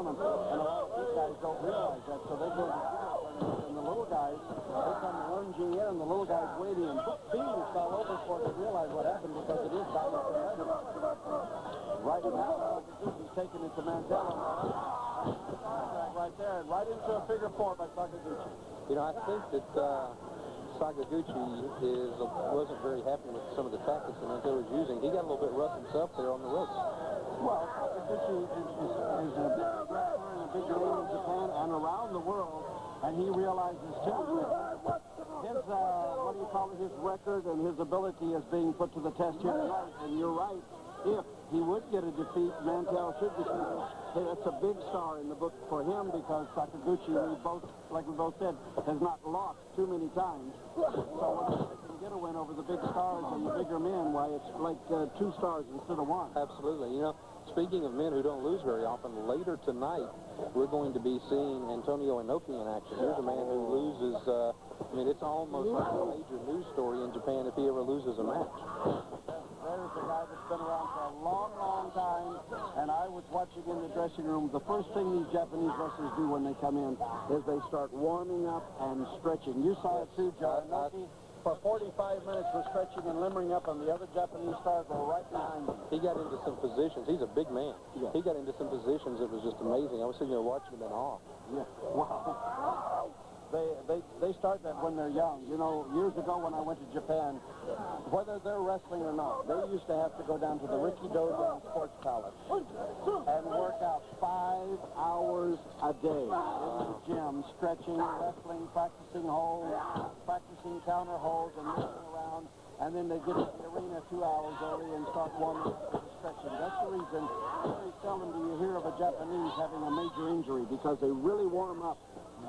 on them. And a lot of these guys don't realize that, so they go to judo tournaments, and the little guys, they come lunging in, and the little guys waiting, and beans fell over before they realize what happened because it is down at the center. Right now, Sakaguchi's taking it to Mantell. Right there, and right into a figure four by Sakaguchi. You know, I think that Sakaguchi wasn't very happy with some of the tactics that Mantell was using. He got a little bit rough himself there on the ropes. Well, Sakaguchi is a big wrestler and a big name in Japan and around the world, and he realizes too that his, what do you call it, his record and his ability is being put to the test here tonight. And you're right, if he would get a defeat, Mantell should defeat him. It's a big star in the book for him because Sakaguchi, like we both said, has not lost too many times. So when they can get a win over the big stars and the bigger men, why, it's like 2 stars instead of 1. Absolutely. You know, speaking of men who don't lose very often, later tonight we're going to be seeing Antonio Inoki in action. Here's a man who loses, I mean, it's almost like a major news story in Japan if he ever loses a match. There's a guy that's been around for a long, long time, and I was watching in the dressing room. The first thing these Japanese wrestlers do when they come in is they start warming up and stretching. You saw it too, Joe. Inoki, for 45 minutes was stretching and limbering up, and the other Japanese stars were right behind him. He got into some positions. He's a big man. Yeah. He got into some positions that was just amazing. I was sitting there watching him in awe. Yeah. Wow. They start that when they're young. You know, years ago when I went to Japan, whether they're wrestling or not, they used to have to go down to the Rikki-Dozen Sports Palace and work out 5 hours a day in the gym, stretching, wrestling, practicing holds, practicing counter holds, and moving around. And then they get to the arena 2 hours early and start warming up for the stretching. That's the reason very seldom do you hear of a Japanese having a major injury, because they really warm up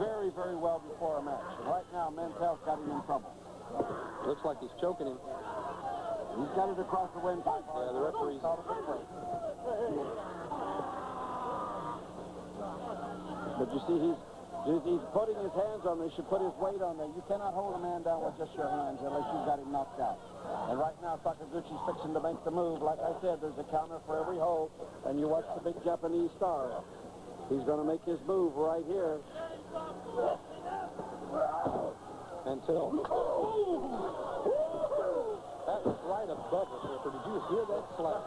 very, very well before a match. And right now, Mantell's got him in trouble. Looks like he's choking him. He's got it across the windpipe. Yeah, the referee's out of the break. But you see, he's putting his hands on there. He should put his weight on there. You cannot hold a man down with just your hands unless you've got him knocked out. And right now, Sakaguchi's fixing to make the move. Like I said, there's a counter for every hold. And you watch the big Japanese star. He's going to make his move right here. Until that was right above us, Ripper. Did you hear that slap?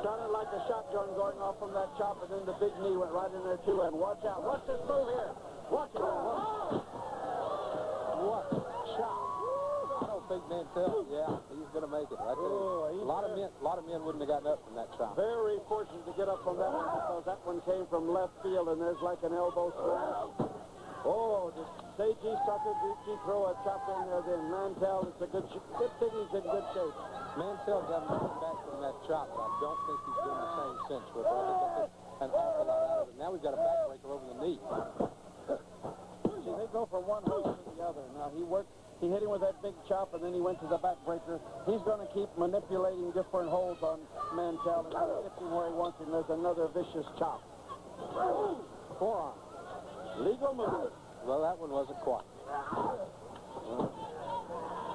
Sounded like a shotgun going off from that chop, and then the big knee went right in there, too. And watch out. Watch this move here. Watch it. What chop. I don't think Mantell, yeah, he's going to make it right there. A lot of men wouldn't have gotten up from that chop. Very fortunate to get up from that one, because that one came from left field, and there's like an elbow smash. Oh, did Seiji Sakaguchi throw a chop in there then? Mantell, it's a good thing he's in good shape. Mantell got nothing back from that chop, but I don't think he's doing the same since, Ripper. I think that's an awful lot out of it. Now we've got a backbreaker over the knee. See, they go from one hook to the other. Now, he hit him with that big chop, and then he went to the backbreaker. He's going to keep manipulating different holds on Mantell and gets him where he wants him. There's another vicious chop. Forearm. Legal move. Well, that one wasn't quite.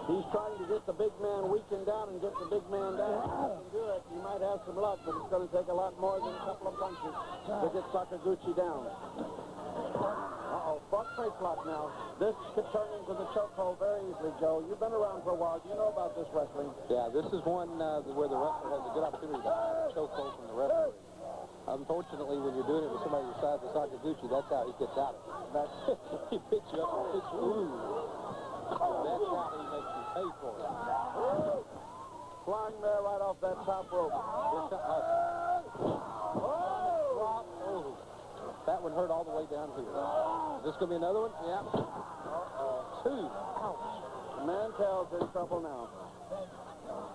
He's trying to get the big man weakened down and get the big man down. If he can do it, he might have some luck, but it's going to take a lot more than a couple of punches to get Sakaguchi down. Uh-oh, front face lock now. This could turn into the chokehold very easily, Joe. You've been around for a while. You know about this wrestling. Yeah, this is one where the wrestler has a good opportunity to chokehold from the referee. Unfortunately, when you're doing it with somebody the size of Sakaguchi, that's how he gets out of it. He picks you up and picks you. Ooh. That's how he makes you pay for it. Flying there right off that top rope. That one hurt all the way down here. Is this going to be another one? Yeah. Two. Ouch. Mantell's in trouble now.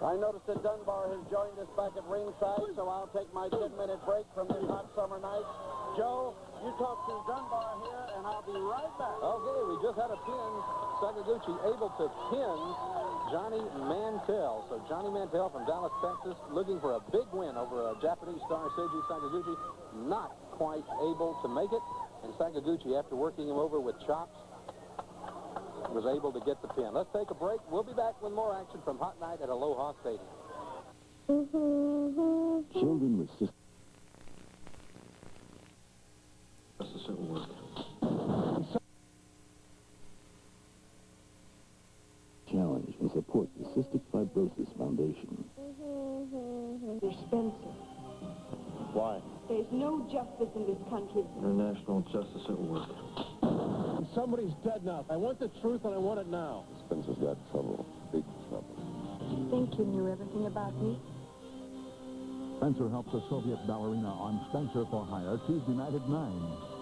I noticed that Dunbar has joined us back at ringside, so I'll take my 10-minute break from this hot summer night. Joe, you talk to Dunbar here, and I'll be right back. Okay, we just had a pin. Sakaguchi able to pin Johnny Mantell. So Johnny Mantell from Dallas, Texas, looking for a big win over a Japanese star, Seiji Sakaguchi, not quite able to make it. And Sakaguchi, after working him over with chops, was able to get the pin. Let's take a break. We'll be back with more action from Hot Night at Aloha Stadium. Children with at work. Challenge and support the Cystic Fibrosis Foundation. Mr. Spencer, Why? there's no justice in this country. International justice at work. Somebody's dead now. I want the truth and I want it now. Spencer's got trouble. Big trouble. Did you think you knew everything about me? Spencer helps a Soviet ballerina on Spencer for Hire, Tuesday night at 9.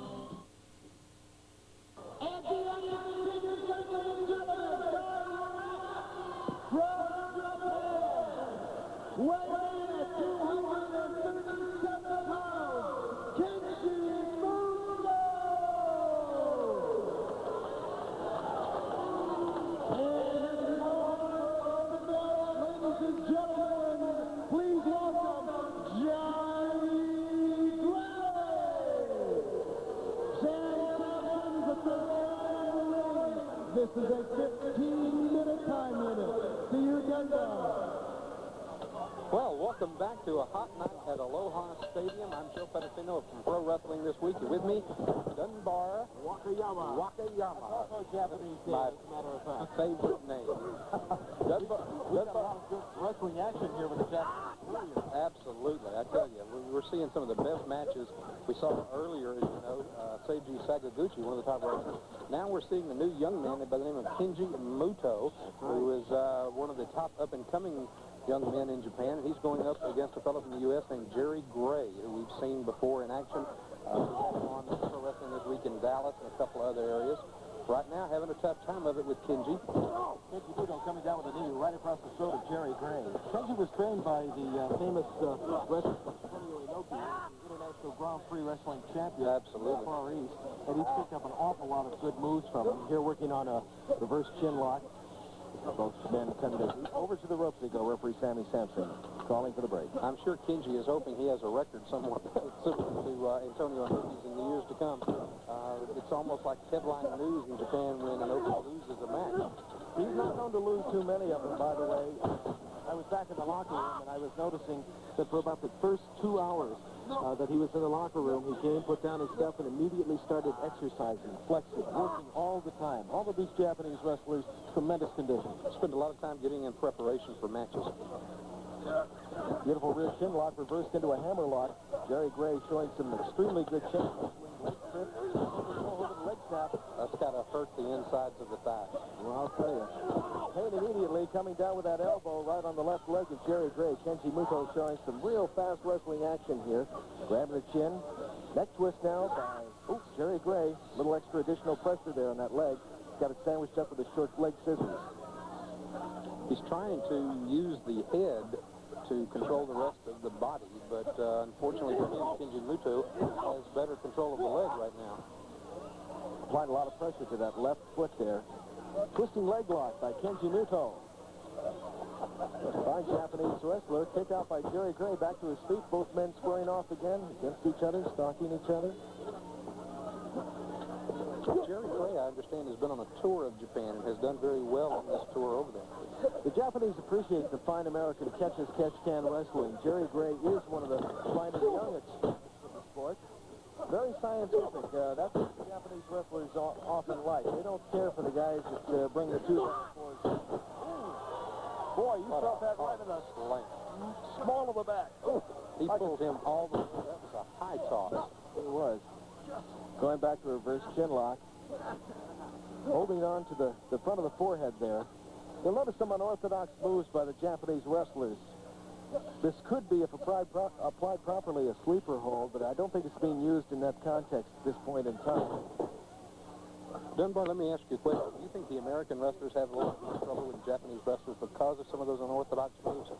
This is a 15-minute time limit. See you again. Well, welcome back to a hot night at Aloha Stadium. I'm Joe Pedicino from Pro Wrestling This Week. You're with me, Dunbar Wakayama. Wakayama. Japanese name, My as a matter of fact. favorite name. We've got a lot of good wrestling action here with the Japanese Warriors. Absolutely. I tell you, we're seeing some of the best matches we saw earlier, as you know, Seiji Sakaguchi, one of the top wrestlers. Now we're seeing a new young man by the name of Kenji Muto, who is one of the top up-and-coming young men in Japan. He's going up against a fellow from the U.S. named Jerry Gray, who we've seen before in action. We had him on Pro Wrestling This Week in Dallas and a couple other areas. Right now, having a tough time of it with Kenji. Kenji Muto coming down with a knee right across the throat of Jerry Gray. Kenji was trained by the famous wrestler Antonio Inoki, International Grand Prix Wrestling Champion. Absolutely. Far East. And he's picked up an awful lot of good moves from him. Here working on a reverse chin lock. Both men coming over to the ropes they go. Referee Sammy Sampson calling for the break. I'm sure Kenji is hoping he has a record somewhat similar to Antonio Inoki's in the years to come. It's almost like headline news in Japan when Inoki loses a match. He's not known to lose too many of them, by the way. I was back in the locker room, and I was noticing that for about the first 2 hours that he was in the locker room, he came, put down his stuff, and immediately started exercising, flexing, working all the time. All of these Japanese wrestlers, tremendous condition. Spend a lot of time getting in preparation for matches. Beautiful rear chin lock reversed into a hammer lock. Jerry Gray showing some extremely good chin leg trip. Leg snap. That's got to hurt the insides of the thigh. Well, I'll tell you. Pain immediately coming down with that elbow right on the left leg of Jerry Gray. Kenji Muto showing some real fast wrestling action here. Grabbing the chin. Neck twist now by Jerry Gray. Little extra additional pressure there on that leg. Got it sandwiched up with a short leg scissors. He's trying to use the head to control the rest of the body, but unfortunately for him, Kenji Muto has better control of the leg right now. Applied a lot of pressure to that left foot there. Twisting leg lock by Kenji Muto. Fine Japanese wrestler. Kick out by Jerry Gray. Back to his feet. Both men squaring off again against each other, stalking each other. Jerry Gray, I understand, has been on a tour of Japan and has done very well on this tour over there. The Japanese appreciate the fine American catch-as-catch-can wrestling. Jerry Gray is one of the finest young exponents of the sport. Very scientific. That's what the Japanese wrestlers often like. They don't care for the guys that bring the two forward. Boy, you felt that right in the small of the back. He pulled him all the way. That was a high toss. It was. Going back to reverse chin lock. Holding on to the front of the forehead there. You'll notice some unorthodox moves by the Japanese wrestlers. This could be, if applied properly, a sleeper hold, but I don't think it's being used in that context at this point in time. Dunbar, let me ask you a question. Do you think the American wrestlers have a lot more trouble with Japanese wrestlers because of some of those unorthodox moves?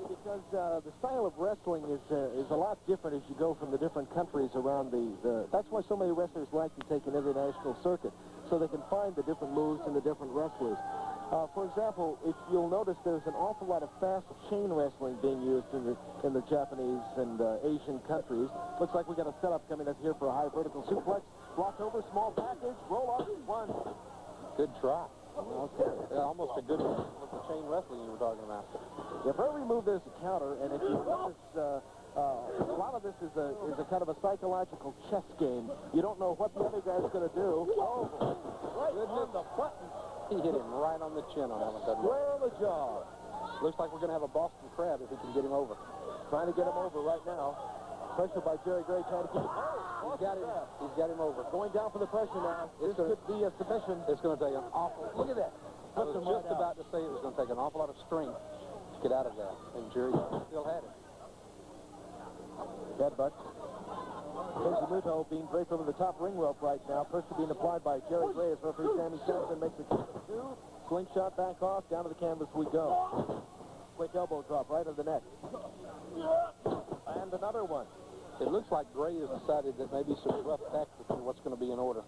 Because the style of wrestling is a lot different as you go from the different countries around that's why so many wrestlers like to take an international circuit, so they can find the different moves and the different wrestlers. For example, if you'll notice, there's an awful lot of fast chain wrestling being used in the Japanese and Asian countries. Looks like we got a setup coming up here for a high vertical suplex. Blocked over, small package, roll up, one. Good try. Okay. Almost a good example of the chain wrestling you were talking about. Yeah, for every move, there's a counter, and if you notice, A lot of this is a kind of a psychological chess game. You don't know what the other guy's going to do. Oh, right on the button. He hit him right on the chin on that one. Square on the jaw. Looks like we're going to have a Boston Crab if he can get him over. Trying to get him over right now. Pressure by Jerry Gray trying to keep him. He's got him. He's got him over. Going down for the pressure now. This could be a submission. It's going to take an awful... Look at that. I was just about to say it was going to take an awful lot of strength to get out of that. And Jerry still had it. Headbutt. Kenji Muto being draped over the top ring rope right now. Pressure being applied by Jerry Gray as referee Sammy Sampson makes a 2. Slingshot back off. Down to the canvas we go. Quick elbow drop right of the neck. And another one. It looks like Gray has decided that maybe some rough tactics are what's going to be in order.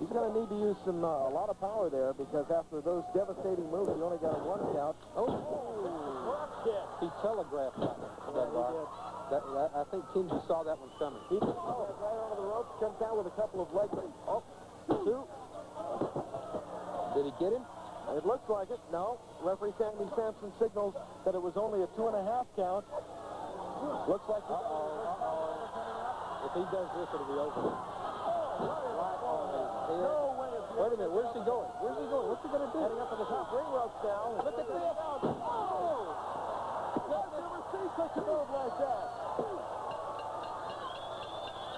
He's going to need to use a lot of power there because after those devastating moves, he only got a 1 count. He telegraphed that bar. I think Kenji saw that one coming. He just right over the ropes, comes down with a couple of leg kicks. Oh, 2. Did he get him? It looks like it. No. Referee Sammy Sampson signals that it was only a 2.5 count. Looks like If he does this, it'll be over. Right on his head. No way. Wait a minute. Where's he going? Where's he going? What's he going to do? Heading up to the top ring ropes now. Look at this. I've never seen such a move like that.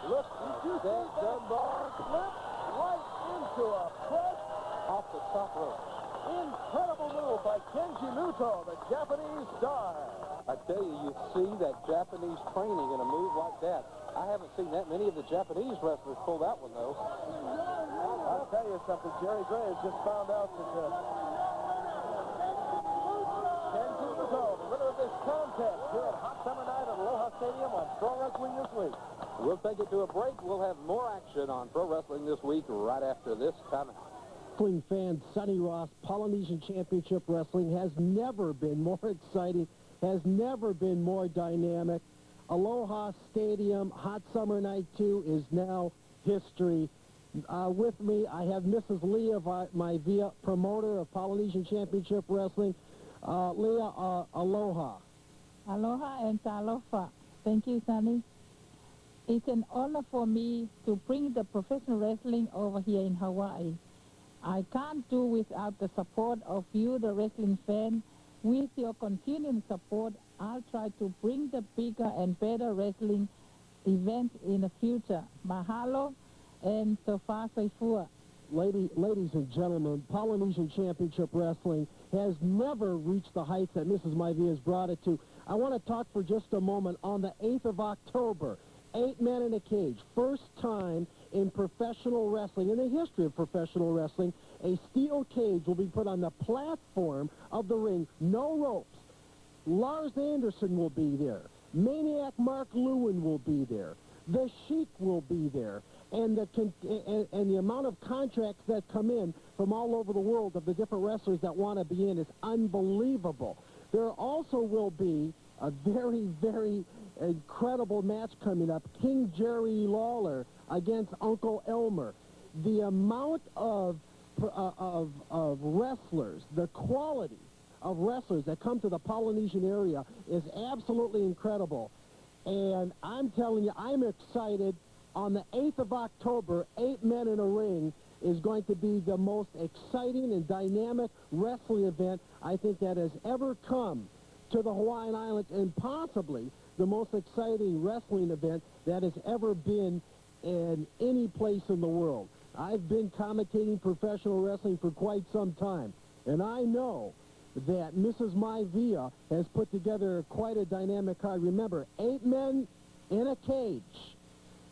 Look, did you see that Dunbar slip right into a press Off the top rope. Incredible move by Kenji Muto, the Japanese star. I tell you, you see that Japanese training in a move like that. I haven't seen that many of the Japanese wrestlers pull that one, though. I'll tell you something. Jerry Gray has just found out that Kenji Muto, the winner of this contest here at Hot Summer Night at Aloha Stadium on Pro Wrestling This Week. We'll take it to a break. We'll have more action on Pro Wrestling This Week right after this timeout. Wrestling fan Sonny Ross, Polynesian Championship Wrestling has never been more exciting, has never been more dynamic. Aloha Stadium, Hot Summer Night 2 is now history. With me, I have Mrs. Leah Maivia, promoter of Polynesian Championship Wrestling. Leah, aloha. Aloha and talofa. Thank you, Sonny. It's an honor for me to bring the professional wrestling over here in Hawaii. I can't do without the support of you, the wrestling fan. With your continuing support, I'll try to bring the bigger and better wrestling event in the future. Mahalo and tofa soifua. Ladies and gentlemen, Polynesian Championship Wrestling has never reached the heights that Mrs. Maivia has brought it to. I want to talk for just a moment on the 8th of October. 8 men in a cage. First time in professional wrestling, in the history of professional wrestling, a steel cage will be put on the platform of the ring. No ropes. Lars Anderson will be there. Maniac Mark Lewin will be there. The Sheik will be there. And the amount of contracts that come in from all over the world of the different wrestlers that want to be in is unbelievable. There also will be a very, very incredible match coming up. King Jerry Lawler against Uncle Elmer. The amount of wrestlers, the quality of wrestlers that come to the Polynesian area is absolutely incredible. And I'm telling you, I'm excited. On the 8th of October, 8 men in a ring is going to be the most exciting and dynamic wrestling event I think that has ever come to the Hawaiian Islands, and possibly the most exciting wrestling event that has ever been in any place in the world. I've been commentating professional wrestling for quite some time, and I know that Mrs. Maivia has put together quite a dynamic card. Remember, 8 men in a cage.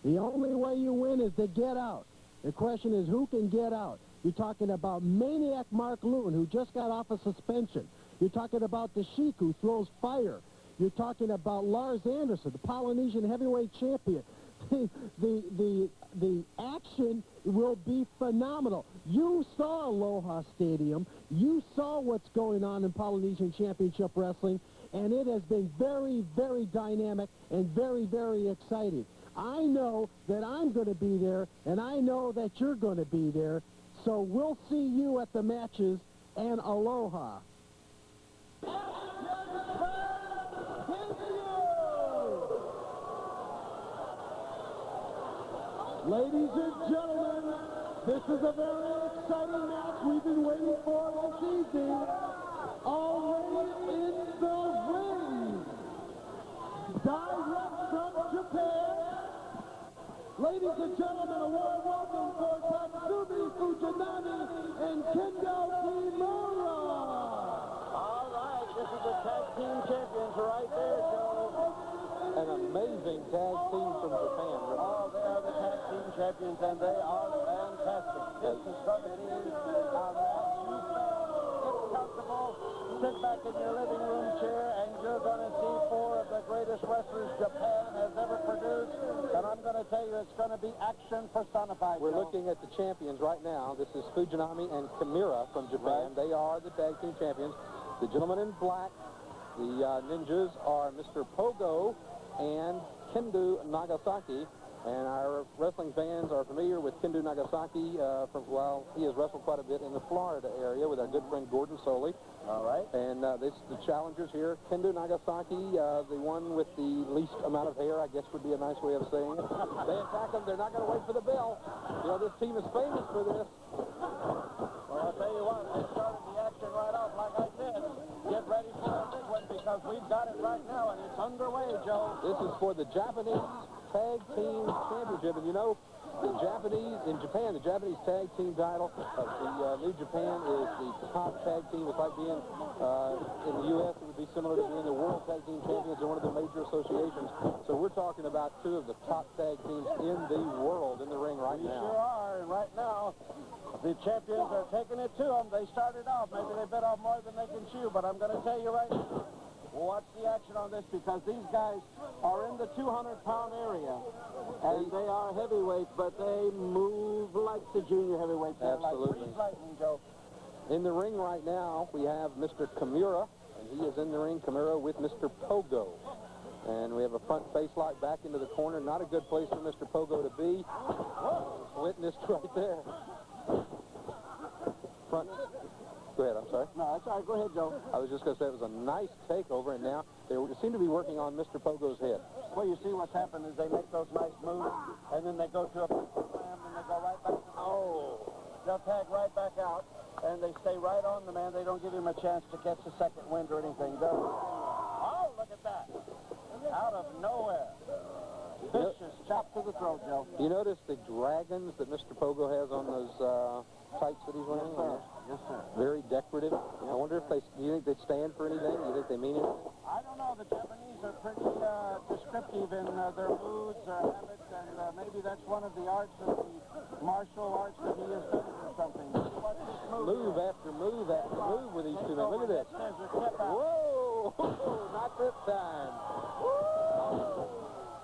The only way you win is to get out. The question is, who can get out? You're talking about Maniac Mark Lewin, who just got off a suspension. You're talking about the Sheik, who throws fire. You're talking about Lars Anderson, the Polynesian heavyweight champion. The action will be phenomenal. You saw Aloha Stadium. You saw what's going on in Polynesian Championship Wrestling, and it has been very, very dynamic and very, very exciting. I know that I'm going to be there, and I know that you're going to be there, so we'll see you at the matches, and aloha. Ladies and gentlemen, this is a very exciting match we've been waiting for this evening. Already in the ring, direct from Japan. Ladies and gentlemen, a warm welcome for Tatsumi Fujinami and Kendo Kimura. All right, this is the tag team champions right there, Joe. An amazing tag team from Japan. Oh, they are the tag team champions, and they are fantastic. This is going to be a match you get comfortable, sit back in your living room chair, and you're going to see four of the greatest wrestlers Japan has ever produced. And I'm going to tell you, it's going to be action personified. We're Joe. looking at the champions right now. This is Fujinami and Kimura from Japan. They are the tag team champions. The gentleman in black, the ninjas, are Mr. Pogo and Kendo Nagasaki. And our wrestling fans are familiar with Kendo Nagasaki he has wrestled quite a bit in the Florida area with our good friend Gordon Soley. All right. And the challengers here, Kendo Nagasaki, the one with the least amount of hair, I guess would be a nice way of saying it. They attack him. They're not going to wait for the bell. You know, this team is famous for this. Well, I'll tell you what, they started the action right off, like I said. Get ready for a big one because we've got it right now, and it's underway, Joe. This is for the Japanese Tag Team Championship. And you know, in Japan, the Japanese Tag Team title of the New Japan is the top tag team. It's like being in the U.S., it would be similar to being the World Tag Team Champions in one of the major associations. So we're talking about two of the top tag teams in the world in the ring right You now. sure are, and right now, the champions are taking it to them. They started off. Maybe they bit off more than they can chew, but I'm going to tell you right now, watch the action on this because these guys are in the 200-pound area, and they are heavyweights, but they move like the junior heavyweights. They're Absolutely. like lightning, Joe. In the ring right now, we have Mr. Kimura, and he is in the ring, Kimura, with Mr. Pogo. And we have a front face lock back into the corner. Not a good place for Mr. Pogo to be. Witnessed right there. Front. Go ahead, I'm sorry. No, that's all right. Go ahead, Joe. I was just going to say it was a nice takeover, and now they seem to be working on Mr. Pogo's head. Well, you see what's happened is they make those nice moves, and then they go to a slam, and they go right back to the they'll tag right back out, and they stay right on the man. They don't give him a chance to catch the second wind or anything, do they? Oh, look at that. Out of nowhere. Vicious chop to the throat, Joe. You notice the dragons that Mr. Pogo has on those tights that he's wearing? Yes, sir. Yes, sir. Very decorative. I wonder if do you think they stand for anything? Do you think they mean it? I don't know. The Japanese are pretty descriptive in their moods, their habits, and maybe that's one of the arts of the martial arts that he has done or something. Watch this Move after move after move with these two men. Look at this. There's a tip out. Whoa! Not this time. Woo!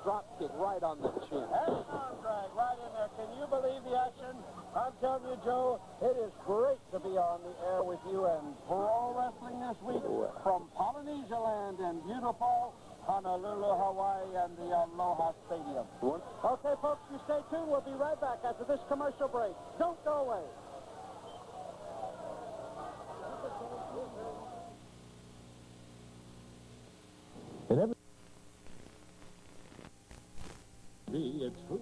Drop kick right on the chin. That's arm drag right in there. Can you believe the action? I'm telling you, Joe, it is great to be on the air with you and Pro Wrestling this week from Polynesia Land in beautiful Honolulu, Hawaii, and the Aloha Stadium. Okay, folks, you stay tuned. We'll be right back after this commercial break. Don't go away. It's food.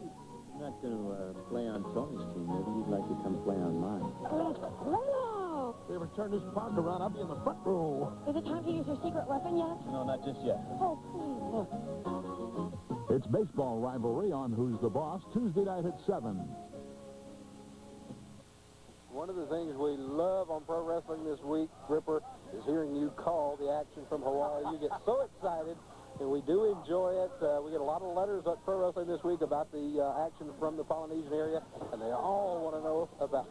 I'm not going to play on Tony's team. Maybe you'd like to come play on mine. Hello. They ever turn this park around, I'll be in the front row. Is it time to use your secret weapon yet? No, not just yet. Oh, please. It's baseball rivalry on Who's the Boss, Tuesday night at 7. One of the things we love on pro wrestling this week, Ripper, is hearing you call the action from Hawaii. You get so excited, and we do enjoy it. We get a lot of letters at Pro Wrestling this week about the action from the Polynesian area, and they all want to know about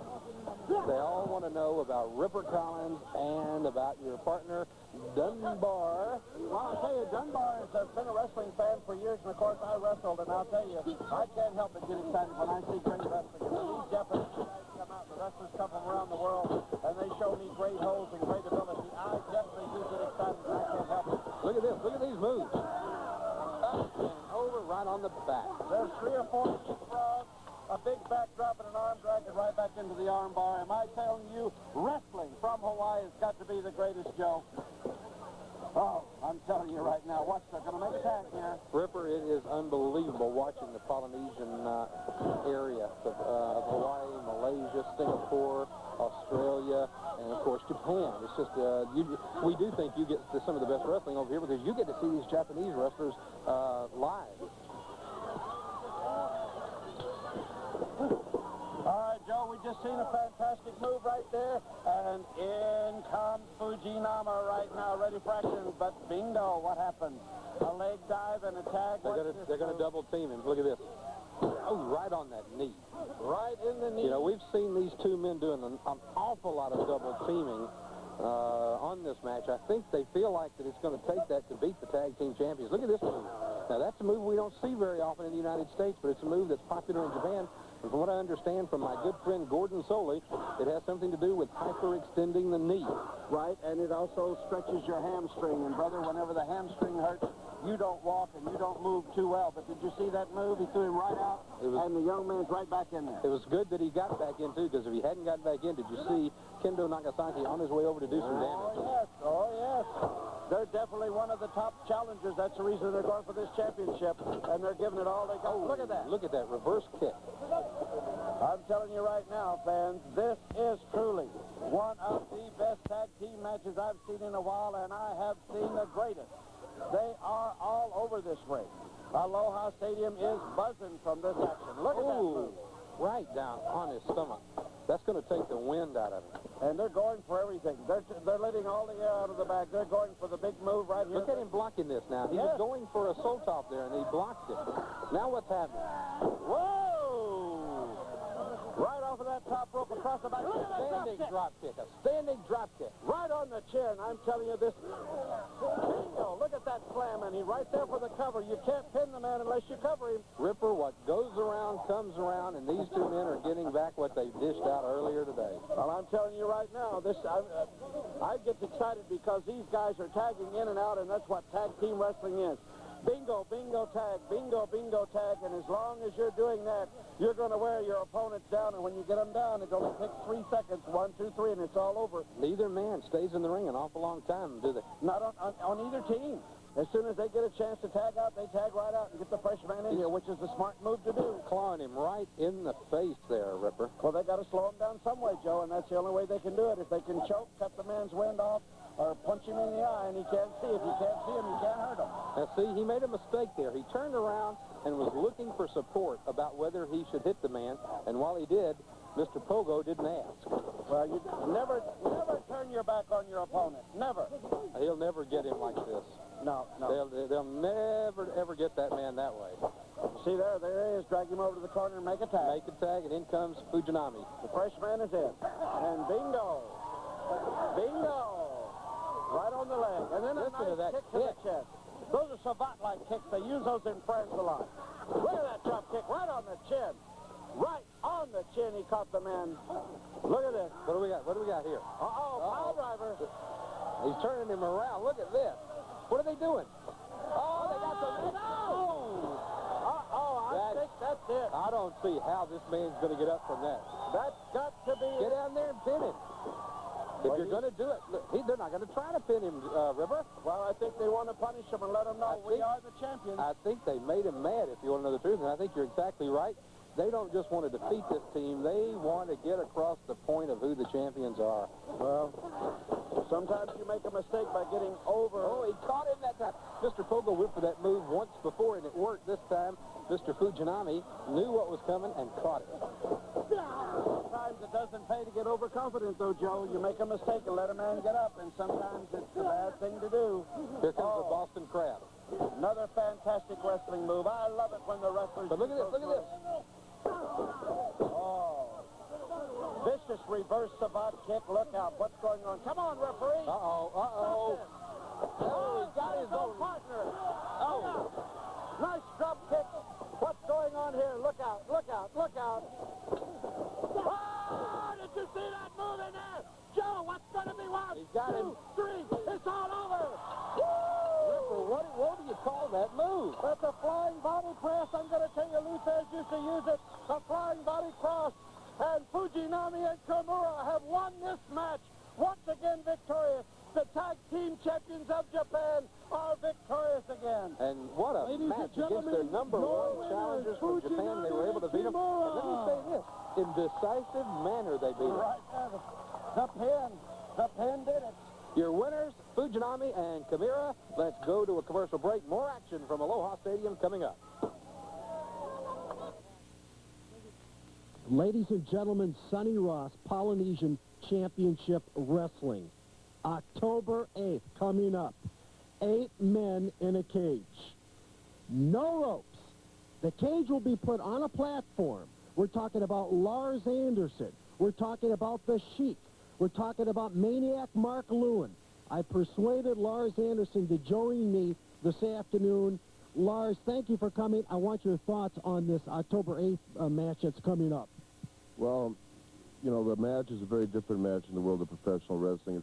Ripper Collins and about your partner, Dunbar. Well, I'll tell you, Dunbar has been a wrestling fan for years, and of course I wrestled, and I'll tell you, I can't help but get excited when I see great wrestling. And these Japanese guys come out, the wrestlers come from around the world, and they show me great holds and great ability. I definitely do get excited, and I can't help it. Look at this. Look at these moves. Up and over right on the back. There's 3 or 4 leapfrogs, a big backdrop, and an arm drag it right back into the arm bar. Am I telling you, wrestling from Hawaii has got to be the greatest, Joe? Oh, I'm telling you right now, watch, they're going to make a tag here. Ripper, it is unbelievable watching the Polynesian area of Hawaii, Malaysia, Singapore, Australia, and of course Japan. It's just, we do think you get to some of the best wrestling over here because you get to see these Japanese wrestlers live. All right, Joe, we just seen a fantastic move right there, and in comes Fujinami right now, ready for action, but bingo, what happened? A leg dive and a tag. They're going to double team him. Look at this. Oh, right on that knee. Right in the knee. You know, we've seen these two men doing an awful lot of double teaming on this match. I think they feel like that it's going to take that to beat the tag team champions. Look at this move. Now, that's a move we don't see very often in the United States, but it's a move that's popular in Japan. And from what I understand from my good friend Gordon Soley, it has something to do with hyperextending the knee. Right, and it also stretches your hamstring. And, brother, whenever the hamstring hurts, you don't walk and you don't move too well. But did you see that move? He threw him right out, and the young man's right back in there. It was good that he got back in, too, because if he hadn't gotten back in, did you see Kendo Nagasaki on his way over to do some damage? Oh, yes. Oh, yes. They're definitely one of the top challengers. That's the reason they're going for this championship, and they're giving it all they got. Look at that. Look at that reverse kick. I'm telling you right now, fans, this is truly one of the best tag team matches I've seen in a while, and I have seen the greatest. They are all over this ring. Aloha Stadium is buzzing from this action. Look at that move. Right down on his stomach. That's going to take the wind out of him. And they're going for everything. They're letting all the air out of the bag. They're going for the big move right here. Look at him blocking this now. He was going for a soul top there, and he blocked it. Now what's happening? Whoa! Right off of that top rope across the back. Look at that Standing drop kick. A standing drop kick. Right on the chin. I'm telling you this. Bingo. Look at that slam, and he's right there for the cover. You can't pin the man unless you cover him. Ripper, what goes around comes around, and these two men are getting back what they dished out earlier today. Well, I'm telling you right now, I get excited because these guys are tagging in and out, and that's what tag team wrestling is. Bingo, bingo, tag, bingo, bingo, tag, and as long as you're doing that, you're going to wear your opponents down, and when you get them down, it only takes 3 seconds, 1, 2, 3, and it's all over. Neither man stays in the ring an awful long time, do they? Not on either team. As soon as they get a chance to tag out, they tag right out and get the fresh man in here, which is the smart move to do. Clawing him right in the face there, Ripper. Well, they got to slow him down some way, Joe, and that's the only way they can do it. If they can choke, cut the man's wind off, or punch him in the eye, and he can't see. If you can't see him, you can't hurt him. Now, see, he made a mistake there. He turned around and was looking for support about whether he should hit the man, and while he did, Mr. Pogo didn't ask. Well, you never turn your back on your opponent. Never. He'll never get him like this. No. They'll never, ever get that man that way. See there he is. Drag him over to the corner and make a tag. Make a tag, and in comes Fujinami. The fresh man is in. And bingo. Bingo. Right on the leg. And then a nice kick to the chest. Those are savate-like kicks. They use those in France a lot. Look at that drop kick right on the chin. Right on the chin, he caught the man. Look at this. What do we got? What do we got here? Pile driver. He's turning him around. Look at this. What are they doing? Oh, they got the... I think that's it. I don't see how this man's going to get up from that. That's got to be... Get down there and pin him. If you're going to do it, look, they're not going to try to pin him, Ripper. Well, I think they want to punish him and let him know we are the champions. I think they made him mad, if you want to know the truth, and I think you're exactly right. They don't just want to defeat this team. They want to get across the point of who the champions are. Well, sometimes you make a mistake by getting over. Oh, he caught him that time. Mr. Pogo went for that move once before, and it worked this time. Mr. Fujinami knew what was coming and caught it. Sometimes it doesn't pay to get overconfident, though, Joe. You make a mistake and let a man get up, and sometimes it's a bad thing to do. Here comes the Boston Crab. Another fantastic wrestling move. I love it when the wrestlers... But look at this, look at this. Oh. Vicious reverse savate kick. Look out. What's going on? Come on, referee. Uh-oh. Oh, he got his own partner. Oh. Nice drop kick. What's going on here? Look out, look out, look out. Oh, did you see that move in there? Joe, what's going to be one? He's got him. 2, 3. It's all over. Ripper, what do you call that move? That's a flying body press. I'm going to tell you, Luthez used to use it. A flying body cross. And Fujinami and Kimura have won this match. Once again victorious. the tag team champions of Japan are victorious again. And what a Ladies and match against gentlemen, their number your one challengers from Japan. They were able to beat them. And let me say this, in decisive manner they beat them. Right. The pin did it. Your winners, Fujinami and Kimura. Let's go to a commercial break. More action from Aloha Stadium coming up. Ladies and gentlemen, Sonny Ross, Polynesian Championship Wrestling. October 8th, coming up. 8 men in a cage. No ropes. The cage will be put on a platform. We're talking about Lars Anderson. We're talking about the Sheik. We're talking about Maniac Mark Lewin. I persuaded Lars Anderson to join me this afternoon. Lars, thank you for coming. I want your thoughts on this October 8th match that's coming up. Well, you know, the match is a very different match in the world of professional wrestling.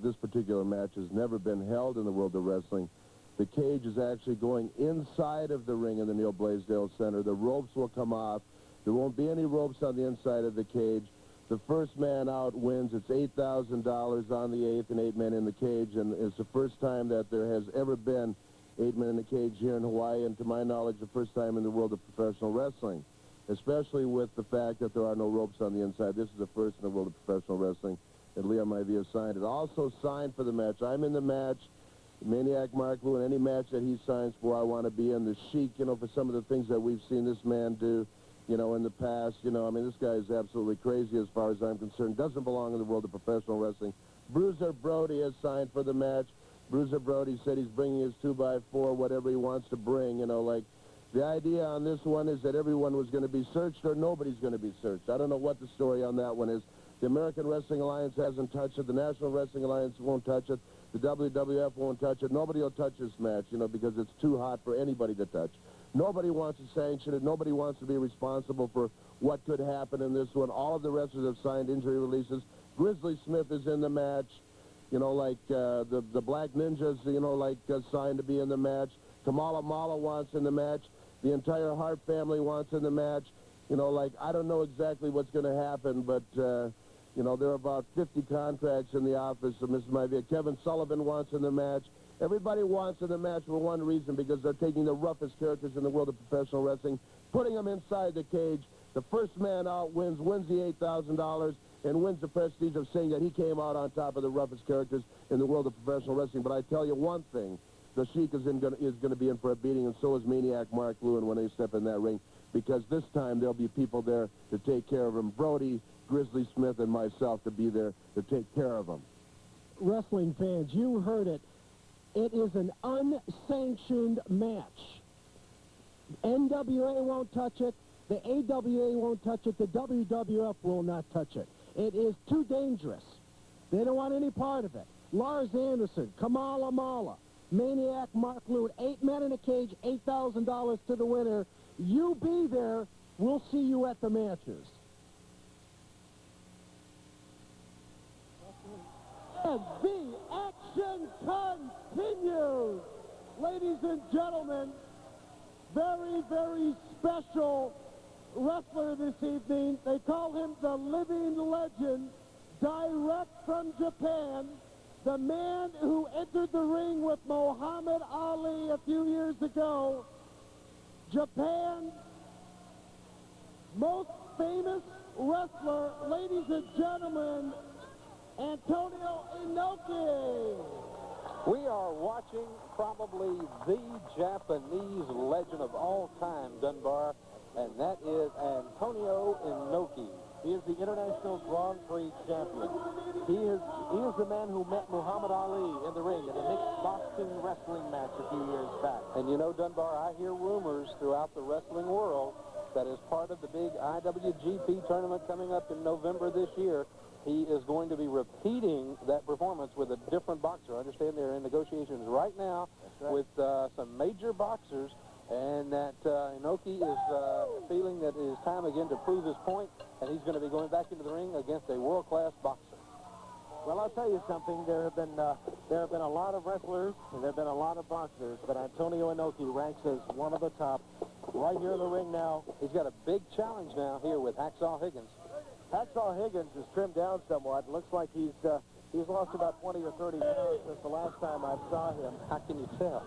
This particular match has never been held in the world of wrestling. The cage is actually going inside of the ring in the Neil Blaisdell Center. The ropes will come off. There won't be any ropes on the inside of the cage. The first man out wins. It's $8,000 on the 8th and 8 men in the cage, and it's the first time that there has ever been 8 men in the cage here in Hawaii, and to my knowledge, the first time in the world of professional wrestling, especially with the fact that there are no ropes on the inside. This is the first in the world of professional wrestling, and Leo Maivia signed it. Also signed for the match. I'm in the match. Maniac Mark Lewin, any match that he signs for, I want to be in. The Sheik, you know, for some of the things that we've seen this man do, you know, in the past. You know, I mean, this guy is absolutely crazy as far as I'm concerned. Doesn't belong in the world of professional wrestling. Bruiser Brody has signed for the match. Bruiser Brody said he's bringing his 2x4, whatever he wants to bring, you know, like. The idea on this one is that everyone was going to be searched or nobody's going to be searched. I don't know what the story on that one is. The American Wrestling Alliance hasn't touched it. The National Wrestling Alliance won't touch it. The WWF won't touch it. Nobody will touch this match, you know, because it's too hot for anybody to touch. Nobody wants to sanction it. Nobody wants to be responsible for what could happen in this one. All of the wrestlers have signed injury releases. Grizzly Smith is in the match. You know, like the Black Ninjas, you know, like signed to be in the match. Kamala Mala wants in the match. The entire Hart family wants in the match. You know, like, I don't know exactly what's going to happen, but, you know, there are about 50 contracts in the office of Mrs. Maivia. Kevin Sullivan wants in the match. Everybody wants in the match for one reason, because they're taking the roughest characters in the world of professional wrestling, putting them inside the cage. The first man out wins the $8,000, and wins the prestige of saying that he came out on top of the roughest characters in the world of professional wrestling. But I tell you one thing. The Sheik is going to be in for a beating, and so is Maniac Mark Lewin when they step in that ring, because this time there'll be people there to take care of him. Brody, Grizzly Smith, and myself to be there to take care of him. Wrestling fans, you heard it. It is an unsanctioned match. NWA won't touch it. The AWA won't touch it. The WWF will not touch it. It is too dangerous. They don't want any part of it. Lars Anderson, Kamala Mala, Maniac Mark Lewin, 8 men in a cage, $8,000 to the winner. You be there. We'll see you at the matches. And the action continues. Ladies and gentlemen, very, very special wrestler this evening. They call him the living legend, direct from Japan. The man who entered the ring with Muhammad Ali a few years ago, Japan's most famous wrestler, ladies and gentlemen, Antonio Inoki. We are watching probably the Japanese legend of all time, Dunbar, and that is Antonio Inoki. He is the International Grand Prix champion. He is the man who met Muhammad Ali in the ring in a mixed boxing wrestling match a few years back. And you know, Dunbar, I hear rumors throughout the wrestling world that as part of the big IWGP tournament coming up in November this year, he is going to be repeating that performance with a different boxer. I understand they're in negotiations right now with some major boxers, and that Inoki is feeling that it is time again to prove his point, and he's going to be going back into the ring against a world-class boxer. Well, I'll tell you something. There have been a lot of wrestlers, and there have been a lot of boxers, but Antonio Inoki ranks as one of the top right here in the ring now. He's got a big challenge now here with Hacksaw Higgins. Hacksaw Higgins is trimmed down somewhat. Looks like he's He's lost about 20 or 30 pounds since the last time I saw him. How can you tell?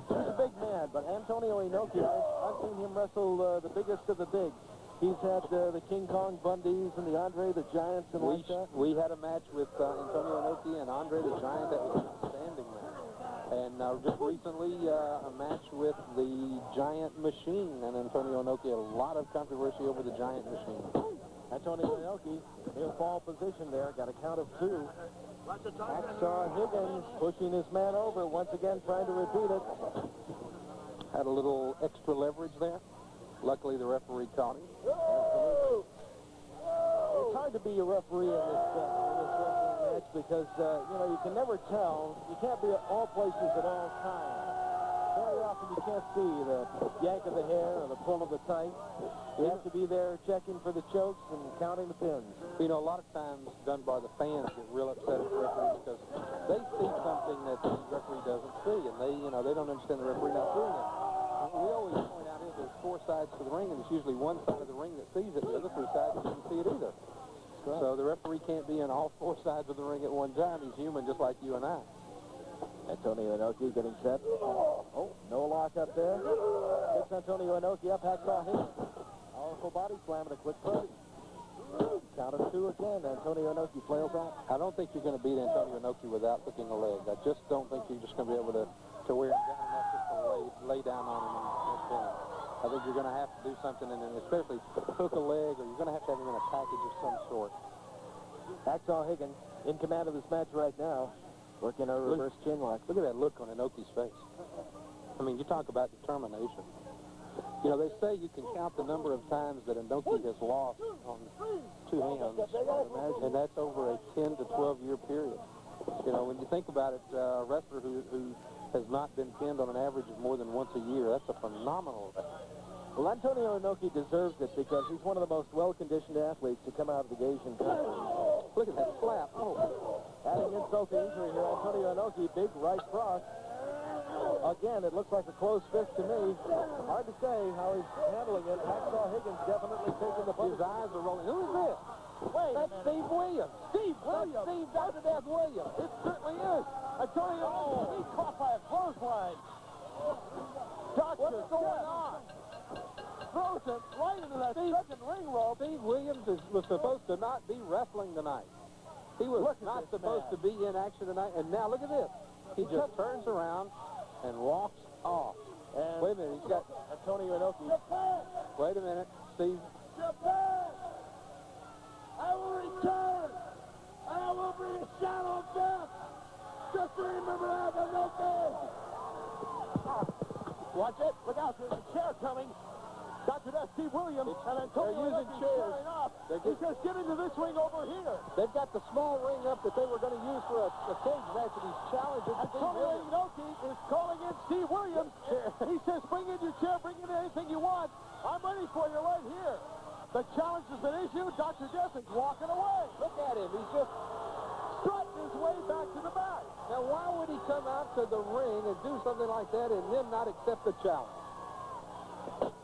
He's a big man, but Antonio Inoki, I've seen him wrestle the biggest of the big. He's had the King Kong Bundys and the Andre the Giants and like that. We had a match with Antonio Inoki and Andre the Giant that was an outstanding match. And just recently, a match with the Giant Machine and Antonio Inoki. A lot of controversy over the Giant Machine. Antonio Inoki in fall position there, got a count of 2. Hacksaw Higgins pushing his man over, once again trying to repeat it. Had a little extra leverage there. Luckily, the referee caught him. It's hard to be a referee in this wrestling match because, you know, you can never tell. You can't be at all places at all times. Very often you can't see the yank of the hair or the pull of the tight. You have to be there checking for the chokes and counting the pins. You know, a lot of times Dunbar, the fans get real upset at the referee because they see something that the referee doesn't see, and they don't understand the referee not doing it. We always point out is there's 4 sides to the ring, and it's usually one side of the ring that sees it, and the other 3 sides doesn't see it either. Right. So the referee can't be in all 4 sides of the ring at one time. He's human just like you and I. Antonio Inoki getting set. Oh, no lock up there. Gets Antonio Inoki up, Hacksaw Higgins. Powerful body slam and a quick break. Count of 2 again. Antonio Inoki flails out. I don't think you're going to beat Antonio Inoki without hooking a leg. I just don't think you're just going to be able to wear him down enough just to lay down on him and pin him. I think you're going to have to do something, and especially hook a leg, or you're going to have him in a package of some sort. Hacksaw Higgins in command of this match right now. Working a reverse chin lock. Look at that look on Inoki's face. I mean, you talk about determination. You know, they say you can count the number of times that Inoki has lost on 2 hands, and that's over a 10 to 12-year period. You know, when you think about it, a wrestler who has not been pinned on an average of more than once a year, that's a phenomenal record. Well, Antonio Inoki deserves it because he's one of the most well-conditioned athletes to come out of the Asian country. Look at that slap. Oh. Adding insult to injury here, Antonio Inoki, big right cross. Again, it looks like a closed fist to me. Hard to say how he's handling it. Hacksaw Higgins definitely taking the punch. His eyes are rolling. Who is this? Wait, that's Steve Williams. Steve Williams. That's Steve Dr. Death Williams. It certainly is. Antonio Inoki, he's caught by a clothesline. What's going on? Throws him right into that second ring rope. Steve Williams was supposed to not be wrestling tonight. He was not supposed to be in action tonight. And now look at this. He just turns around and walks off. And wait a minute. He's got Antonio Inoki. Wait a minute. Steve. Japan! I will return! I will bring a shadow of death! Just remember that, Inoki! Watch it. Look out. There's a chair coming. Dr. Death, Steve Williams, and Antonio using chairs. He says, get into this ring over here. They've got the small ring up that they were going to use for a cage match, and he's challenging Antonio Inoki is calling in Steve Williams. He says, bring in your chair, bring in anything you want. I'm ready for you right here. The challenge has been issued. Dr. Death is walking away. Look at him. He's just strutting his way back to the back. Now, why would he come out to the ring and do something like that and then not accept the challenge?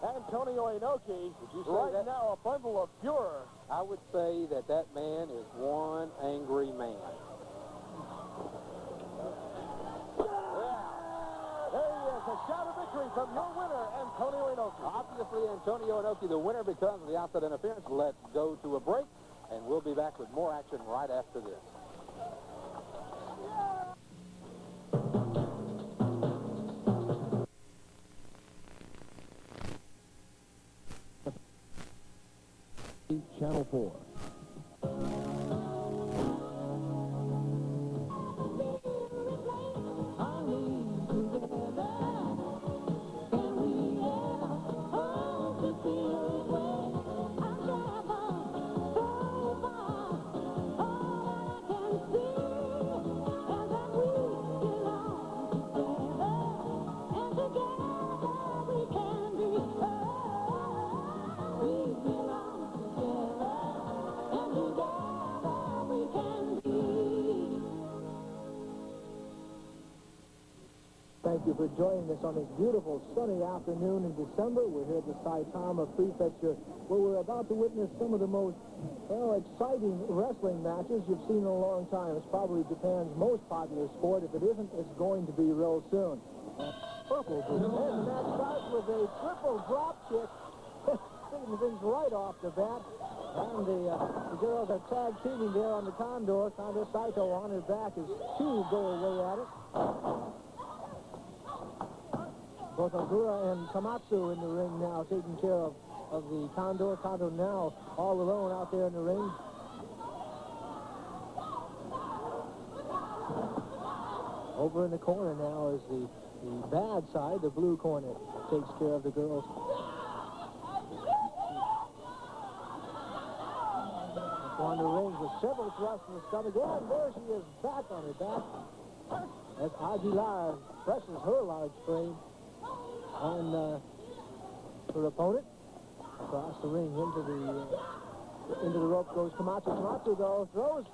Antonio Inoki, right now a bundle of furor. I would say that that man is one angry man. There he is, a shout of victory from your winner, Antonio Inoki. Obviously, Antonio Inoki, the winner because of the outside interference. Let's go to a break, and we'll be back with more action right after this. Channel 4. you for joining us on this beautiful sunny afternoon in December. We're here at the Saitama Prefecture, where we're about to witness some of the most, well, exciting wrestling matches you've seen in a long time. It's probably Japan's most popular sport. If it isn't, it's going to be real soon. Purple group. And the match starts with a triple drop kick. Taking things right off the bat. And the girls are tag teaming there on the Condor. Condor Saito on her back as two go away at it. Both Ogura and Komatsu in the ring now, taking care of the Condor. Condor now all alone out there in the ring. Over in the corner now is the bad side, the blue corner, takes care of the girls. On the ring with several thrusts in the stomach. And there she is, back on her back. As Aguilar presses her large frame on her opponent. Across the ring into the rope goes Komatsu. Komatsu, though, throws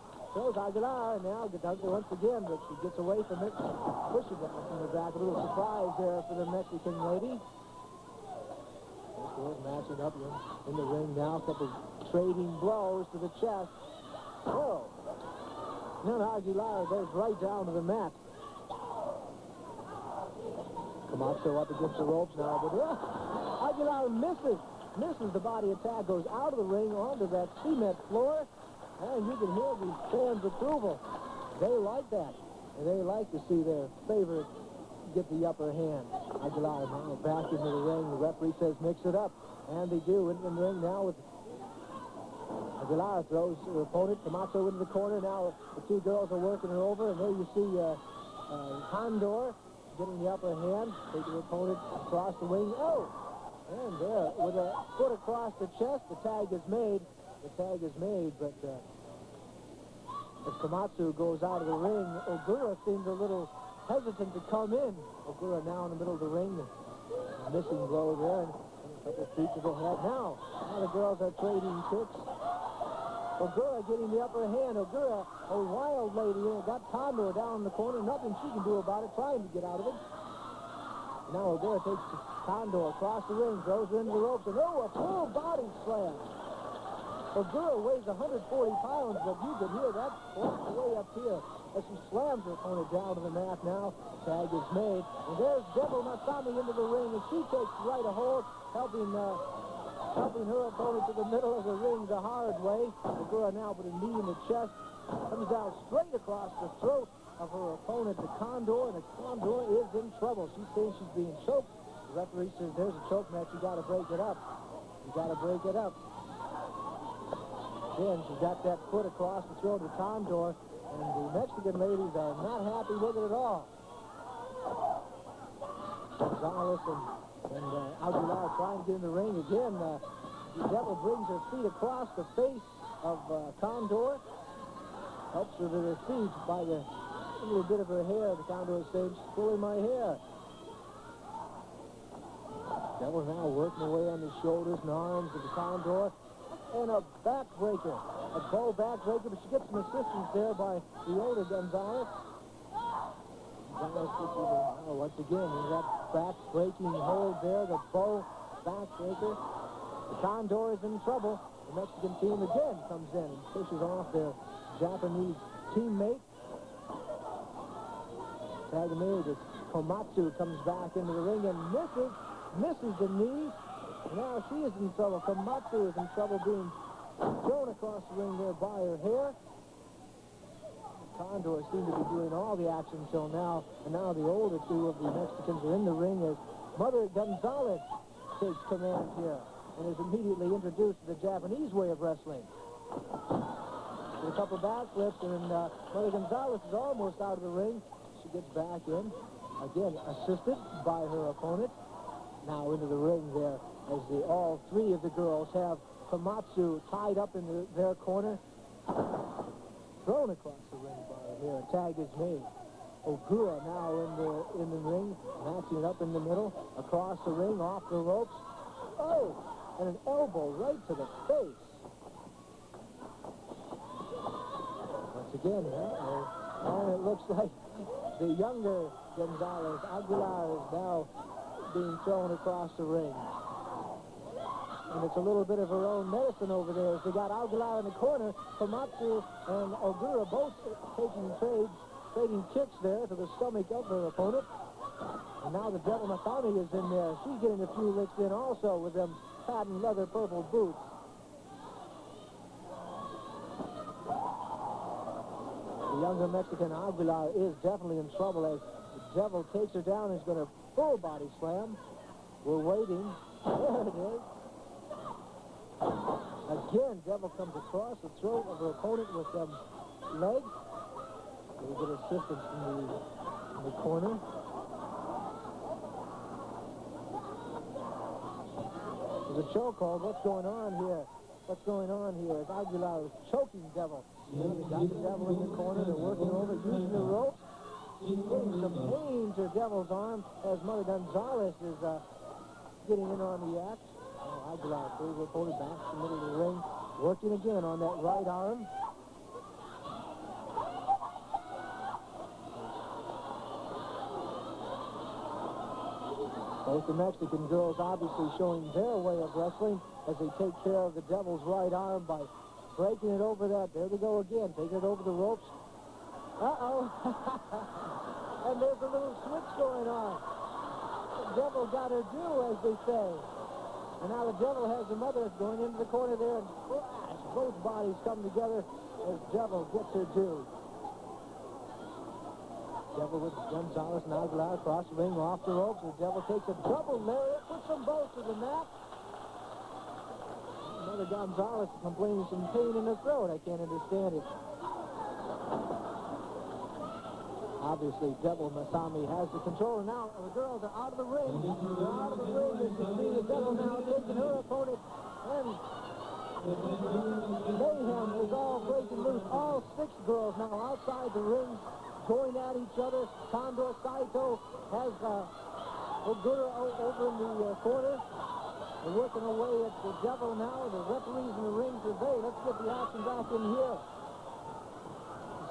Aguilar, and now does it once again, but she gets away from it, pushes it from the back. A little surprise there for the Mexican lady. They're matching up in the ring now. A couple trading blows to the chest. Oh. Now Aguilar goes right down to the mat. Komatsu up against the ropes now, but Aguilar misses the body attack, goes out of the ring onto that cement floor, and you can hear the fans' approval. They like that, and they like to see their favorite get the upper hand. Aguilar now back into the ring. The referee says mix it up, and they do in the ring now. With Aguilar throws her opponent, Komatsu into the corner. Now the two girls are working her over, and there you see Condor getting the upper hand, taking her opponent across the wing. Oh! And there, with a foot across the chest, the tag is made. But as Komatsu goes out of the ring, Ogura seems a little hesitant to come in. Ogura now in the middle of the ring. A missing blow there, and a couple of feet to the head. Now the girls are trading kicks. Ogura getting the upper hand. Ogura, a wild lady, got Condor down in the corner. Nothing she can do about it, trying to get out of it. Now Ogura takes Condor across the ring, throws her into the ropes, and a full body slam. Ogura weighs 140 pounds, but you can hear that way up here as she slams her opponent down to the mat now. Tag is made, and there's Devil Masami into the ring, and she takes right a hold, helping her opponent to the middle of the ring the hard way. Ogura now with a knee in the chest, comes down straight across the throat of her opponent, the Condor, and the Condor is in trouble. She's saying she's being choked. The referee says there's a choke match, you got to break it up. Again, she's got that foot across the throat of the Condor, and the Mexican ladies are not happy with it at all. Gonzalez and Aguilar trying to get in the ring again. The Devil brings her feet across the face of Condor. Helps her to her feet by the little bit of her hair. The Condor says, she's pulling my hair. Devil now working away on the shoulders and arms of the Condor. And a backbreaker. A bow backbreaker, but she gets some assistance there by the older Gonzalez. Once again, that back-breaking hold there, the bow backbreaker. The Condor is in trouble. The Mexican team again comes in and pushes off their Japanese teammate. Tag made as Komatsu comes back into the ring and misses the knee. And now she is in trouble. Komatsu is in trouble being thrown across the ring there by her hair. Condor seemed to be doing all the action until now, and now the older two of the Mexicans are in the ring as Mother Gonzalez takes command here and is immediately introduced to the Japanese way of wrestling. With a couple backflips, and Mother Gonzalez is almost out of the ring. She gets back in, again assisted by her opponent. Now into the ring there as all three of the girls have Komatsu tied up in their corner. Thrown across the ring by her here. A tag is made. Ogura now in the ring, matching it up in the middle, across the ring, off the ropes. Oh, and an elbow right to the face. Once again, and it looks like the younger Gonzalez. Aguilar is now being thrown across the ring. And it's a little bit of her own medicine over there. As they got Aguilar in the corner, Komatsu and Ogura both trading kicks there to the stomach of their opponent. And now the Devil Masami is in there. She's getting a few licks in also with them patent leather purple boots. The younger Mexican Aguilar is definitely in trouble as the Devil takes her down and is going to full body slam. We're waiting. There it is. Again, Devil comes across the throat of her opponent with them legs. A little bit of assistance in the corner. There's a chokehold. What's going on here? What's going on here? As Aguilar is choking Devil. They got the Devil in the corner. They're working over, using the rope. Getting some pain to Devil's arm as Mother Gonzalez is getting in on the act. Aguilar pulls her opponent back to the middle of the ring, working again on that right arm. Both the Mexican girls obviously showing their way of wrestling as they take care of the Devil's right arm by breaking it over that. There they go again, taking it over the ropes. Uh-oh. And there's a little switch going on. The Devil got her due, as they say. And now the Devil has the Mother going into the corner there and crash. Both bodies come together as Devil gets her due. Devil with Gonzalez and Aguilar across the ring, off the ropes. The Devil takes a double lariat, puts them both to the mat. Mother Gonzalez complaining some pain in her throat. I can't understand it. Obviously, Devil Masami has the control. Now the girls are out of the ring. They're out of the ring as you see the Devil now taking her opponent. And mayhem is all breaking loose. All 6 girls now outside the ring going at each other. Condor Saito has Ogura over in the corner. They're working away at the Devil now. The referees in the ring say, hey, let's get the action back in here.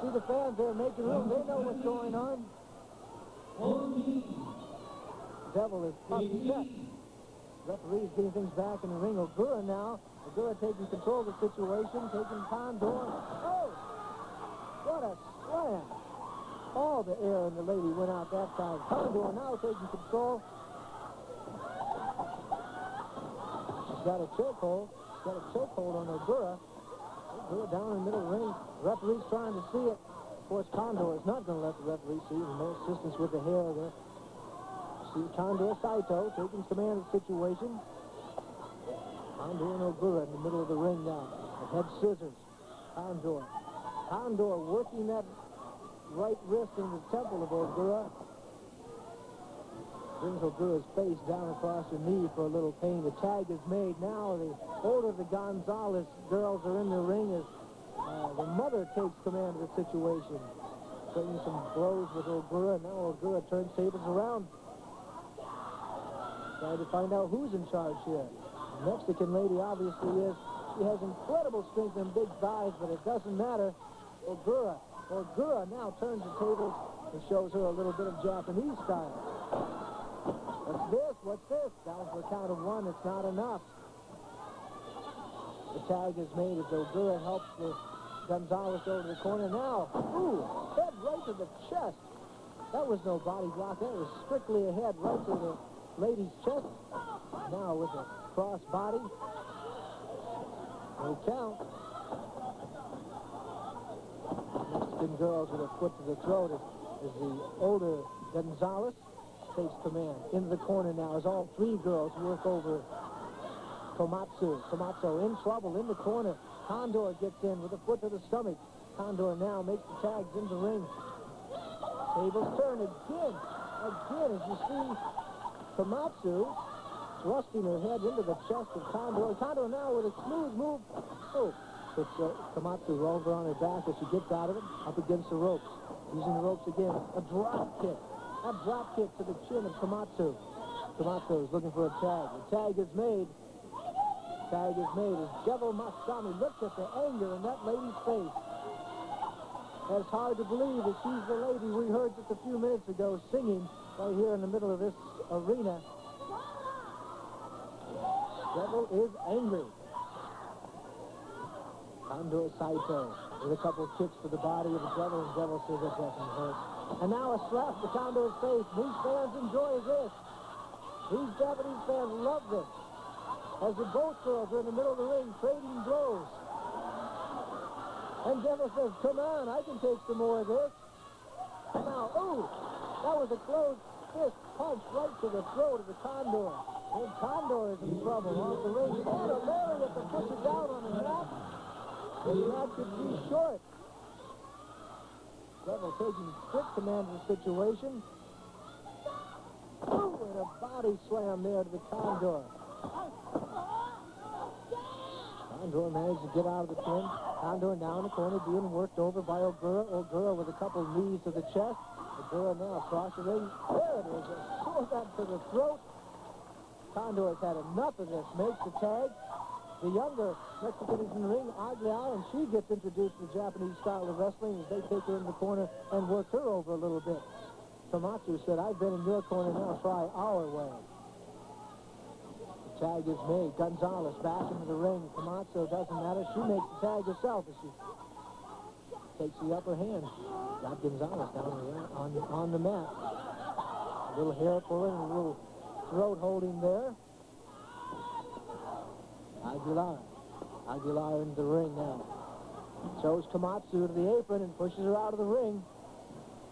See the fans there making room. They know what's going on. Devil is upset. Referee's getting things back in the ring. Ogura now. Ogura taking control of the situation, taking Condor. Oh! What a slam. All the air in the lady went out that time. Condor now taking control. She's got a chokehold. She's got a chokehold on Ogura. Ogura down in the middle of the ring. Referee's trying to see it. Of course, Condor is not going to let the referee see it. No assistance with the hair there. See Condor Saito taking command of the situation. Condor and Ogura in the middle of the ring now. The head scissors. Condor. Condor working that right wrist in the temple of Ogura. Brings Ogura's face down across her knee for a little pain. The tag is made now. The older of the Gonzalez girls are in the ring as the Mother takes command of the situation. Trading some blows with Ogura. Now Ogura turns tables around. Trying to find out who's in charge here. The Mexican lady obviously is. She has incredible strength and big thighs, but it doesn't matter. Ogura now turns the tables and shows her a little bit of Japanese style. What's this? What's this? Down for a count of 1. It's not enough. The tag is made as Ogura helps the Gonzalez over the corner now. Ooh, head right to the chest. That was no body block. That was strictly a head right to the lady's chest. Now with a cross body. No count. Mexican girls with a foot to the throat as the older Gonzalez takes command. Into the corner now as all 3 girls work over Komatsu. Komatsu in trouble in the corner. Condor gets in with a foot to the stomach. Condor now makes the tags in the ring. Tables turn again. Again, as you see Komatsu thrusting her head into the chest of Condor. Condor now with a smooth move. Oh, puts Komatsu over on her back as she gets out of it, up against the ropes. Using the ropes again. A drop kick. A drop kick to the chin of Komatsu. Komatsu is looking for a tag. The tag is made. Tag is made as Devil Masami looks at the anger in that lady's face. It's hard to believe that she's the lady we heard just a few minutes ago singing right here in the middle of this arena. Devil is angry. Condor Saito with a couple of kicks to the body of the Devil, and Devil says it doesn't hurt. And now a slap to Condor's face. These fans enjoy this. These Japanese fans love this. As the both girls are in the middle of the ring trading blows. And Devil says, come on, I can take some more of this. And now, ooh, that was a closed fist punch right to the throat of the Condor. And Condor is in trouble off the ring. And a lariat to push it down on the mat. The mat could be short. Devil taking strict command of the situation. Ooh, and a body slam there to the Condor. Condor managed to get out of the pin. Condor now in the corner being worked over by Ogura. Ogura with a couple knees to the chest. Ogura now across the ring. There it is. A short to the throat. Condor has had enough of this. Makes the tag. The younger Mexican is in the ring, Aguilar, and she gets introduced to the Japanese style of wrestling as they take her in the corner and work her over a little bit. Komatsu said, I've been in your corner now, try our way. The tag is made. Gonzalez back into the ring. Komatsu doesn't matter. She makes the tag herself as she takes the upper hand. Got Gonzalez down on the mat. A little hair pulling, a little throat holding there. Aguilar into the ring now. Shows Komatsu to the apron and pushes her out of the ring.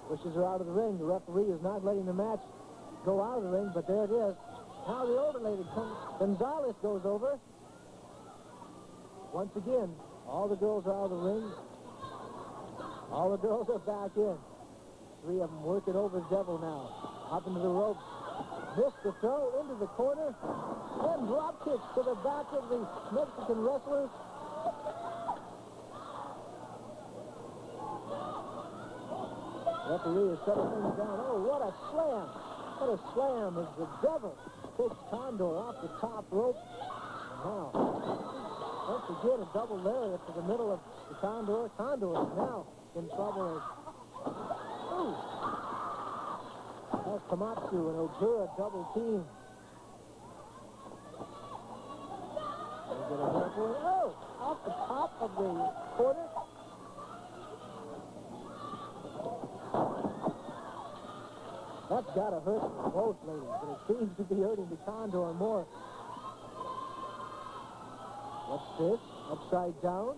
The referee is not letting the match go out of the ring, but there it is. Now the overlady Gonzalez goes over. Once again, all the girls are out of the ring. All the girls are back in. Three of them working over the Devil now. Up into the ropes. Missed the throw into the corner. And drop kicks to the back of the Mexican wrestlers. Referee is setting things down. Oh, what a slam. What a slam as the Devil takes Condor off the top rope. Now, once again, a double lariat to the middle of the Condor. Condor is now in trouble as... Ooh. That's Komatsu and Ogura double team. They get a hair pull. Oh, off the top of the corner. That's got to hurt both ladies, but it seems to be hurting the Condor more. What's this? Upside down.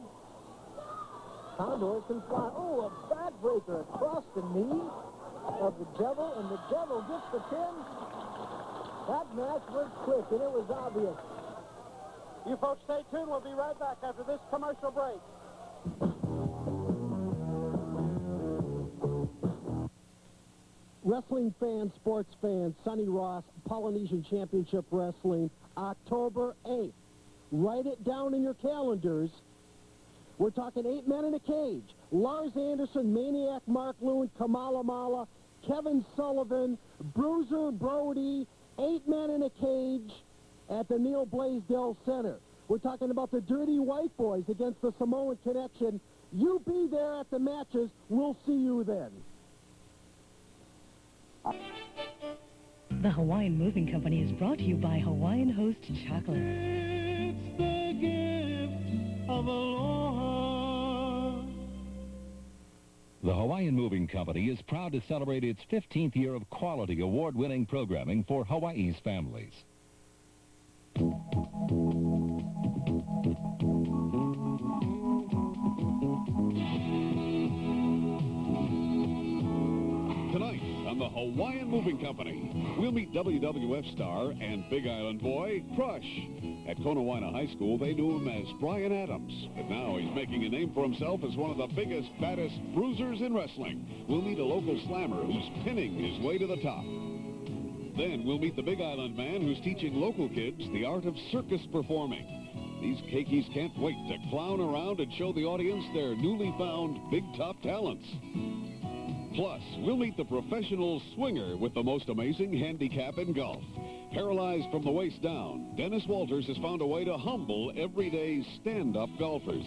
Condor can fly. Oh, a backbreaker across the knee of the Devil, and the Devil gets the pin. That match was quick, and it was obvious. You folks stay tuned. We'll be right back after this commercial break. Wrestling fans, sports fans, Sonny Ross, Polynesian Championship Wrestling, October 8th. Write it down in your calendars. We're talking 8 men in a cage. Lars Anderson, Maniac Mark Lewin, Kamala Mala, Kevin Sullivan, Bruiser Brody, 8 men in a cage at the Neil Blaisdell Center. We're talking about the Dirty White Boys against the Samoan Connection. You be there at the matches. We'll see you then. The Hawaiian Moving Company is brought to you by Hawaiian Host Chocolate. It's the gift of aloha. The Hawaiian Moving Company is proud to celebrate its 15th year of quality award-winning programming for Hawaii's families. Tonight on the Hawaiian Moving Company, we'll meet WWF star and Big Island boy, Crush. At Konawaina High School, they knew him as Brian Adams, but now he's making a name for himself as one of the biggest, baddest bruisers in wrestling. We'll meet a local slammer who's pinning his way to the top. Then we'll meet the Big Island man who's teaching local kids the art of circus performing. These cakeys can't wait to clown around and show the audience their newly found big top talents. Plus, we'll meet the professional swinger with the most amazing handicap in golf. Paralyzed from the waist down, Dennis Walters has found a way to humble everyday stand-up golfers.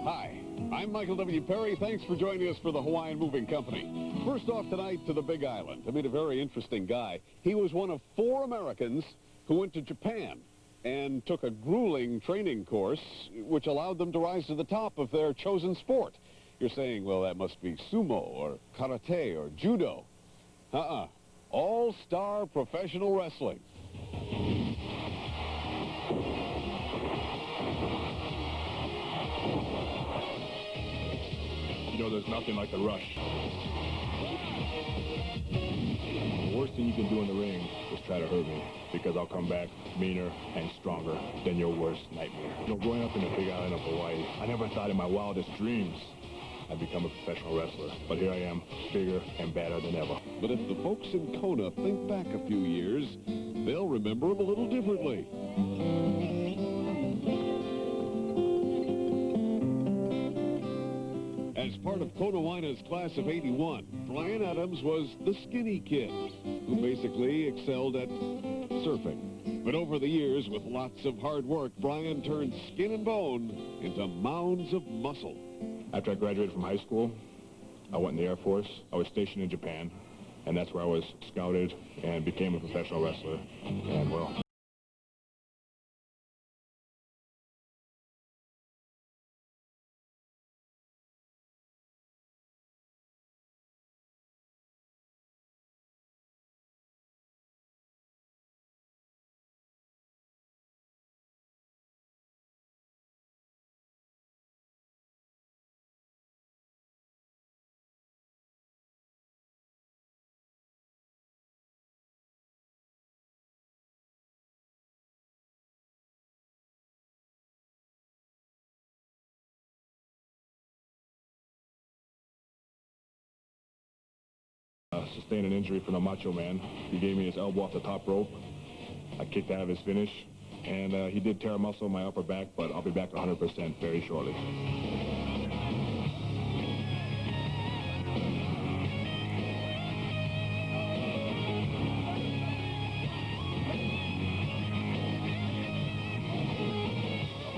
Hi, I'm Michael W. Perry. Thanks for joining us for the Hawaiian Moving Company. First off tonight to the Big Island. I meet a very interesting guy. He was one of 4 Americans who went to Japan and took a grueling training course which allowed them to rise to the top of their chosen sport. You're saying, well, that must be sumo or karate or judo. All-star professional wrestling. You know, there's nothing like a rush. The worst thing you can do in the ring is try to hurt me, because I'll come back meaner and stronger than your worst nightmare. You know, growing up in the Big Island of Hawaii, I never thought in my wildest dreams I'd become a professional wrestler. But here I am, bigger and badder than ever. But if the folks in Kona think back a few years, they'll remember him a little differently. As part of Kona Waina's class of '81, Bryan Adams was the skinny kid who basically excelled at surfing. But over the years, with lots of hard work, Bryan turned skin and bone into mounds of muscle. After I graduated from high school, I went in the Air Force. I was stationed in Japan, and that's where I was scouted and became a professional wrestler. And, well, sustained an injury from the Macho Man. He gave me his elbow off the top rope. I kicked out of his finish, and he did tear a muscle in my upper back, but I'll be back 100% very shortly.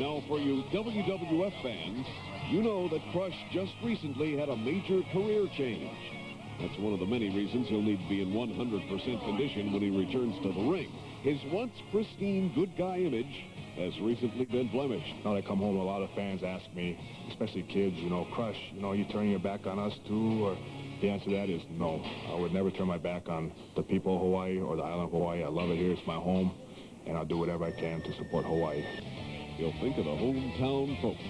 Now, for you WWF fans, you know that Crush just recently had a major career change. That's one of the many reasons he'll need to be in 100% condition when he returns to the ring. His once pristine good guy image has recently been blemished. Now that I come home, a lot of fans ask me, especially kids, you know, Crush, you know, are you turning your back on us too? Or the answer to that is no. I would never turn my back on the people of Hawaii or the island of Hawaii. I love it here. It's my home, and I'll do whatever I can to support Hawaii. You'll think of the hometown folks.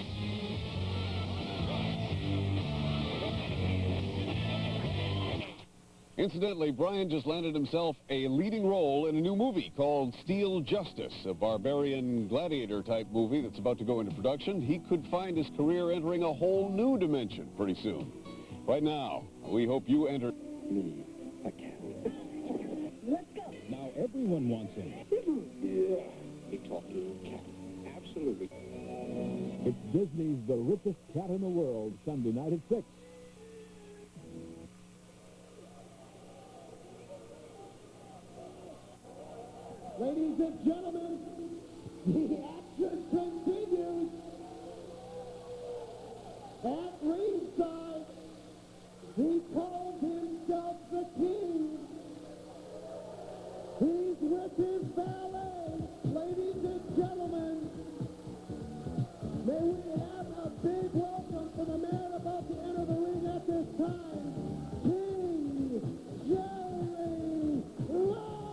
Incidentally, Bryan just landed himself a leading role in a new movie called Steel Justice, a barbarian gladiator-type movie that's about to go into production. He could find his career entering a whole new dimension pretty soon. Right now, we hope you enter... Me, a cat. Let's go. Now everyone wants him. Yeah, a talking cat. Absolutely. It's Disney's The Richest Cat in the World, Sunday night at 6. Ladies and gentlemen, the action continues. At ringside, he calls himself the King. He's with his valet. Ladies and gentlemen, may we have a big welcome for the man about to enter the ring at this time, King Jerry Lawler!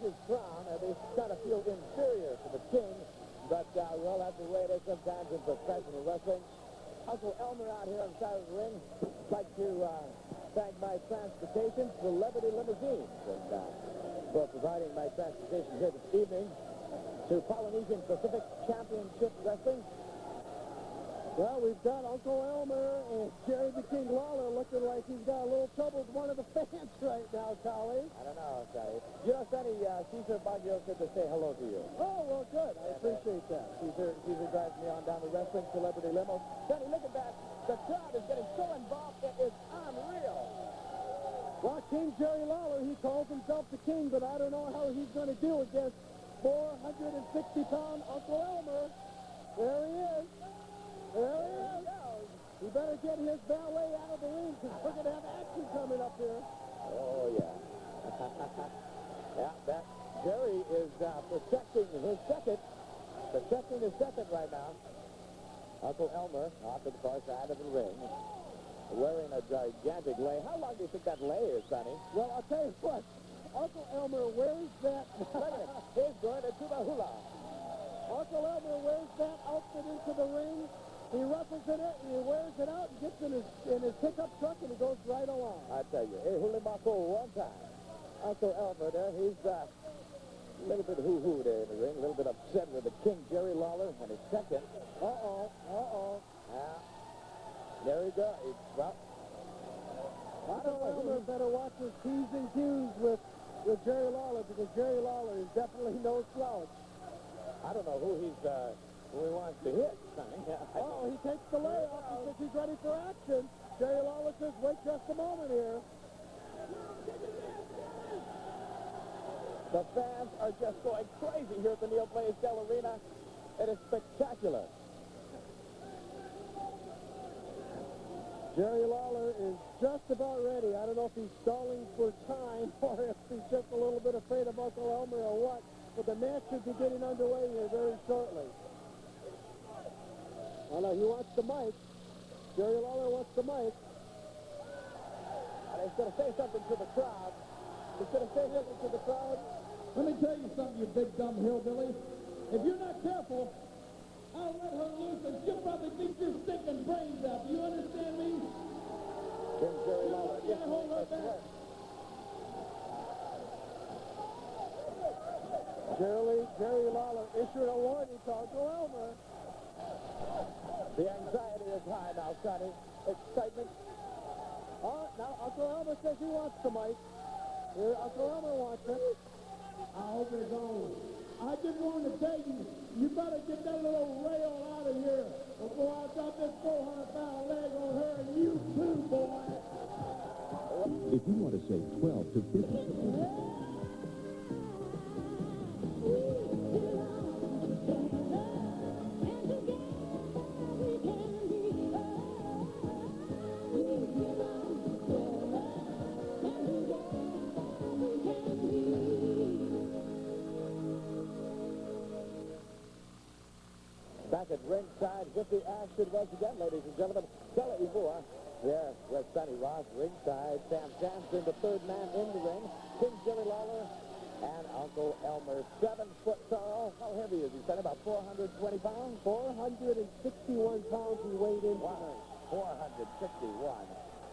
his crown, and they kind of feel inferior to the king. But, well, that's the way it is sometimes in professional wrestling. Uncle Elmer out here on the side of the ring. I'd like to thank my transportation, Celebrity Limousines, for providing my transportation here this evening to Polynesian Pacific Championship Wrestling. Well, we've got Uncle Elmer and Jerry the King Lawler looking like he's got a little trouble with one of the fans right now, colleague. I don't know, Sonny. You know, Sonny, Cesar Baggio said to say hello to you. Oh, well, good. I appreciate that. Cesar drives me on down the wrestling celebrity limo. Sonny, look at that. The crowd is getting so involved, it is unreal. Well, King Jerry Lawler, he calls himself the king, but I don't know how he's going to do against 460-pound Uncle Elmer. There he is. There he is. He better get his valet out of the ring because we're going to have action coming up here. Oh, yeah. Yeah, that Jerry is protecting his second right now. Uncle Elmer off to the far side of the ring, wearing a gigantic lei. How long do you think that lei is, Sonny? Well, I'll tell you what. Uncle Elmer wears that. Look at it. He's going to the hula. Uncle Elmer wears that outfit into the ring. He wrestles in it, and he wears it out, and gets in his pickup truck, and he goes right along. I tell you, hey, Hulimako one time. Uncle Elmer there, he's a little bit hoo-hoo there in the ring, a little bit upset with the King Jerry Lawler and his second. Yeah. There he goes. Well, Uncle Elmer better watch his P's and Q's with Jerry Lawler, because Jerry Lawler is definitely no slouch. I don't know who he wants to hit, Sonny. He takes the lei off. He says he's ready for action. Jerry Lawler says, wait just a moment here. The fans are just going crazy here at the Neil Blaisdell Arena. It is spectacular. Jerry Lawler is just about ready. I don't know if he's stalling for time or if he's just a little bit afraid of Uncle Elmer or what, but the match should be getting underway here very shortly. Oh, no, he wants the mic. Jerry Lawler wants the mic. And he's going to say something to the crowd. He's going to say something to the crowd. Let me tell you something, you big dumb hillbilly. If you're not careful, I'll let her loose and she'll probably beat your stinking brains out. Do you understand me? King Jerry Lawler. Can't hold her back. Jerry Lawler issued a warning to Uncle Elmer. The anxiety is high now, Sonny. Excitement. Now Uncle Elmer says he wants the mic. Here, Uncle Elmer wants it. I hope it's on. I just wanted to tell you, you better get that little rail out of here before I drop this 400-pound leg on her and you too, boy. If you want to save 12 to 50%. Back at ringside with the action once again, ladies and gentlemen. Stella Ivua there with Sonny Ross ringside. Sam Jansen, the third man in the ring. King Jerry Lawler and Uncle Elmer. 7 foot tall. How heavy is he, Sonny? About 420 pounds? 461 pounds he weighed in. 461.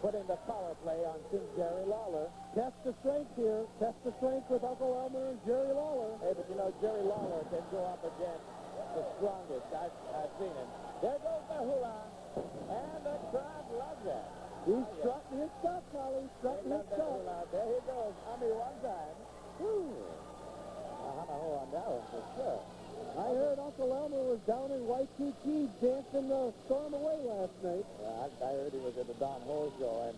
Putting the power play on King Jerry Lawler. Test the strength here. Test the strength with Uncle Elmer and Jerry Lawler. Hey, but you know, Jerry Lawler can go up against the strongest. I've seen him. There goes the hula. And the crowd loves that. He's strutting his stuff, Collie. Strutting his stuff. There he goes. one time. Whew. Hamaho on that one for sure. I heard Uncle Elmer was down in Waikiki dancing the storm away last night. Yeah, I heard he was at the Don Ho show, and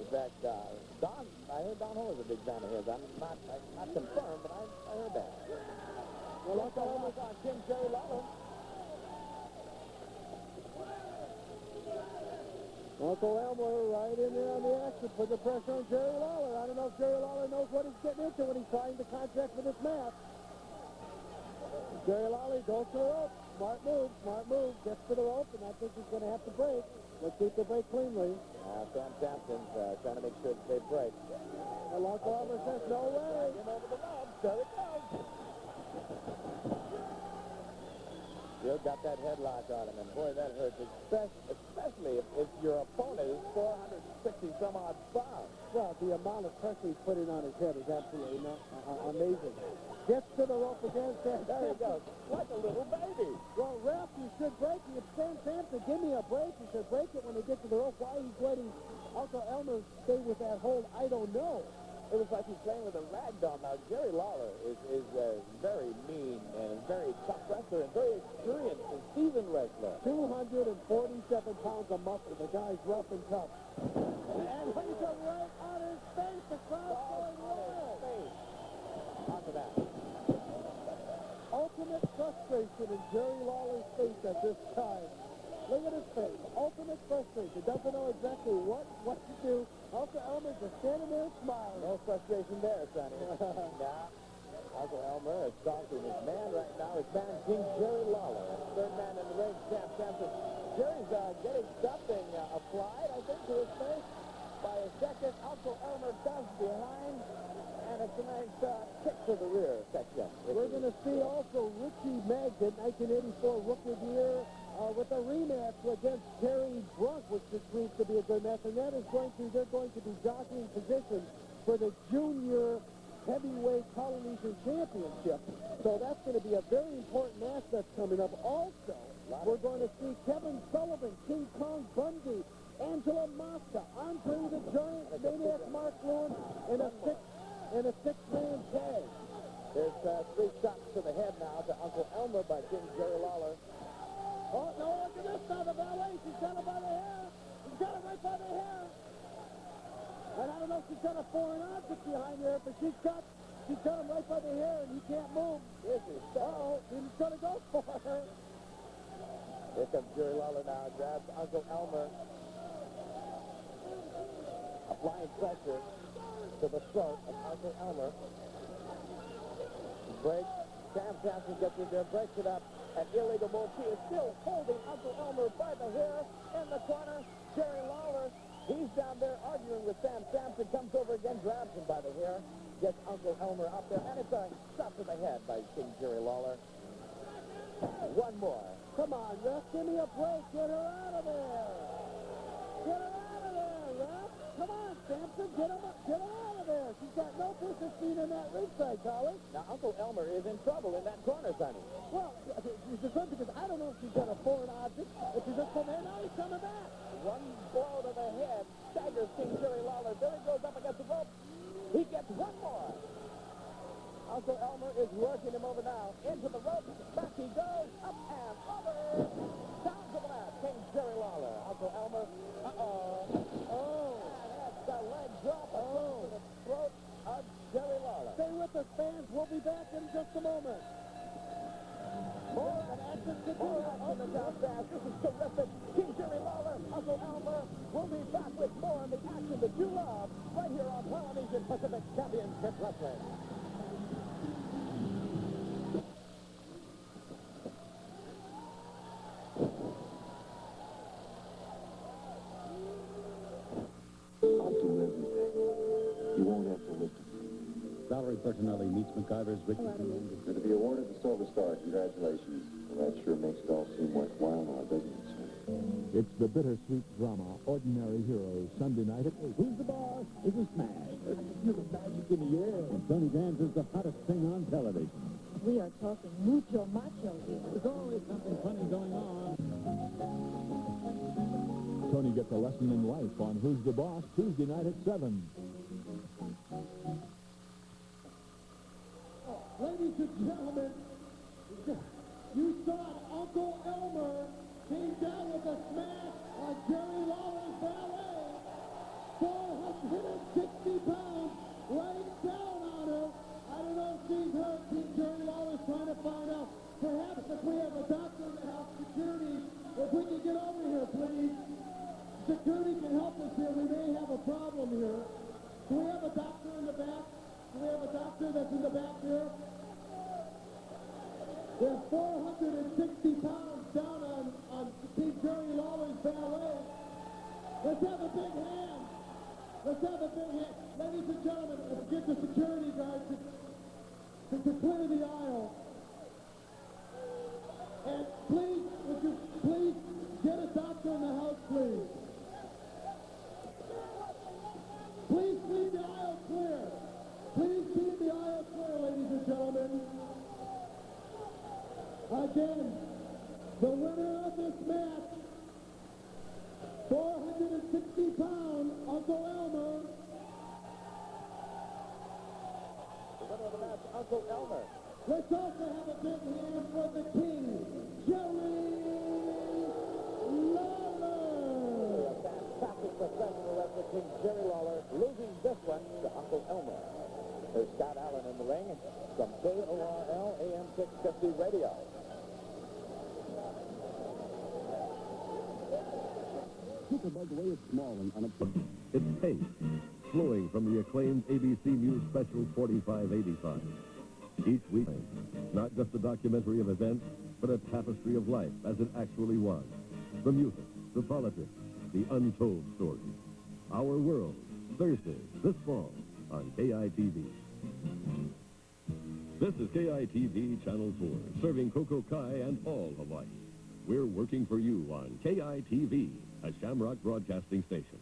in fact, I heard Don Ho was a big fan of his. I'm not confirmed, but I heard that. Well, Uncle Elmer's on King Jerry Lawler. Uncle Elmer right in there on the action, put the pressure on Jerry Lawler. I don't know if Jerry Lawler knows what he's getting into when he signed the contract for this match. Jerry Lawler goes to the rope. Smart move. Gets to the rope, and I think he's going to have to break. Let's keep the break cleanly. Sam Sampson's trying to make sure that they break. And Uncle Elmer says, no way. Get over the ropes. There it goes. Still got that headlock on him, and boy, that hurts, especially if your opponent is 460-some-odd pounds. Well, the amount of pressure he's putting on his head is absolutely amazing. Gets to the rope again, Sam. There he goes, like a little baby. Well, ref, you should break it. If Sam Sampson, give me a break. You should break it when they get to the rope. Why he's letting Uncle Elmer stay with that hold, I don't know. It was like he's playing with a rag doll. Now, Jerry Lawler is very mean and very tough wrestler and very experienced and seasoned wrestler. 247 pounds of muscle. The guy's rough and tough. And he's right on his face. The crowd's going wild. Onto that. Ultimate frustration in Jerry Lawler's face at this time. Look at his face. Ultimate frustration. Doesn't know exactly what to do. Uncle Elmer's just standing there smiling. No frustration there, Sonny. Now, Uncle Elmer is talking his man right now. His man, King Jerry Lawler. Third man in the ring, Sam Sampson. Jerry's getting something applied, I think, to his face. By a second, Uncle Elmer does behind. And it's a nice kick to the rear section. We're going to see also Richie Magden, 1984 Rookie of the Year, with a rematch against Terry Brunk, which just proves to be a good match. And that is they're going to be jockeying positions for the junior heavyweight Polynesian Championship. So that's going to be a very important match that's coming up. Also, we're going to see Kevin Sullivan, King Kong Bundy, Angela Mosca, Andre the Giant, Maniac Mark Lewin, and a six-man tag. There's 3 shots to the head now to Uncle Elmer by King Jerry Lawler. Oh, no, look at this now, the ballet. She's got him by the hair. She's got him right by the hair. And I don't know if she's got a foreign object behind there, but she's got him right by the hair, and he can't move. Uh-oh, he's going to go for her. Here comes Jerry Lawler now, grabs Uncle Elmer. Applying pressure to the throat of Uncle Elmer. Break. Sam Sampson gets in there, breaks it up. An illegal move. He is still holding Uncle Elmer by the hair in the corner. Jerry Lawler, he's down there arguing with Sam Sampson, comes over again, grabs him by the hair, gets Uncle Elmer up there, and it's a shot to the head by King Jerry Lawler. One more. Come on, ref, give me a break. Get her out of there. Get her out of there, ref. Come on, Sampson, get her out of there. She's got no business being in that ringside, Collie. Now, Uncle Elmer is in trouble in that corner, Sonny. Well, she's concerned because I don't know if she's got a foreign object, if she's just from there. Now he's coming back. One blow to the head staggers King Jerry Lawler. There he goes up against the rope. He gets one more. Uncle Elmer is working him over now. Into the rope. Back he goes. Up and over. Down to the mat. King Jerry Lawler. Uncle Elmer. Oh. That's the leg drop. To the throat of Jerry Lawler. Stay with us, fans. We'll be back in just a moment. More action the down fast. This is terrific. King Jerry Lawler, Uncle Elmer. We'll be back with more of the action that you love right here on Polynesian Pacific Championship Wrestling. Valerie Bertinelli meets MacGyver's Ricky. To be awarded the Silver Star, congratulations. Well, that sure makes it all seem worthwhile now, doesn't it, sir? It's the bittersweet drama, Ordinary Heroes, Sunday night at 8. Who's the boss? It's a smash. There's magic in the air. And Tony Grant is the hottest thing on television. We are talking mucho macho here. There's always something funny going on. Tony gets a lesson in life on Who's the Boss, Tuesday night at 7. Ladies and gentlemen, you saw it. Uncle Elmer came down with a smash on Jerry Lawler's valet. 460 pounds right down on her. I don't know if she's hurt. Jerry Lawler's trying to find out. Perhaps if we have a doctor to help security, if we can get over here, please. Security can help us here. We may have a problem here. Do we have a doctor in the back? Do we have a doctor that's in the back here? There's 460 pounds down on King Jerry Lawler's valet. Let's have a big hand. Let's have a big hand. Ladies and gentlemen, let's get the security guards to clear the aisle. And please, would you please get a doctor in the house, please? Please keep the aisle clear. Please keep the aisle clear, ladies and gentlemen. Again, the winner of this match, 460-pound Uncle Elmer. The winner of the match, Uncle Elmer. Let's also have a big hand for the king, Jerry Lawler. A fantastic professional wrestler, King Jerry Lawler, losing this one to Uncle Elmer. There's Scott Allen in the ring from KORL AM 650 Radio. Super Bug Way is small and unobtrusive. It's taste, flowing from the acclaimed ABC News Special 4585. Each week, not just a documentary of events, but a tapestry of life as it actually was. The music, the politics, the untold stories. Our World, Thursday, this fall, on KITV. This is KITV Channel 4, serving Coco Kai and all Hawaii. We're working for you on KITV, a Shamrock Broadcasting station.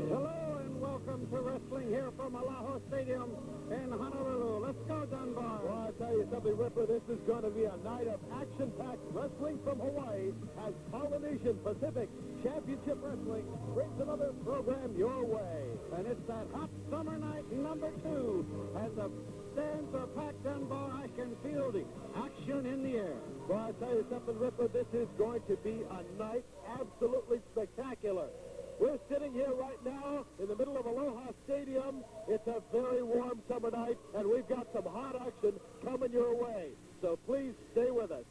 Hello and welcome to wrestling here from Alaho Stadium in Honolulu. Let's go, Dunbar. Well, I'll tell you something, Ripper. This is going to be a night of action-packed wrestling from Hawaii as Polynesian Pacific Championship Wrestling brings another program your way. And it's that hot summer night number 2. And the stands are packed, Dunbar. I can feel the action in the air. Well, I'll tell you something, Ripper. This is going to be a night absolutely spectacular. We're sitting here right now in the middle of Aloha Stadium. It's a very warm summer night, and we've got some hot action coming your way. So please stay with us.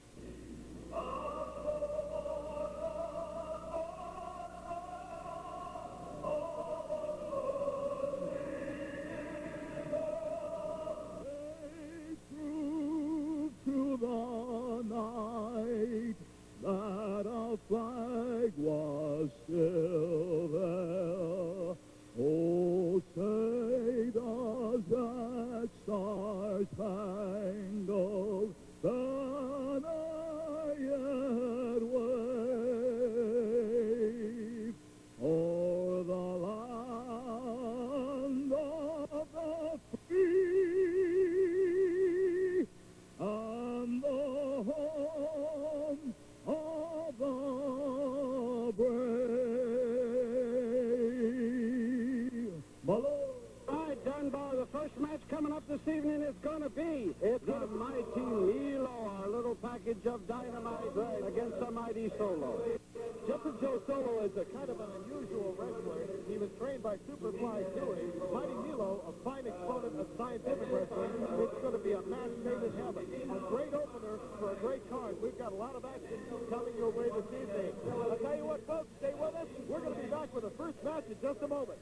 To the night that our flag was still there. Oh, say does that star-spangled banner yet wave o'er the land of the free and the home of the brave. All right, Dunbar, the first match coming up this evening is going to be the mighty Milo, our little package of dynamite against the mighty Solo. Jumpin' Joe Solo is a kind of an unusual wrestler. He was trained by Superfly Dewey. Mighty Milo, a fine exponent of scientific wrestling. It's going to be a match made in heaven. A great opener for a great card. We've got a lot of action coming your way this evening. I'll tell you what, folks, stay with us. We're going to be back with the first match in just a moment.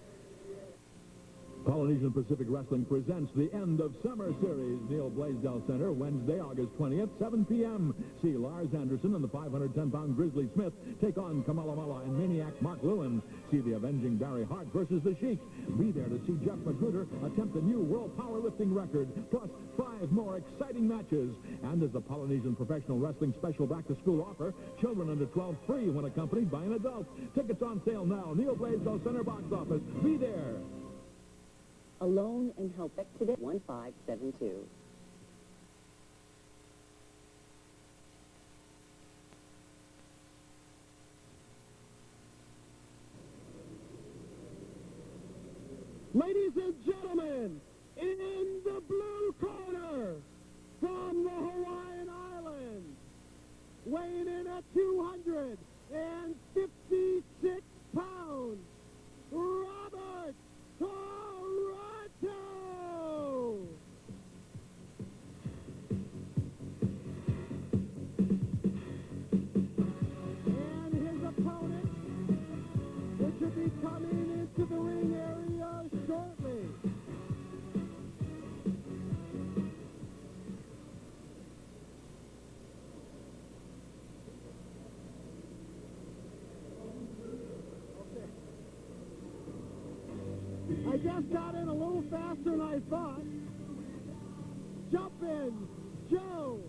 Polynesian Pacific Wrestling presents the End of Summer Series, Neil Blaisdell Center, Wednesday, August 20th, 7 p.m. See Lars Anderson and the 510-pound Grizzly Smith take on Kamala Mala and Maniac Mark Lewin. See the Avenging Barry Hart versus the Sheik. Be there to see Jeff Magruder attempt a new world powerlifting record, plus 5 more exciting matches. And as the Polynesian Professional Wrestling Special Back-to-School offer, children under 12 free when accompanied by an adult. Tickets on sale now. Neil Blaisdell Center box office. Be there. Alone and help today 1572. Ladies and gentlemen, in the blue corner from the Hawaiian Islands, weighing in at 256 pounds, Robert Toronto! And his opponent, which will be coming into the ring area shortly. just got in a little faster than I thought. Jumping Joe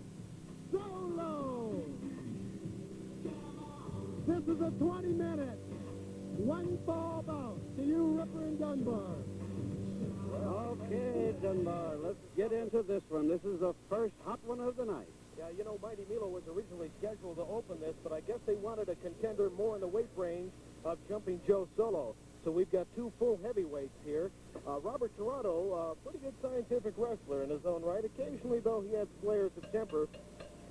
Solo. This is a 20-minute, one-fall bout to you, Ripper and Dunbar. Okay, Dunbar, let's get into this one. This is the first hot one of the night. Yeah, you know, Mighty Milo was originally scheduled to open this, but I guess they wanted a contender more in the weight range of Jumping Joe Solo. So we've got two full heavyweights here. Robert Toronto, pretty good scientific wrestler in his own right. Occasionally, though, he has flares of temper.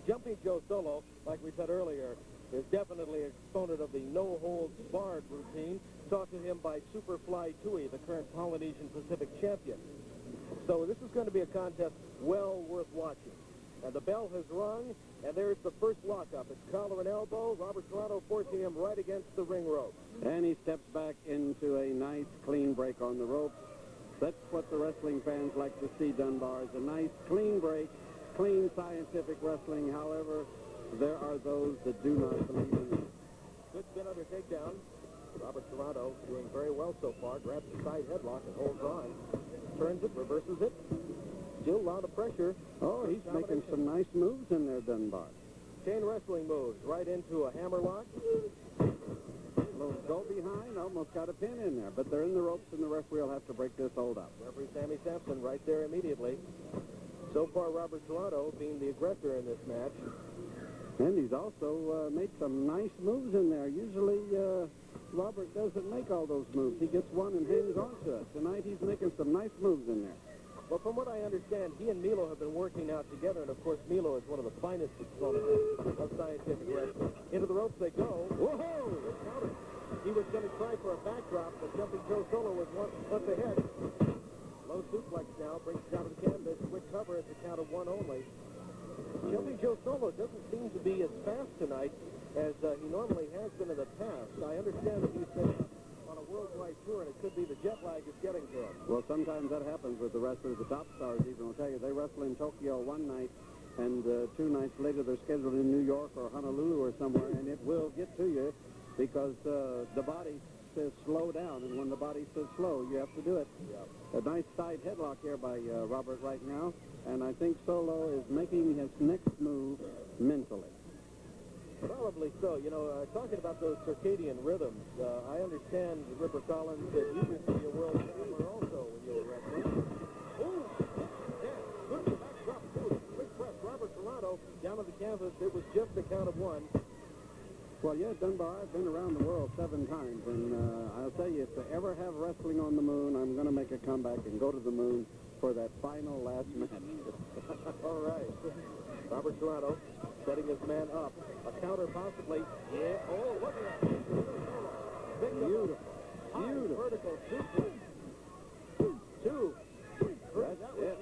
Jumping Joe Solo, like we said earlier, is definitely an exponent of the no-holds-barred routine taught to him by Superfly Tui, the current Polynesian Pacific champion. So this is going to be a contest well worth watching. And the bell has rung, and there's the first lockup. It's collar and elbow. Robert Toronto forcing him right against the ring rope. And he steps back into a nice, clean break on the ropes. That's what the wrestling fans like to see, Dunbar, is a nice, clean break, clean scientific wrestling. However, there are those that do not believe in it. Good spin under takedown. Robert Toronto doing very well so far. Grabs the side headlock and holds on. Turns it, reverses it. Still a lot of pressure. Oh, he's making some nice moves in there, Dunbar. Chain wrestling moves right into a hammerlock. A little go behind, almost got a pin in there, but they're in the ropes and the referee will have to break this hold up. Referee Sammy Sampson right there immediately. So far, Robert Toronto being the aggressor in this match. And he's also made some nice moves in there. Usually, Robert doesn't make all those moves. He gets one and hangs on to it. Tonight, he's making some nice moves in there. Well, from what I understand, he and Milo have been working out together, and of course, Milo is one of the finest exponents of scientific wrestling. Into the ropes they go. Whoa! Good counter. He was going to try for a backdrop, but Jumping Joe Solo was once ahead. Low suplex now, brings it down to the canvas. Quick cover at the count of one only. Jumping Joe Solo doesn't seem to be as fast tonight as he normally has been in the past. I understand that he's been on a worldwide tour, and it could be the jet lag is getting to him. Well, sometimes that happens with the wrestlers. The top stars even will tell you they wrestle in Tokyo one night, and 2 nights later they're scheduled in New York or Honolulu or somewhere, and it will get to you because the body says slow down, and when the body says slow, you have to do it. Yeah. A nice side headlock here by Robert right now, and I think Solo is making his next move mentally. Probably so. You know, talking about those circadian rhythms, I understand, Ripper Collins, that you used to be a world champion also when you were wrestling. Ooh! Yeah, good backdrop, too. Quick press, Robert Toronto down on the canvas. It was just a count of one. Well, yeah, Dunbar, I've been around the world 7 times, and I'll tell you, if they ever have wrestling on the moon, I'm going to make a comeback and go to the moon for that final last match. All right. Robert Toronto setting his man up. A counter possibly. Yeah. Oh, look at that. Beautiful. Beautiful. Vertical super. 2. That's it.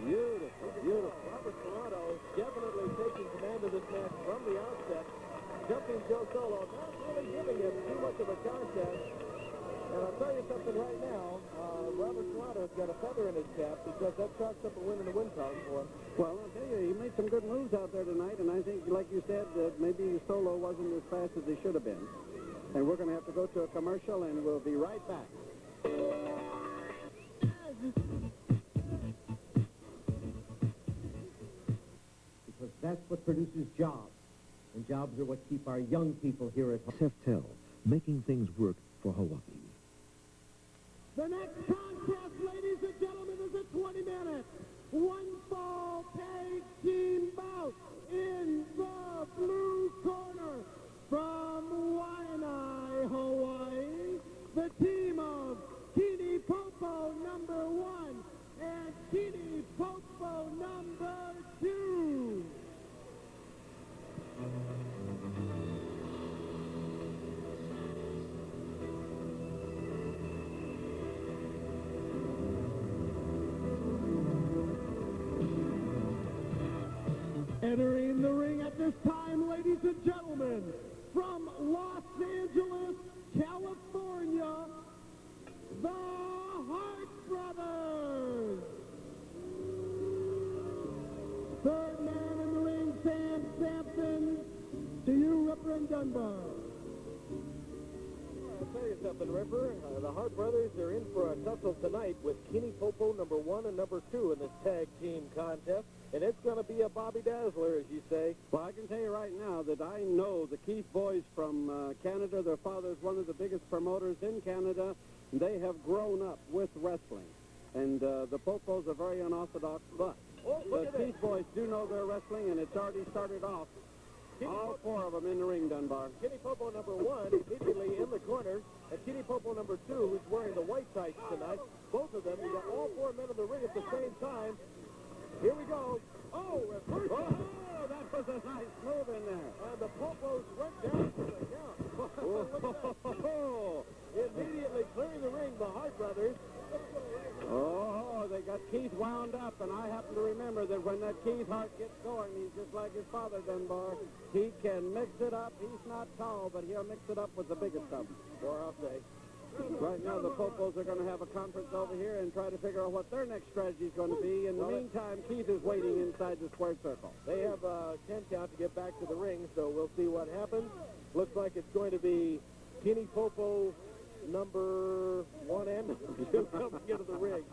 Beautiful. Beautiful. Robert Toronto definitely taking command of this match from the outset. Jumping Joe Solo, not really giving him too much of a contest. And I'll tell you something right now, Robert Toronto's got a feather in his cap because that chalks up a win in the win column for him. Well, I'll tell you, he made some good moves out there tonight, and I think, like you said, maybe Solo wasn't as fast as he should have been. And we're going to have to go to a commercial, and we'll be right back. Because that's what produces jobs. And jobs are what keep our young people here at home. Seftel, making things work for Hawaii. The next contest, ladies and gentlemen, is a 20-minute, one-fall tag team bout. In the blue corner, from Waianae, Hawaii, the team of Kini Popo number 1 and Kini Popo number 2. Entering the ring at this time, ladies and gentlemen, from Los Angeles, California, the Hart Brothers. Third man in the ring, Sam Sampson. To you, Ripper and Dunbar. I'll tell you up in Ripper. The Hart brothers are in for a tussle tonight with Kenny Popo, number 1 and number 2 in this tag team contest. And it's going to be a Bobby Dazzler, as you say. Well, I can tell you right now that I know the Keith boys from Canada. Their father is one of the biggest promoters in Canada. They have grown up with wrestling. And the Popos are very unorthodox, but the Keith boys do know their wrestling, and it's already started off. All 4 of them in the ring, Dunbar. Kenny Popo, number 1, immediately in the corner. And Kenny Popo, number 2, who's wearing the white tights tonight. Both of them, you got all 4 men in the ring at the same time. Here we go. Oh, reverse. Oh, that was a nice move in there. And the Popos went down to the count. Immediately clearing the ring, the Hart brothers. Oh, they got Keith wound up, and I happen to remember that when that Keith Hart gets going, he's just like his father, Dunbar. He can mix it up. He's not tall, but he'll mix it up with the biggest of them. Or I'll say. Right now, the Popos are going to have a conference over here and try to figure out what their next strategy is going to be. In the meantime, Keith is waiting inside the square circle. They have a 10 count to get back to the ring, so we'll see what happens. Looks like it's going to be Kenny Popo, number 1 and number 2 coming into the ring.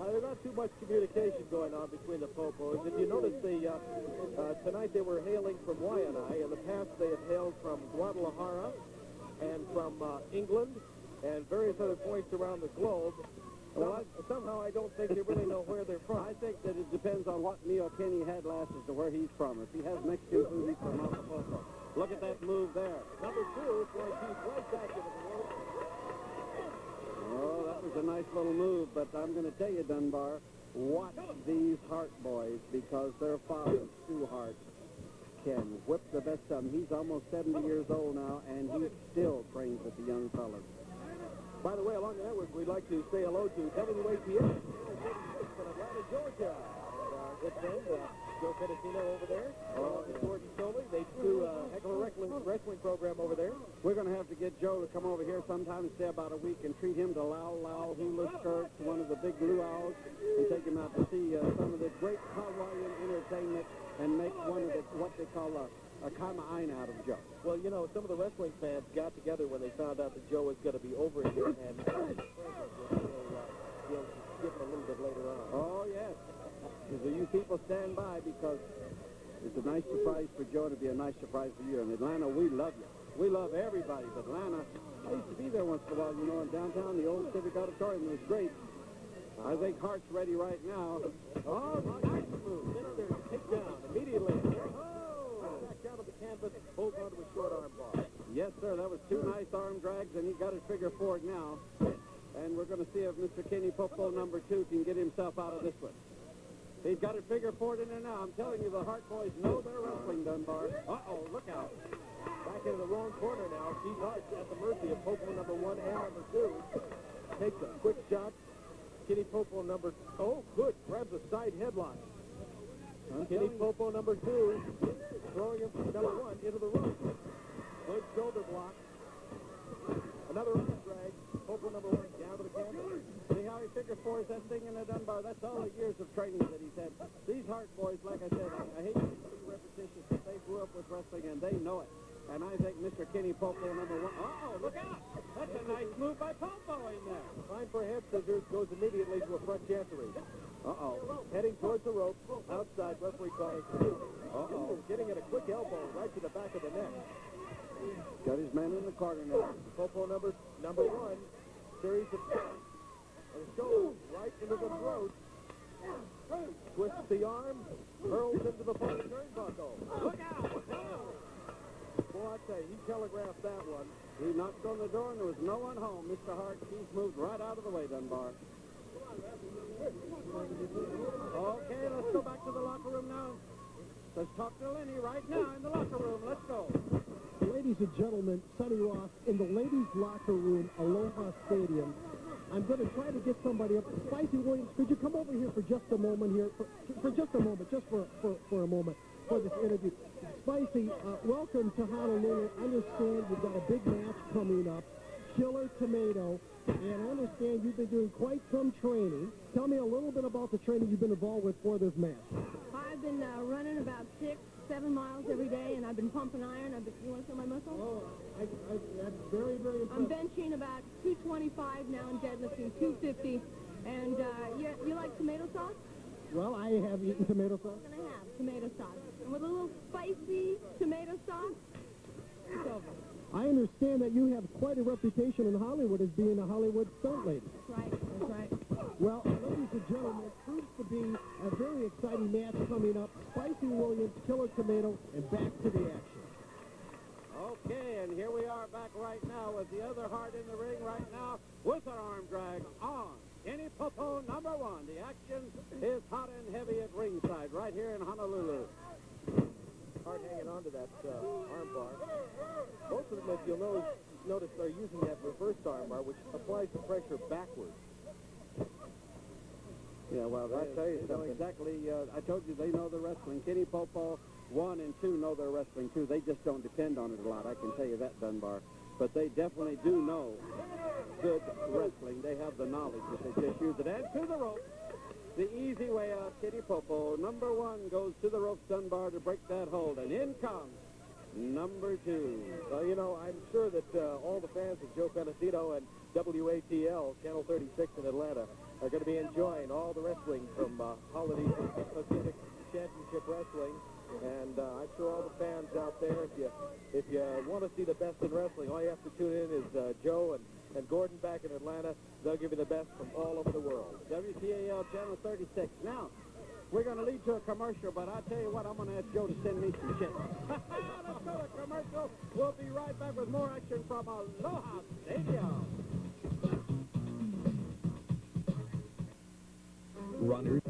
There's not too much communication going on between the Popos. If you notice, tonight they were hailing from Waianae. In the past, they have hailed from Guadalajara and from England and various other points around the globe. Well, somehow I don't think they really know where they're from. I think that it depends on what Neil Kenny had last as to where he's from. If he has Mexican food, he's from Acapulco. Look at that move there. Number 2 is going to keep right back into the rope. Oh, that was a nice little move, but I'm going to tell you, Dunbar, watch these Hart boys, because their father, Stu Hart, can whip the best of them. He's almost 70 years old now, and he still trains with the young fellas. By the way, along the network, we'd like to say hello to WAPS from Atlanta, Georgia. And good friend, Joe Pedicino over there. And Gordon Soley. They do a heck of a wrestling program over there. We're going to have to get Joe to come over here sometime and stay about a week and treat him to Lao Lao Hula Skirts, one of the big luau's, and take him out to see some of the great Hawaiian entertainment and make one of the, what they call a kama'aina out of Joe. Well, you know, some of the wrestling fans got together when they found out that Joe was going to be over here, and we'll skip a little bit later on. Oh, yes. So you people stand by, because it's a nice surprise for Joe to be a nice surprise for you. In Atlanta, we love you. We love everybody, but Atlanta, I used to be there once in a while, you know, in downtown. The old Civic Auditorium was great. I think Hart's ready right now. Oh, nice move. Then under takedown immediately. Back down to the canvas, holds onto a short arm bar. Yes, sir. That was 2 nice arm drags, and he got his figure 4 now. And we're going to see if Mr. Kenny Popo, number 2, can get himself out of this one. He's got his figure 4 in there now. I'm telling you, the Hart boys know their wrestling, Dunbar. Uh-oh, look out. Back into the wrong corner now. Keith Hart at the mercy of Popo, number 1 and number 2. Takes a quick shot. Kenny Popo, number... Oh, good. Grabs a side headlock. Kenny Popo, number 2, throwing him from number 1 into the rope. Good shoulder block. Another arm drag. Popo, number 1, down to the canvas. See how he figure 4s that thing in the Dunbar? That's all the years of training that he's had. These Hart boys, like I said, I hate to be repetitious, but they grew up with wrestling, and they know it. And I think Mr. Kenny Popo, number 1... Uh-oh, look out! That's a nice move by Popo in there. Fine for a head scissors, goes immediately to a front chancery. Uh-oh. Heading towards the rope, outside, referee calls. Uh-oh. Getting at a quick elbow right to the back of the neck. Got his man in the corner now. Popo, number 1, series of shots. And shoulder right into the throat. Twists the arm, hurls into the front turnbuckle. Look out! Boy, I tell you, he telegraphed that one. He knocked on the door, and there was no one home. Mr. Hart, Keith moved right out of the way, Dunbar. Okay, let's go back to the locker room now. Let's talk to Lenny right now in the locker room. Let's go. Ladies and gentlemen, Sonny Ross in the ladies' locker room, Aloha Stadium. I'm going to try to get somebody up. Spicy Williams, could you come over here for just a moment here? For just a moment, just for a moment, for this interview. Spicy, welcome to Honolulu. I understand you've got a big match coming up, Killer Tomato, and I understand you've been doing quite some training. Tell me a little bit about all the training you've been involved with for this match? I've been running about 6-7 miles every day, and I've been pumping iron. You want to feel my muscles? Oh, that's very, very impressive. I'm benching about 225 now and deadlifting 250. And you like tomato sauce? Well, I have eaten tomato sauce. We're going to have tomato sauce. And with a little spicy tomato sauce, it's over. I understand that you have quite a reputation in Hollywood as being a Hollywood stunt lady. That's right, that's right. Well, ladies and gentlemen, it proves to be a very exciting match coming up. Spicy Williams, Killer Tomato, and back to the action. Okay, and here we are back right now with the other heart in the ring right now with our arm drag on. Kenny Popo, number 1. The action is hot and heavy at ringside right here in Honolulu. Hard hanging on to that arm bar. Most of them, if you'll notice, they're using that reverse arm bar, which applies the pressure backwards. Yeah, well, I'll tell you something. Exactly. I told you they know the wrestling. Kenny Popo, 1 and 2 know their wrestling, too. They just don't depend on it a lot. I can tell you that, Dunbar. But they definitely do know good wrestling. They have the knowledge if they just use it. And to the rope. The easy way out, Kenny Popo. Number 1 goes to the ropes, Dunbar, to break that hold. And in comes number 2. Well, you know, I'm sure that all the fans of Joe Penasino and WATL, Channel 36 in Atlanta, are going to be enjoying all the wrestling from Holiday Pacific Championship Wrestling. And I'm sure all the fans out there, if you want to see the best in wrestling, all you have to tune in is Joe and Gordon back in Atlanta. They'll give you the best from all over the world. WTAL Channel 36. Now, we're going to lead to a commercial, but I'll tell you what, I'm going to ask Joe to send me some shit. Let's go to commercial. We'll be right back with more action from Aloha Stadium. Runners.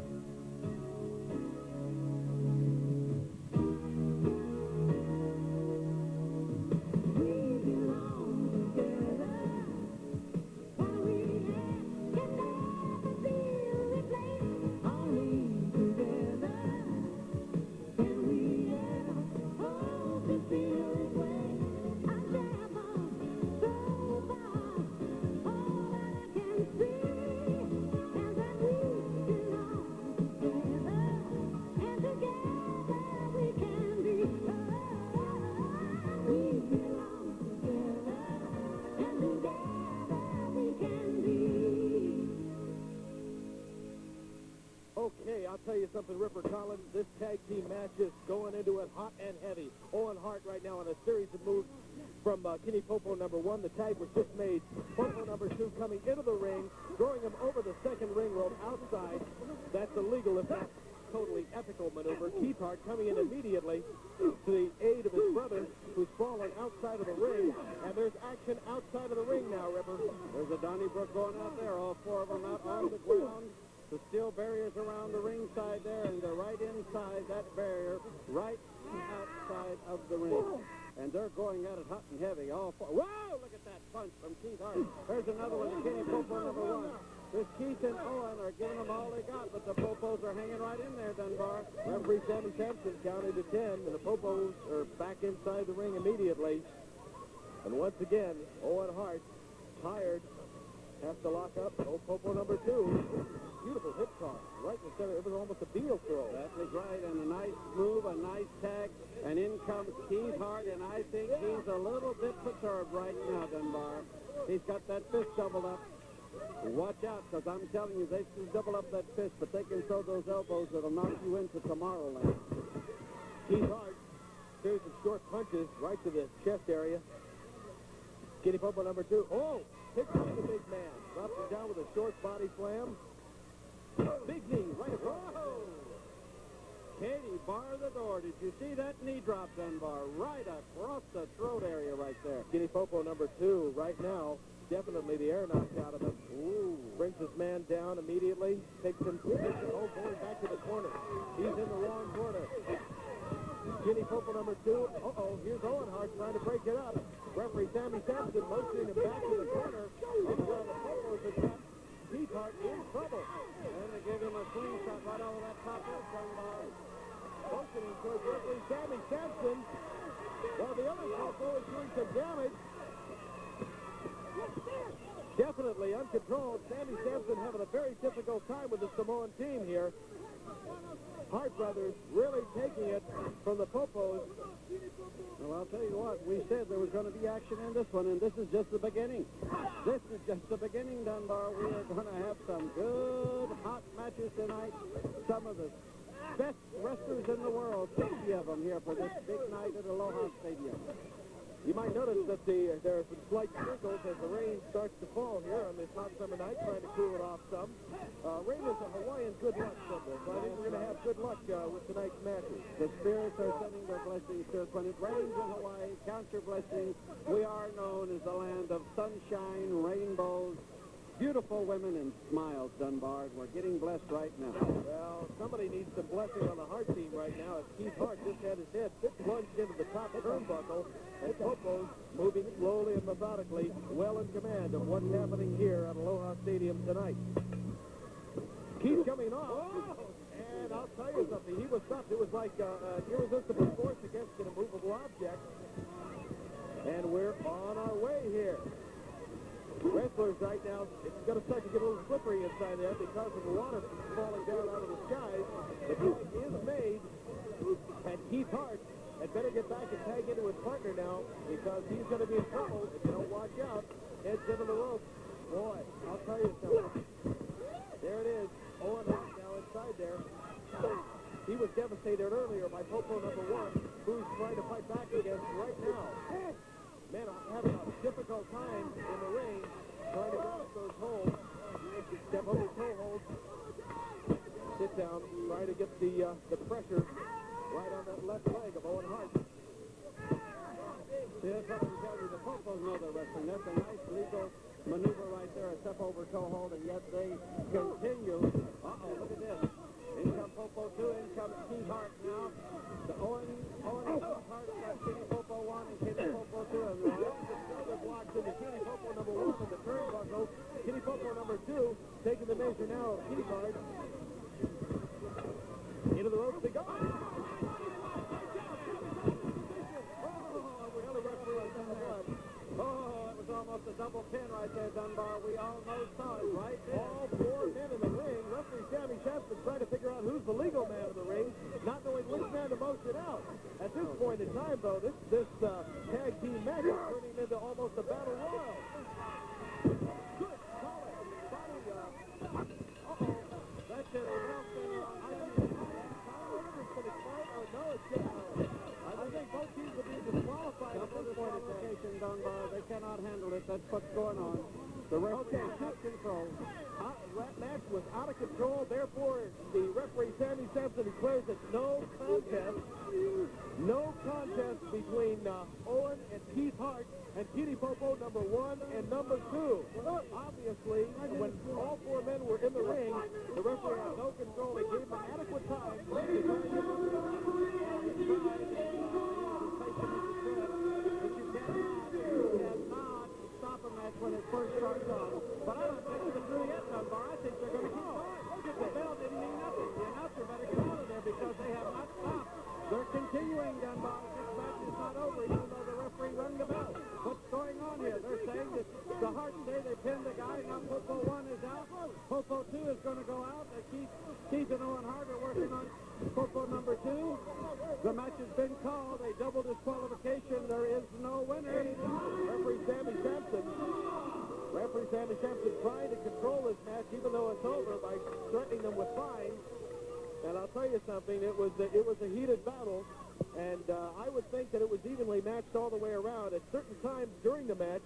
Something, Ripper Collins, this tag team match is going into it hot and heavy. Owen Hart right now on a series of moves from Kenny Popo, number 1. The tag was just made. Popo, number 2, coming into the ring, throwing him over the second ring rope outside. That's illegal, if not totally ethical maneuver. Keith Hart coming in immediately to the aid of his brother, who's fallen outside of the ring. And there's action outside of the ring now, Ripper. There's a Donnybrook going out there, all 4 of them out on the ground. The steel barriers around the ringside there, and they're right inside that barrier, right outside of the ring. And they're going at it hot and heavy, all 4. Whoa, look at that punch from Keith Hart. There's another one to Kenny Popo, number 1. This Keith and Owen are giving them all they got, but the Popos are hanging right in there, Dunbar. Referee Sammy Sampson counted to 10, and the Popos are back inside the ring immediately. And once again, Owen Hart, tired, has to lock up. Old Popo, number 2. Beautiful hip toss, right in the center. It was almost a Beal throw. That was right, and a nice move, a nice tag, and in comes Keith Hart, and I think he's a little bit perturbed right now, Dunbar. He's got that fist doubled up. Watch out, because I'm telling you, they can double up that fist, but they can throw those elbows that'll knock you into Tomorrowland. Keith Hart, series of short punches right to the chest area. Kenny Popo, number 2. Oh, picks up the big man. Drops him down with a short body slam. Big knee right across. Katie, bar the door. Did you see that knee drop, Dunbar? Right across the throat area right there. Kenny Popo, number 2, right now. Definitely the air knocked out of him. Ooh. Brings this man down immediately. Takes him, oh, going back to the corner. He's in the wrong corner. Kenny Popo, number 2. Uh-oh, here's Owen Hart trying to break it up. Referee Sammy Sampson motioning him back to the corner. And while the Popos attack, Keith Hart in trouble. And they gave him a slingshot right over that top rope, Dunbar. Motioning towards referee Sammy Sampson. While the other Popo is doing some damage. Definitely absolutely uncontrolled. Sammy Sampson having a very difficult time with the Samoan team here. Hart brothers really taking it from the Popos. Well, I'll tell you what, we said there was going to be action in this one, and this is just the beginning. This is just the beginning, Dunbar. We are going to have some good hot matches tonight. Some of the best wrestlers in the world, 60 of them here for this big night at Aloha Stadium. You might notice that there are some slight sprinkles as the rain starts to fall here on this hot summer night, trying to cool it off some. Rain is a Hawaiian good luck symbol, so I think we're going to have good luck with tonight's matches. The spirits are sending their blessings to us. When it rains in Hawaii, count your blessings. We are known as the land of sunshine, rainbows, beautiful women, and smiles, Dunbar. We're getting blessed right now. Well, somebody needs some blessing on the Hart team right now. As Keith Hart just had his head plunged into the top turnbuckle, and Popo's moving slowly and methodically, well in command of what's happening here at Aloha Stadium tonight. Keith coming off, and I'll tell you something. He was stopped. It was like irresistible force against an immovable object. And we're on our way here. Wrestlers right now, it's going to start to get a little slippery inside there because of the water falling down out of the skies. The tag is made, and Keith Hart had better get back and tag into his partner now because he's going to be in trouble if you don't watch out. Heads into the rope. Boy, I'll tell you something. There it is. Owen Hart now inside there. He was devastated earlier by Popo number 1, who's trying to fight back against right now. Man, I'm having a difficult time in the ring trying to grab those holds. Step over toe holds. Sit down, trying to get the pressure right on that left leg of Owen Hart. See, that's what I'm telling you. The Popos know they're wrestling. That's a nice legal maneuver right there, a step over toe hold, and yet they continue. Uh-oh, look at this. In comes Popo 2, in comes Keith Hart now. The Owen and Keith Hart got Kenny Popo 1 and Kenny Popo 2, and the shoulder blocks into Kenny Popo number 1 in the turnbuckle. Kenny Popo number 2 taking the measure now of Keith Hart. Into the ropes they go. Oh, it was almost a double pin right there, Dunbar. We almost saw it right there. All 4 men in the ring. Referee Sammy Sampson trying to figure out who's the legal man in the ring, not knowing which man to motion out. At this point in time, though, this tag team match is turning into almost a battle royal. Good, solid body. Uh-oh. That's it. I think both teams will be disqualified at this point in time. Dunbar, they cannot handle it. That's what's going on. The referee is out of control. Match was out of control. Therefore, the referee Sammy Sampson declares it no contest. No contest between Owen and Keith Hart and Kenny Popo number 1 and number 2. Obviously, when all 4 men were in the ring, the referee had no control. He gave them adequate time. Stop a match when it first starts off. But I don't think it's through yet, Dunbar. I think they're going to keep going. Look at the bell didn't mean nothing. The announcer better get out of there because they have not stopped. They're continuing, Dunbar. This match is not over, even though the referee rang the bell. What's going on here? They're saying that the Hart say they pinned the guy. Now Popo 1 is out. Popo 2 is going to go out. Keith and Owen Hart are working on Popo number 2. The match has been called. A double disqualification. There is no winner. Referee Sammy Sampson trying to control this match, even though it's over, by threatening them with fines. And I'll tell you something, it was a heated battle, and I would think that it was evenly matched all the way around. At certain times during the match,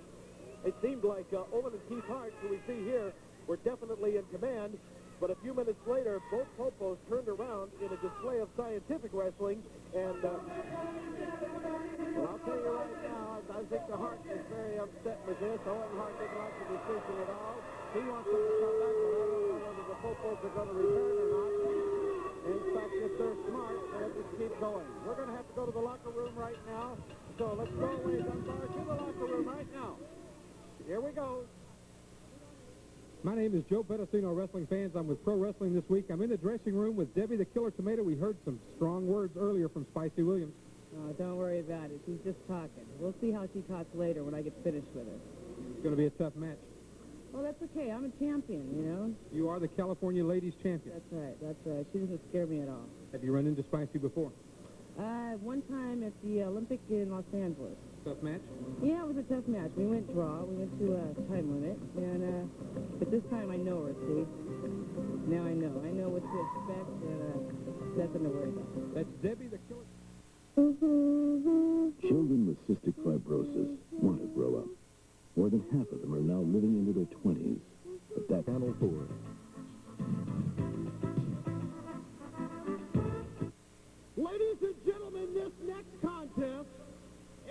it seemed like Owen and Keith Hart, who we see here, were definitely in command. But a few minutes later, both Popos turned around in a display of scientific wrestling, and well, I'll tell you right now, I think the Hart is very upset with this. Owen Hart didn't like the decision at all. He wants them to come back, but I don't know whether the Popos are going to return or not. In fact, if they're smart, they'll just keep going. We're going to have to go to the locker room right now. So let's go away, Dunbar, to the locker room right now. Here we go. My name is Joe Pedicino, wrestling fans. I'm with Pro Wrestling This Week. I'm in the dressing room with Debbie the Killer Tomato. We heard some strong words earlier from Spicy Williams. Oh, don't worry about it. She's just talking. We'll see how she talks later when I get finished with her. It's going to be a tough match. Well, that's okay. I'm a champion, you know? You are the California ladies champion. That's right. That's right. She doesn't scare me at all. Have you run into Spicy before? One time at the Olympic in Los Angeles. Tough match? Yeah, it was a tough match. We went draw. We went to a time limit. And, but this time I know her, see? Now I know. I know what to expect, and nothing to worry about. That's Debbie the Killer. Children with cystic fibrosis want to grow up. More than half of them are now living into their 20s. But that Channel 4. Ladies and gentlemen, this next contest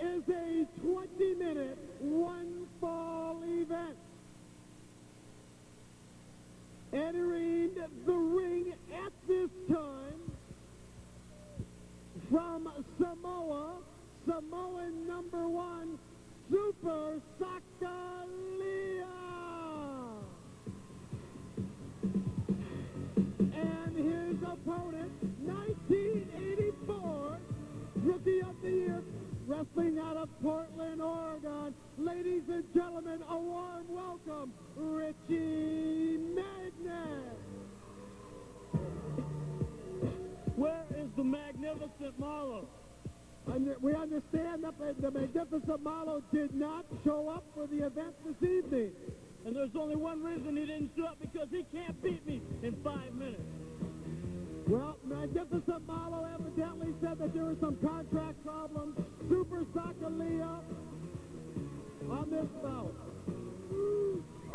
is a 20-minute one-fall event. Entering the ring at this time from Samoa, Samoan number 1, Super Sakalia. And his opponent, 1984 Rookie of the Year, wrestling out of Portland, Oregon. Ladies and gentlemen, a warm welcome, Richie Magnet. Where is the magnificent Marlowe? We understand that the magnificent Marlowe did not show up for the event this evening. And there's only one reason he didn't show up, because he can't beat me in 5 minutes. Well, magnificent Marlowe evidently said that there were some contract problems. Super Sakalia on this bout.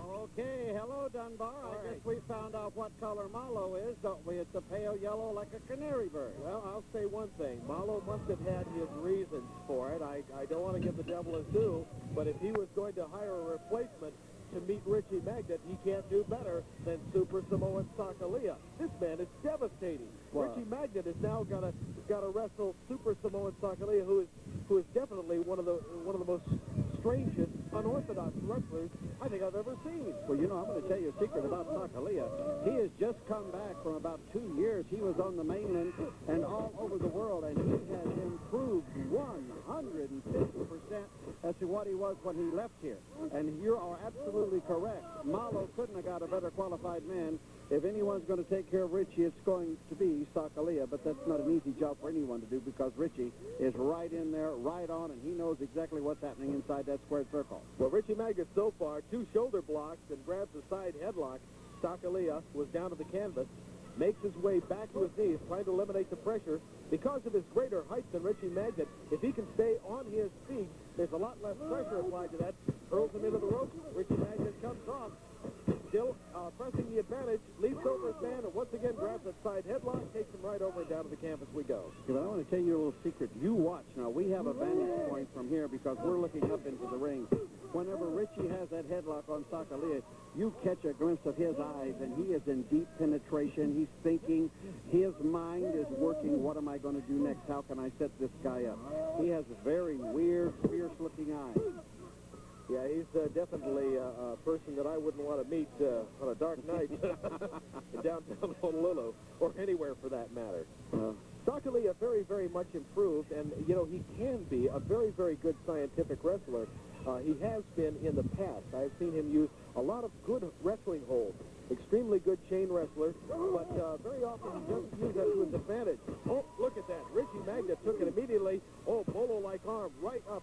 Okay, hello, Dunbar. I guess we found out what color Marlowe is, don't we? It's a pale yellow like a canary bird. Well, I'll say one thing. Marlowe must have had his reasons for it. I don't want to give the devil his due, but if he was going to hire a replacement to meet Richie Magnet, he can't do better than Super Samoan Sakalia. This man is devastating. Wow. Richie Magnet has now got to wrestle Super Samoan Sakalia, who is definitely one of the most strangest, unorthodox wrestlers I think I've ever seen. Well, you know, I'm going to tell you a secret about Sakalia. He has just come back from about 2 years. He was on the mainland and all over the world, and he has improved 150% as to what he was when he left here. And you are absolutely correct. Marlowe couldn't have got a better qualified man. If anyone's going to take care of Richie, it's going to be Sakalia, but that's not an easy job for anyone to do, because Richie is right in there, right on, and he knows exactly what's happening inside that squared circle. Well, Richie Magnet so far, 2 shoulder blocks and grabs a side headlock. Sakalia was down to the canvas, makes his way back to his knees, trying to eliminate the pressure. Because of his greater height than Richie Magnet, if he can stay on his feet, there's a lot less pressure applied to that. Hurls him into the ropes. Richie Magnet comes off. Still pressing the advantage, leaps over his man, and once again grabs that side headlock, takes him right over and down to the canvas we go. Yeah, but I want to tell you a little secret. You watch. Now, we have a vantage point from here because we're looking up into the ring. Whenever Richie has that headlock on Sakalia, you catch a glimpse of his eyes, and he is in deep penetration. He's thinking. His mind is working. What am I going to do next? How can I set this guy up? He has very weird, fierce-looking eyes. Yeah, he's definitely a person that I wouldn't want to meet on a dark night in downtown Honolulu, or anywhere for that matter. Sakalia very, very much improved, and, you know, he can be a very, very good scientific wrestler. He has been in the past. I've seen him use a lot of good wrestling holds. Extremely good chain wrestler, but very often he doesn't use that to his advantage. Oh, look at that. Richie Magnet took it immediately. Oh, bolo-like arm right up.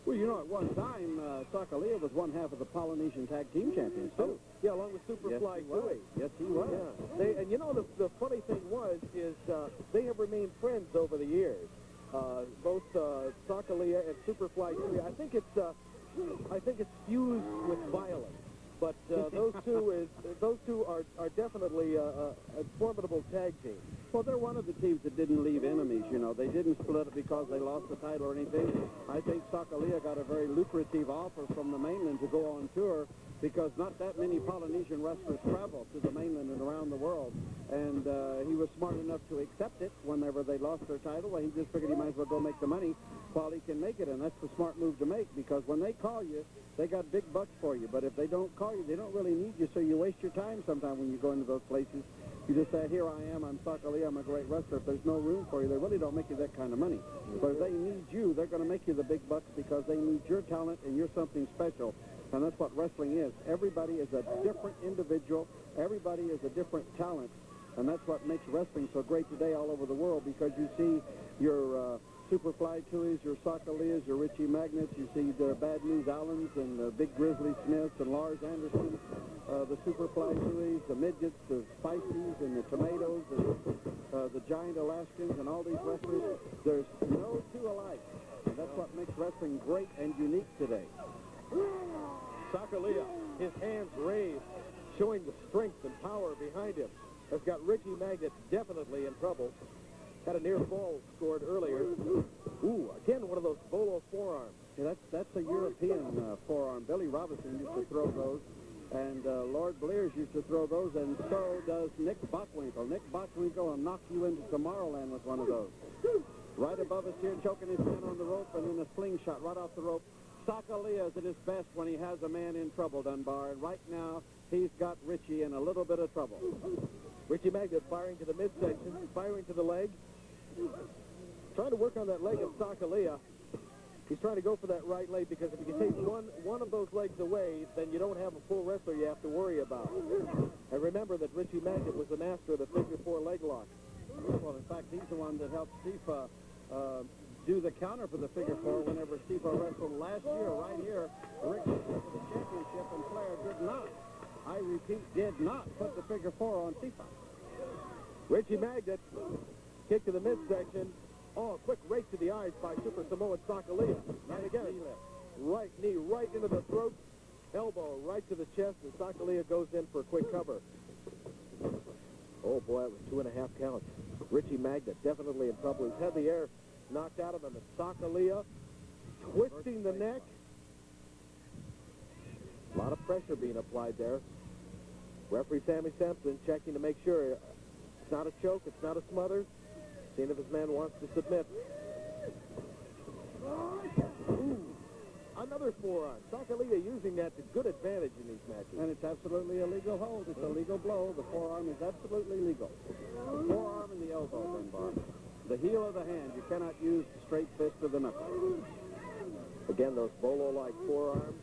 Well, you know, at one time, Sakalia was one half of the Polynesian Tag Team Champions, too. Yeah, along with Superfly Tui. Yes, he was. Yeah. And you know, the funny thing is they have remained friends over the years. Both Sakalia and Superfly Tui. I think it's fused with violence. But those two are definitely a formidable tag team. Well, they're one of the teams that didn't leave enemies, you know. They didn't split it because they lost the title or anything. I think Sakalia got a very lucrative offer from the mainland to go on tour, because not that many Polynesian wrestlers travel to the mainland and around the world. And he was smart enough to accept it whenever they lost their title. Well, he just figured he might as well go make the money while he can make it, and that's the smart move to make, because when they call you, they got big bucks for you. But if they don't call you, they don't really need you, so you waste your time sometime when you go into those places. You just say, here I am, I'm Sakalia, I'm a great wrestler. If there's no room for you, they really don't make you that kind of money. But if they need you, they're going to make you the big bucks, because they need your talent and you're something special. And that's what wrestling is. Everybody is a different individual. Everybody is a different talent. And that's what makes wrestling so great today all over the world, because you see your Superfly Tuohys, your Sakalias, your Richie Magnets, you see the Bad News Allens and the Big Grizzly Smiths and Lars Anderson, the Superfly Tuohys, the Midgets, the Spiceys and the Tomatoes, and the Giant Alaskans, and all these wrestlers. There's no two alike. And that's what makes wrestling great and unique today. Sakalia, his hands raised, showing the strength and power behind him, has got Richie Magnet definitely in trouble. Had a near fall scored earlier. Ooh, again, one of those bolo forearms. Yeah, that's a European forearm. Billy Robinson used to throw those, and Lord Blears used to throw those, and so does Nick Bockwinkel. Nick Bockwinkel will knock you into Tomorrowland with one of those. Right above us here, choking his man on the rope, and then a slingshot right off the rope. Sakalia is at his best when he has a man in trouble, Dunbar, and right now he's got Richie in a little bit of trouble. Richie Magnet firing to the midsection, firing to the leg. Trying to work on that leg of Sakalia. He's trying to go for that right leg, because if you can take one of those legs away, then you don't have a full wrestler you have to worry about. And remember that Richie Magnet was the master of the figure four leg lock. Well, in fact, he's the one that helped Stifa do the counter for the figure four whenever Stifa wrestled last year, right here. Rick for the championship, and Flair did not. I repeat, did not put the figure four on Stifa. Richie Magnet, kick to the midsection. Oh, a quick rake to the eyes by Super Samoan Sakalia. And again, right knee right into the throat, elbow right to the chest, and Sakalia goes in for a quick cover. Oh, boy, that was 2.5 counts. Richie Magnet definitely in trouble. He's had the air knocked out of him, and Sakalia twisting the neck. A lot of pressure being applied there. Referee Sammy Sampson checking to make sure it's not a choke, it's not a smother. Seeing if his man wants to submit. Ooh, another forearm. Sakalia using that to good advantage in these matches. And it's absolutely a legal hold. It's a legal blow. The forearm is absolutely legal. The forearm and the elbow, Dunbar. The heel of the hand. You cannot use the straight fist or the knuckle. Again, those bolo-like forearms.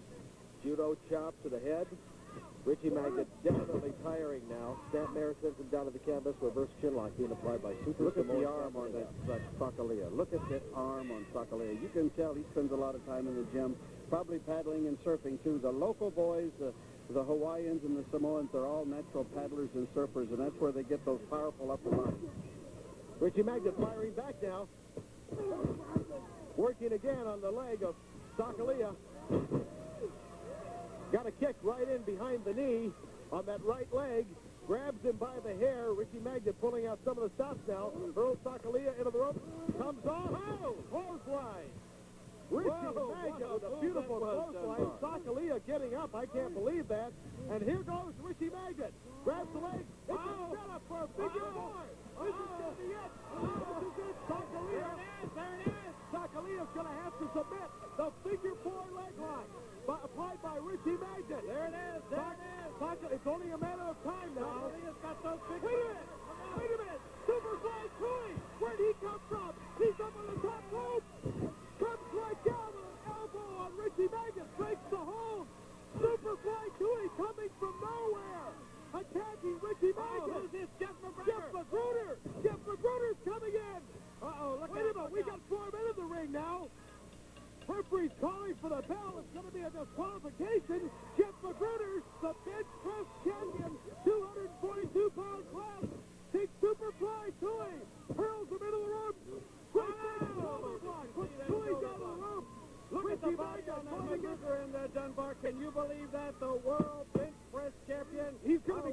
Judo chop to the head. Richie Magnet definitely tiring now. Stamp Mayer sends him down to the canvas. Reverse chinlock being applied by Super Look at Samoan the arm on that Sakalia. Look at that arm on Sakalia. You can tell he spends a lot of time in the gym, probably paddling and surfing too. The local boys, the Hawaiians and the Samoans, are all natural paddlers and surfers, and that's where they get those powerful upper arms. Richie Magnet firing back now. Working again on the leg of Sakalia. Got a kick right in behind the knee on that right leg. Grabs him by the hair. Richie Magnet pulling out some of the stops now. Hurls Sakalia into the rope. Comes off. Oh, clothesline. Richie Magnet with a beautiful clothesline. Sakalia getting up. I can't believe that. And here goes Richie Magnet. Grabs the leg. It's a setup for a figure four. This is going to be it. This is it. Sakalia. There it is. Sakalia's going to have to submit the figure four leg lock. Applied by Richie Magnet. There it is. There it is. It's only a matter of time now. Got those wait a minute. Superfly Tuohy. Where'd he come from? He's up on the top rope. Comes right down with an elbow on Richie Magnet. Breaks the hold. Superfly Tuohy coming from nowhere. Attacking Richie Magnet. Who's this? Jeff Magruder. Jeff Magruder's coming in. Look at him. We got 4 men in the ring now. Referee's calling for the bell. It's going to be a disqualification. Jeff Magruder, the bench press champion, 242-pound class, takes Superfly Tuohy, hurls him into the rope. Great big shoulder block. Puts Tuohy down the rope. Look at the bag on that Magruder in there, Dunbar. Can you believe that? The world bench press champion. He's going to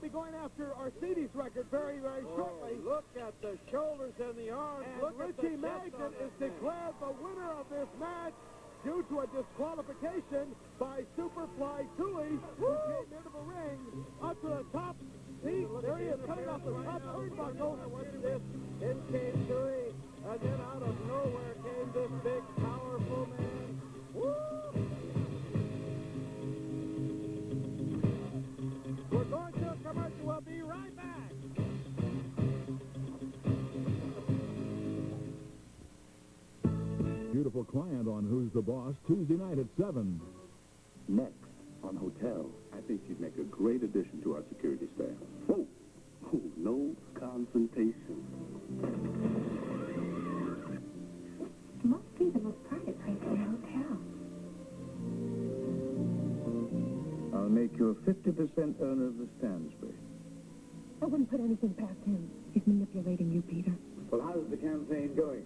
be going after Arcidi's record very, very shortly. Look at the shoulders and the arms. And Richie Magnet is declared the winner of this match due to a disqualification by Superfly Tuohy, who came into the ring up to the top. See, there he is coming off the top turnbuckle. What's this? In came Tuohy, and then out of nowhere came this big, powerful man. Woo! We're going to a commercial. We'll be right back. Beautiful Client on Who's the Boss, Tuesday night at 7. Next on Hotel. I think she'd make a great addition to our security staff. Oh, no confrontation. Must be the most private place in the hotel. I'll make you a 50% owner of the Stansbury. I wouldn't put anything past him. He's manipulating you, Peter. Well, how's the campaign going?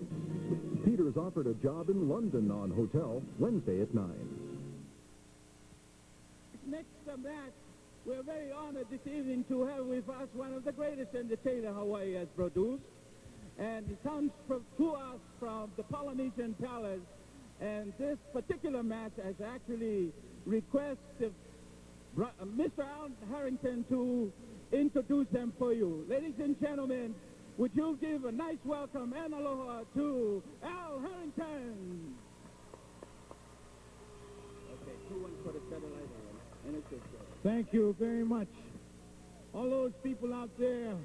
Peter's offered a job in London on Hotel, Wednesday at 9. Next to that, we're very honored this evening to have with us one of the greatest entertainers Hawaii has produced. And he comes to us from the Polynesian Palace. And this particular match has actually requested Mr. Al Harrington to introduce them for you. Ladies and gentlemen, would you give a nice welcome and aloha to Al Harrington? Okay, 2-1 for the satellite. And it's just thank you very much. All those people out there,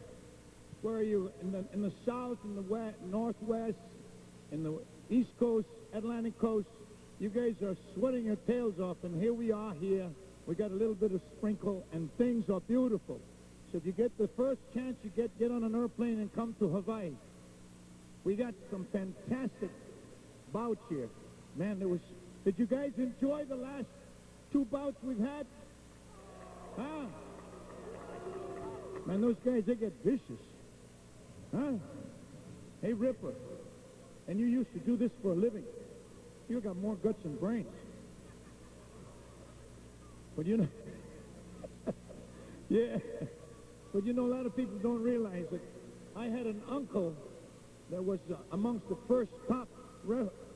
where are you? In the south, in the west, northwest, in the east coast, Atlantic coast, you guys are sweating your tails off, and here we are here. We got a little bit of sprinkle, and things are beautiful. So if you get the first chance you get on an airplane and come to Hawaii. We got some fantastic bouts here. Man, did you guys enjoy the last 2 bouts we've had? Huh? Man, those guys, they get vicious. Huh? Hey, Ripper, and you used to do this for a living. You got more guts than brains. But you know, yeah. But you know, a lot of people don't realize that I had an uncle that was amongst the first top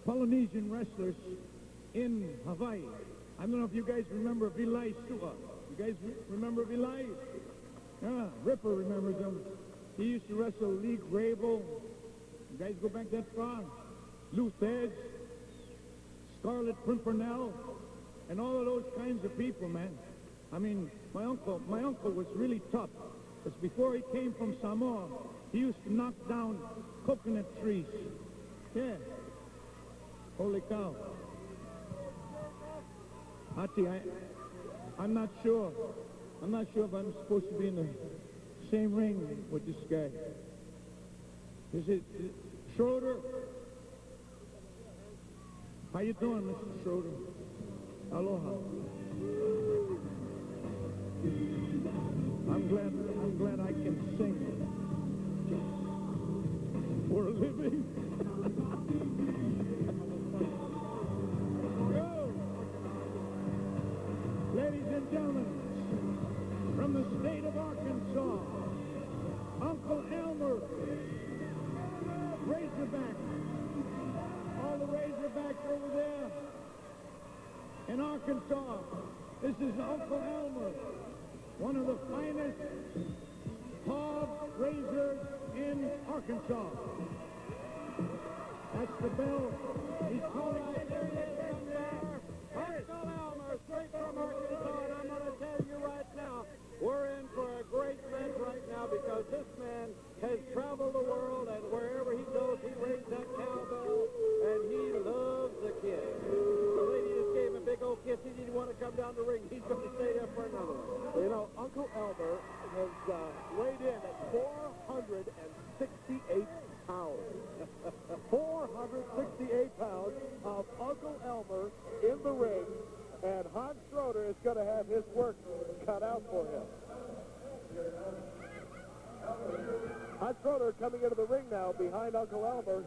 Polynesian wrestlers in Hawaii. I don't know if you guys remember Vilai Sua. You guys remember Vilai? Yeah, Ripper remembers him. He used to wrestle Lee Grable. You guys go back that far? Lou Thesz, Scarlett Pimpernel, and all of those kinds of people, man. I mean, my uncle was really tough. Because before he came from Samoa, he used to knock down coconut trees. Yeah. Holy cow. Hati, I'm not sure. I'm not sure if I'm supposed to be in the same ring with this guy. Is it Schroeder? How you doing, Mr. Schroeder? Aloha. I'm glad I can sing for a living. Go! Ladies and gentlemen, from the state of Arkansas, Uncle Elmer, Razorback. All the Razorbacks over there in Arkansas. This is Uncle Elmer, one of the finest hog raisers in Arkansas. That's the bell. He's calling it. Uncle Elmer, straight from Arkansas, and I'm going to tell you right now, we're in for a great match right now because this man has traveled the world, and wherever he goes, he rings that cowbell, and he loves the kid. The lady just gave him a big old kiss. He didn't want to come down the ring. He's going to stay there for another one. You know, Uncle Elmer has weighed in at 468 pounds. 468 pounds of Uncle Elmer in the ring, and Hans Schroeder is going to have his work cut out for him. Hans Schroeder coming into the ring now behind Uncle Elmer.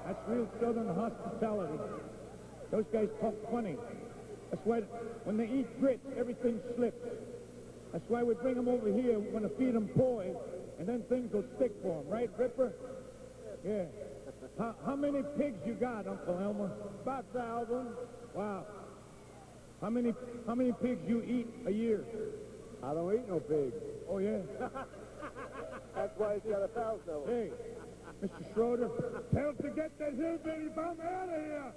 That's real Southern hospitality. Those guys talk funny. That's why when they eat grits, everything slips. That's why we bring them over here. We're going to feed them poi, and then things will stick for them. Right, Ripper? Yeah. How many pigs you got, Uncle Elmer? About 1,000. Wow. How many pigs you eat a year? I don't eat no pigs. Oh, yeah? That's why he's got 1,000 of them. Hey, Mr. Schroeder, tell him to get that hillbilly bum out of here.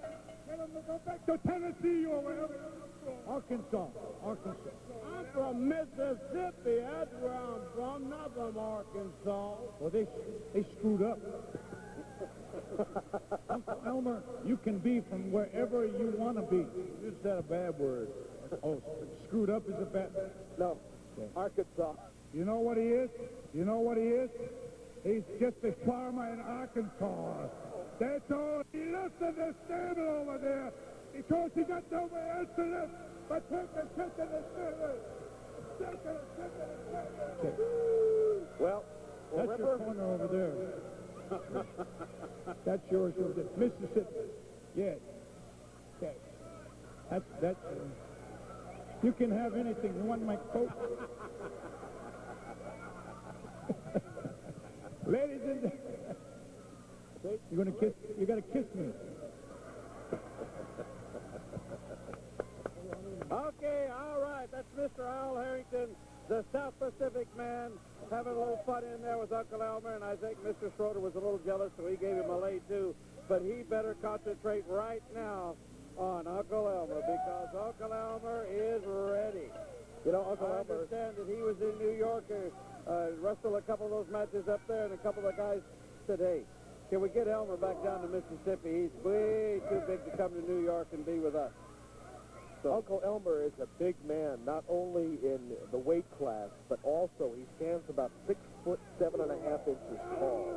Tell him to go back to Tennessee or wherever. Arkansas. I'm from Mississippi. That's where I'm from, not from Arkansas. Well, they screwed up. Uncle Elmer, you can be from wherever you want to be. You said a bad word. Oh, screwed up is a bad... No, Arkansas. You know what he is? You know what he is? He's just a farmer in Arkansas. That's all. He looks at the stable over there because he got nowhere else to live but take a trip to the stable. Well, that's Ripper. your corner over there. That's yours over there. Mississippi. Yeah. Okay. That's you can have anything. You want my coat? Ladies and gentlemen, you're gonna kiss. You gotta kiss me. Okay, all right. That's Mr. Al Harrington, the South Pacific man, having a little fun in there with Uncle Elmer, and I think Mr. Schroeder was a little jealous, so he gave him a lay too. But he better concentrate right now on Uncle Elmer, because Uncle Elmer is ready. You know, Uncle Elmer, I understand that he was in New York, wrestled a couple of those matches up there, and a couple of the guys said, hey, can we get Elmer back down to Mississippi? He's way too big to come to New York and be with us. So Uncle Elmer is a big man, not only in the weight class, but also he stands about 6'7.5" tall.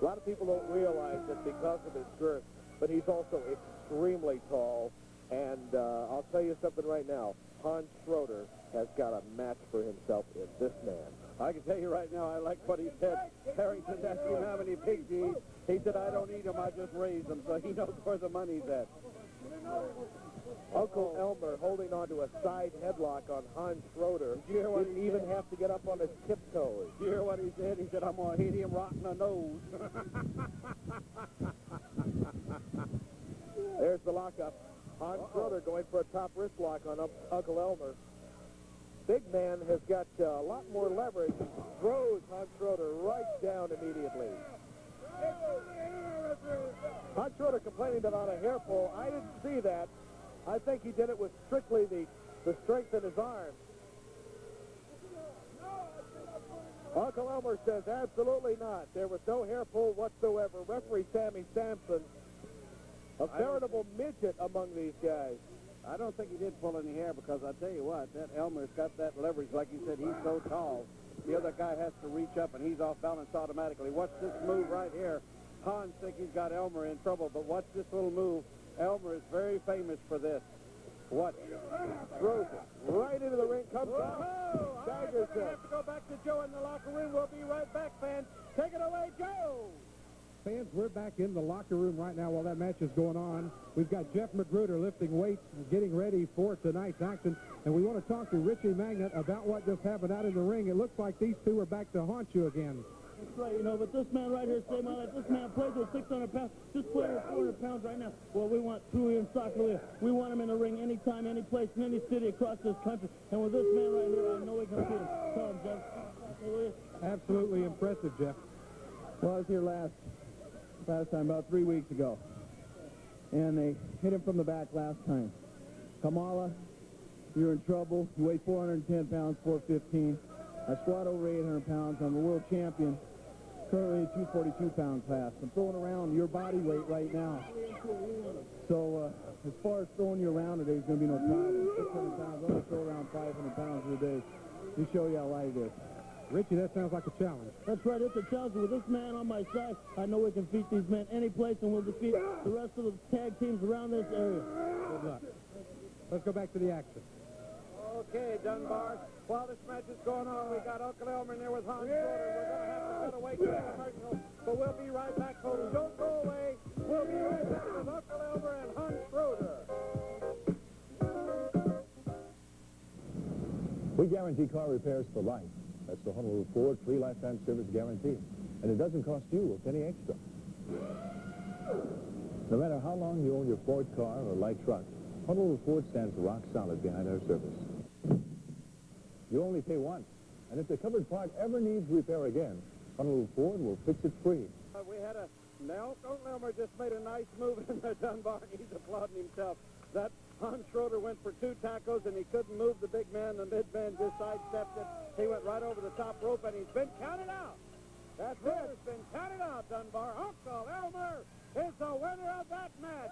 A lot of people don't realize that because of his girth, but he's also extremely tall. And I'll tell you something right now. Hans Schroeder has got a match for himself in this man. I can tell you right now, I like what he said. Harrington asked him how many pigs he eats. He said, I don't eat them, I just raise them, so he knows where the money's at. Uncle Elmer holding on to a side headlock on Hans Schroeder. Did you hear what Didn't he even said? have to get up on his tiptoes. Did you hear what he said? He said, I'm going to hit him right in the nose. There's the lockup. Hans Schroeder going for a top wrist lock on Uncle Elmer. Big man has got a lot more leverage. Throws Hans Schroeder right down immediately. Hans Schroeder complaining about a hair pull. I didn't see that. I think he did it with strictly the strength in his arm. Uncle Elmer says absolutely not. There was no hair pull whatsoever. Referee Sammy Sampson, a veritable midget among these guys. I don't think he did pull any hair, because I tell you what, that Elmer's got that leverage. Like you said, he's so tall. The other guy has to reach up, and he's off balance automatically. Watch this move right here. Hans thinks he's got Elmer in trouble, but watch this little move. Elmer is very famous for this. Watch. Throws it right into the ring. Comes out. All right, we're going to have to go back to Joe in the locker room. We'll be right back, fans. Take it away, Joe. Fans, we're back in the locker room right now while that match is going on. We've got Jeff Magruder lifting weights and getting ready for tonight's action. And we want to talk to Richie Magnet about what just happened out in the ring. It looks like these two are back to haunt you again. That's right, you know, but this man right here saved my life. This man plays with 600 pounds. Just playing with 400 pounds right now. Well, we want Tui and Sakalia. We want him in the ring anytime, any place, in any city across this country. And with this man right here, I know we can beat him. Tell him, Jeff. Absolutely impressive, Jeff. Well, I was here last time, about 3 weeks ago. And they hit him from the back last time. Kamala, you're in trouble. You weigh 410 pounds, 415. I squat over 800 pounds. I'm a world champion. Currently 242 pounds fast. I'm throwing around your body weight right now. So as far as throwing you around today, there's going to be no problem. 600 pounds. I'm going to throw around 500 pounds a day to show you how light it is. Richie, that sounds like a challenge. That's right, it's a challenge. With this man on my side, I know we can defeat these men any place, and we'll defeat the rest of the tag teams around this area. Good luck. Let's go back to the action. Okay, Dunbar. While this match is going on, we got Uncle Elmer in there with Hans Schroeder. We're going to have to cut away to the commercial, but we'll be right back, folks. Don't go away. We'll be right back with Uncle Elmer and Hans Schroeder. We guarantee car repairs for life. That's the Honolulu Ford free lifetime service guarantee. And it doesn't cost you a penny extra. No matter how long you own your Ford car or light truck, Honolulu Ford stands rock solid behind our service. You only pay once. And if the covered part ever needs repair again, Honolulu Ford will fix it free. We had now Uncle Elmer just made a nice move in the Dunbar. He's applauding himself. that Hans Schroeder went for 2 tackles, and he couldn't move the big man. The mid-man just sidestepped it. He went right over the top rope, and he's been counted out. That's it. It's been counted out, Dunbar. Uncle Elmer is the winner of that match.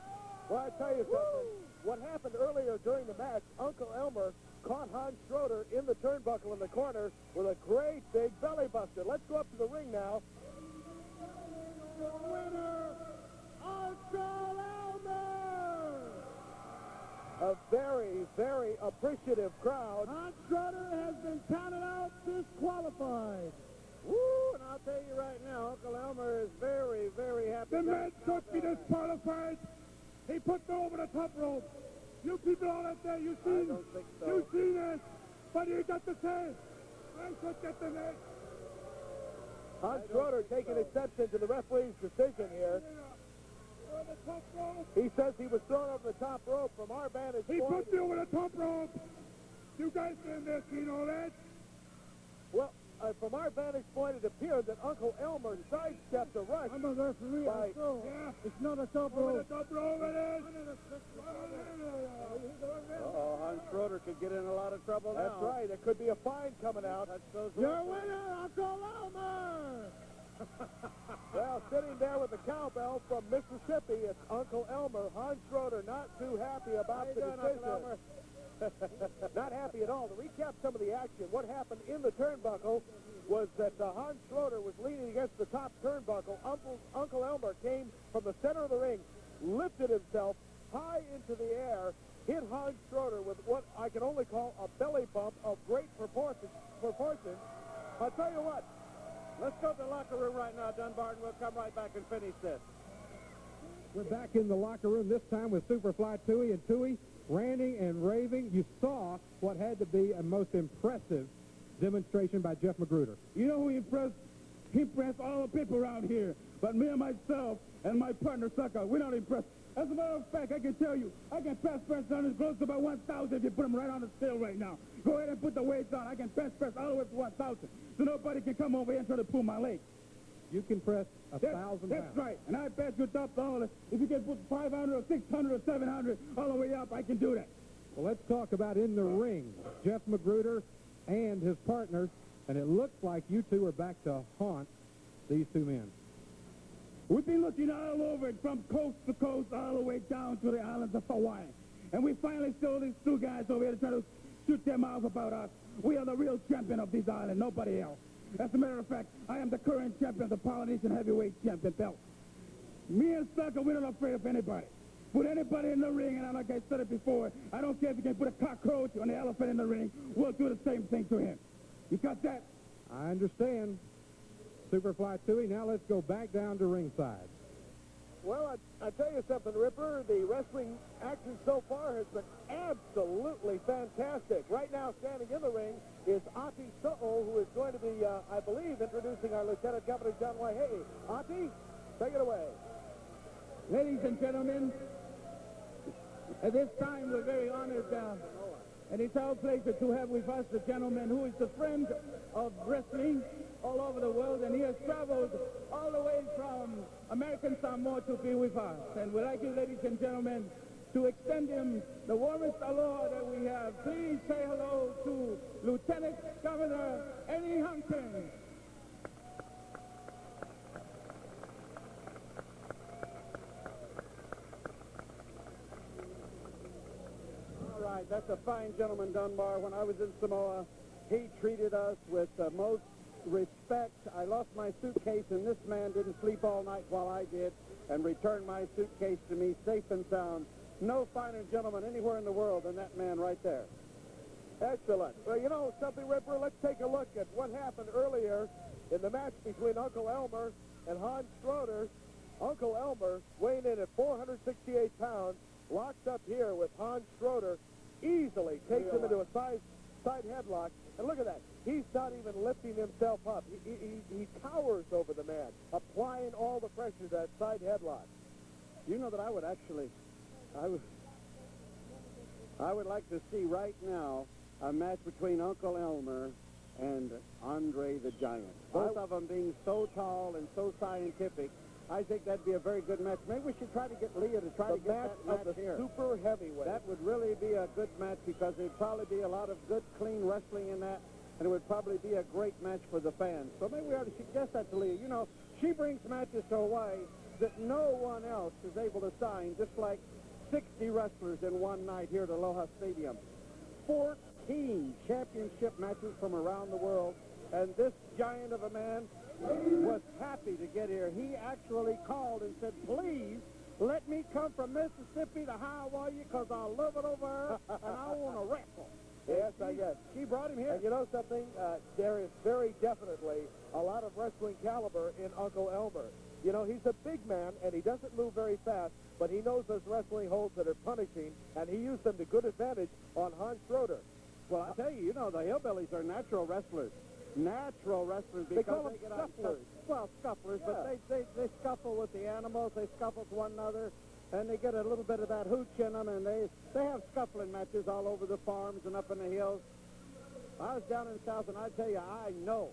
Well, I tell you something. What happened earlier during the match, Uncle Elmer caught Hans Schroeder in the turnbuckle in the corner with a great big belly buster. Let's go up to the ring now. Winner, Uncle Elmer! A very, very appreciative crowd. Hans Schroeder has been counted out, disqualified. Woo, and I'll tell you right now, Uncle Elmer is very, very happy. The man could be disqualified. He put me over the top rope. You people all out there, you seen? I don't think so. You seen it? What do you got to say? I should get the match. Hans Schroeder taking exception to the referee's decision here. He says he was thrown over the top rope from our vantage point. He put me over the top rope. You guys in there seen all that? Well, from our vantage point, it appeared that Uncle Elmer sidestepped a rush. I'm a referee. Yeah. It's not a top rope. Over the top rope it is. Oh, Hans Schroeder could get in a lot of trouble now. That's right. There could be a fine coming out. Your winner, Uncle Elmer! Well, sitting there with the cowbell from Mississippi, it's Uncle Elmer. Hans Schroeder not too happy about the decision. Not happy at all. To recap some of the action, what happened in the turnbuckle was that Hans Schroeder was leaning against the top turnbuckle. Uncle Elmer came from the center of the ring, lifted himself high into the air, hit Hans Schroeder with what I can only call a belly bump of great proportion. I'll tell you what, let's go to the locker room right now, Dunbar, and we'll come right back and finish this. We're back in the locker room, this time with Superfly Toohey, and Toohey ranting and raving. You saw what had to be a most impressive demonstration by Jeff Magruder. You know who impressed? He impressed all the people around here. But me and myself and my partner, Sucker, we're not impressed. As a matter of fact, I can tell you, I can press on as close to about 1,000 if you put them right on the scale right now. Go ahead and put the weights on. I can press all the way to 1,000. So nobody can come over here and try to pull my leg. You can press 1,000 pounds. That's right. And I bet you top dollar, if you can put 500 or 600 or 700 all the way up, I can do that. Well, let's talk about in the ring. Jeff Magruder and his partner, and it looks like you two are back to haunt these two men. We've been looking all over it, from coast to coast, all the way down to the islands of Hawaii. And we finally saw these two guys over here to try to shoot their mouths about us. We are the real champion of this island, nobody else. As a matter of fact, I am the current champion of the Polynesian heavyweight champion belt. Me and Sucker, we're not afraid of anybody. Put anybody in the ring, and like I said it before, I don't care if you can put a cockroach or an elephant in the ring, we'll do the same thing to him. You got that? I understand. Superfly Toohey, now let's go back down to ringside. Well, I tell you something, Ripper, the wrestling action so far has been absolutely fantastic. Right now, standing in the ring is Ati So'o, who is going to be, I believe, introducing our Lieutenant Governor John Waihee. Ati, take it away. Ladies and gentlemen, at this time we're very honored, and it's our pleasure to have with us the gentleman who is a friend of wrestling all over the world, and he has traveled all the way from American Samoa to be with us. And we'd like you, ladies and gentlemen, to extend him the warmest aloha that we have. Please say hello to Lieutenant Governor Eddie Huntington. All right, that's a fine gentleman, Dunbar. When I was in Samoa, he treated us with the most respect. I lost my suitcase, and this man didn't sleep all night while I did and returned my suitcase to me safe and sound. No finer gentleman anywhere in the world than that man right there. Excellent. Well, you know something, Ripper? Let's take a look at what happened earlier in the match between Uncle Elmer and Hans Schroeder. Uncle Elmer, weighing in at 468 pounds, locked up here with Hans Schroeder, easily takes him into a side headlock. And look at that. He's not even lifting himself up. He cowers over the man, applying all the pressure to that side headlock. You know that I would actually, I would like to see right now a match between Uncle Elmer and Andre the Giant. Both of them being so tall and so scientific, I think that'd be a very good match. Maybe we should try to get Leah to try to get that match here. Super heavyweight. That would really be a good match because there'd probably be a lot of good, clean wrestling in that, and it would probably be a great match for the fans. So maybe we ought to suggest that to Leah. You know, she brings matches to Hawaii that no one else is able to sign, just like 60 wrestlers in one night here at Aloha Stadium. 14 championship matches from around the world, and this giant of a man was happy to get here. He actually called and said, please, let me come from Mississippi to Hawaii because I love it over there, and I want to wrestle. Yes, I guess. She brought him here. And you know something? There is very definitely a lot of wrestling caliber in Uncle Elmer. You know, he's a big man, and he doesn't move very fast, but he knows those wrestling holds that are punishing, and he used them to good advantage on Hans Schroeder. Well, I tell you, you know, the hillbillies are natural wrestlers. Natural wrestlers They because call them get scufflers. Well, scufflers, Yeah. but they scuffle with the animals, they scuffle with one another, and they get a little bit of that hooch in them, and they have scuffling matches all over the farms and up in the hills. I was down in the South, and I tell you, I know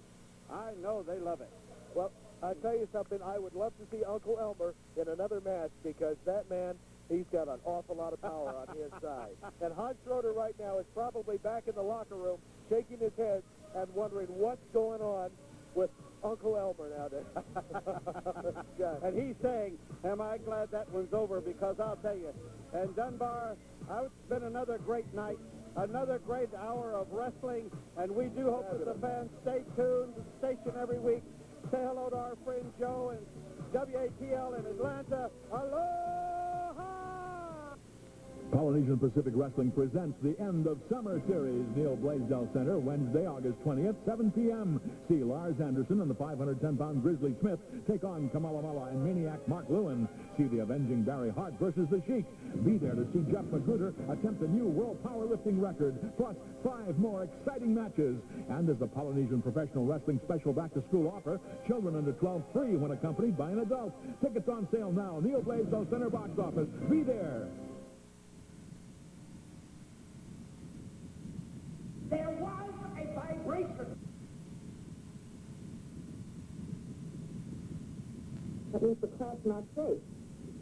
they love it. Well, I tell you something, I would love to see Uncle Elmer in another match because that man, he's got an awful lot of power on his side. And Hans Schroeder right now is probably back in the locker room shaking his head and wondering what's going on with Uncle Elmer now. And he's saying, am I glad that one's over, because I'll tell you, and Dunbar, it's been another great night, another great hour of wrestling, and we do hope that the fans stay tuned to the station every week. Say hello to our friend Joe and WATL in Atlanta. Aloha! Polynesian Pacific Wrestling presents the End of Summer Series, Neil Blaisdell Center, Wednesday, August 20th, 7 p.m. See Lars Anderson and the 510-pound Grizzly Smith take on Kamala Mala and Maniac Mark Lewin. See the Avenging Barry Hart versus the Sheik. Be there to see Jeff Magruder attempt a new world powerlifting record, plus 5 more exciting matches. And as a Polynesian Professional Wrestling special back-to-school offer, children under 12 free when accompanied by an adult. Tickets on sale now. Neil Blaisdell Center box office. Be there. There was a vibration. That means the plant's not safe.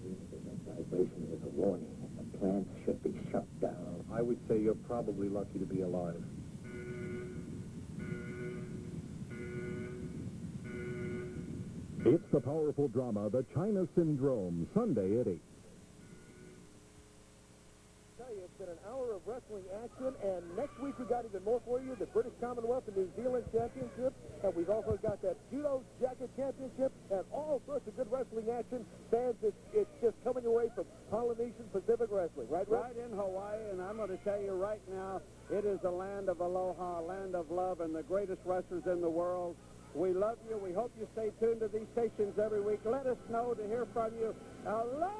The vibration is a warning, and the plant should be shut down. I would say you're probably lucky to be alive. It's the powerful drama, The China Syndrome, Sunday at 8. It's been an hour of wrestling action, and next week we got even more for you, the British Commonwealth and New Zealand Championship, and we've also got that Judo Jacket Championship, and all sorts of good wrestling action. Fans, it's just coming your way from Polynesian Pacific Wrestling, right, Rick? Right in Hawaii, and I'm going to tell you right now, it is a land of aloha, a land of love, and the greatest wrestlers in the world. We love you. We hope you stay tuned to these stations every week. Let us know to hear from you. Aloha!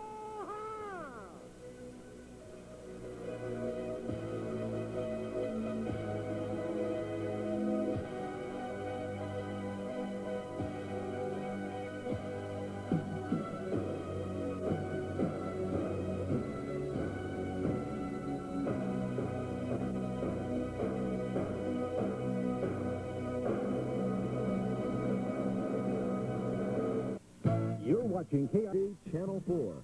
You're watching KRG Channel 4.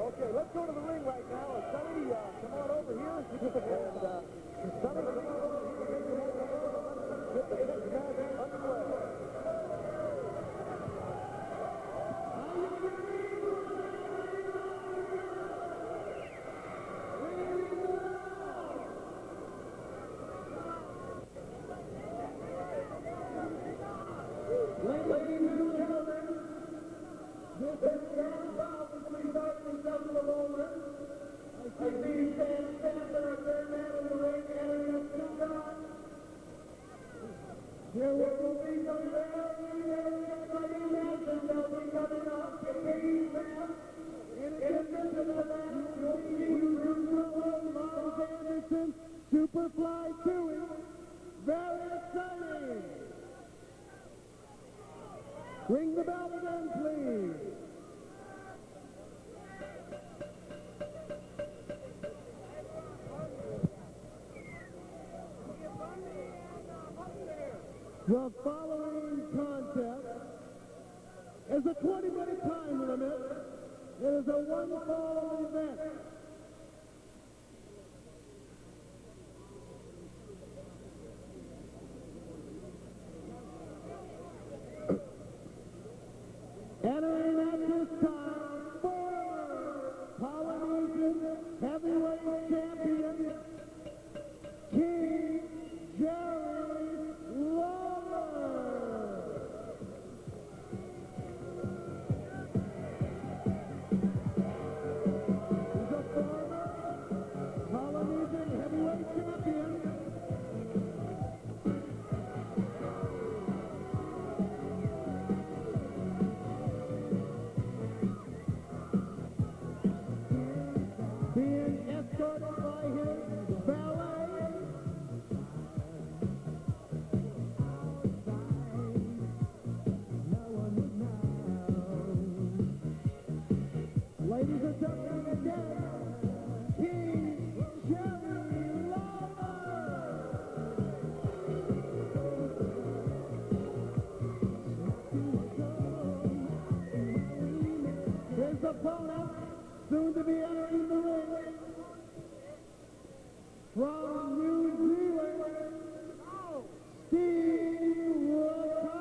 Okay, let's go to the ring right now. Sonny, come on over here. And, Sonny, come on over here. Get the next match underway. Ladies and gentlemen, this is Sam South as we start the double roller. I see Sam Stanton, our third man in the ring, entering us to God. There will be some very exciting matches that will be coming up. Ladies and in addition to that, you'll see Lars Anderson, Superfly Dewey. Very exciting. Ring the bell again, please. The following contest is a 20-minute time limit. It is a one-fall event. Entering at this time, former Polynesian heavyweight champion, King Jerry Lawler. He's a former Polynesian heavyweight champion. Being escorted by his valet. Ladies and gentlemen, again, King Jerry Lawler. His opponent, soon to be entering the ring, from New Zealand, Steve Ricard.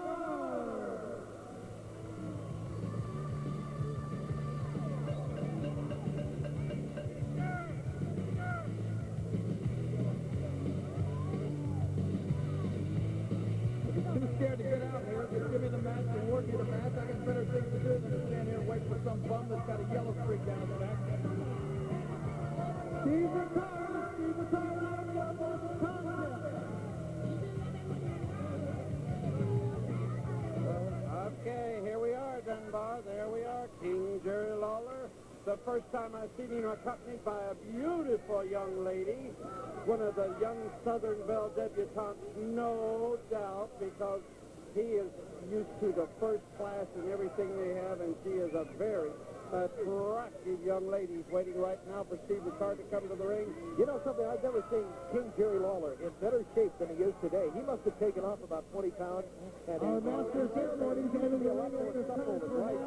I'm too scared to get out here. Just give me the match and award me the match. I got better things to do than to stand here and wait for some bum that's got a yellow streak down his back. Steve Ricard, Steve Ricard, out of the contest. Okay, here we are, Dunbar. There we are, King Jerry Lawler. The first time I've seen him accompanied by a beautiful young lady, one of the young Southern Belle debutantes, no doubt, because he is used to the first class and everything they have, and she is a very attractive young lady. He's waiting right now for Steve Ricard to come to the ring. You know something, I've never seen King Jerry Lawler in better shape than he is today. He must have taken off about 20 pounds. And Our master ceremonies he's ended a lot more the supple than right.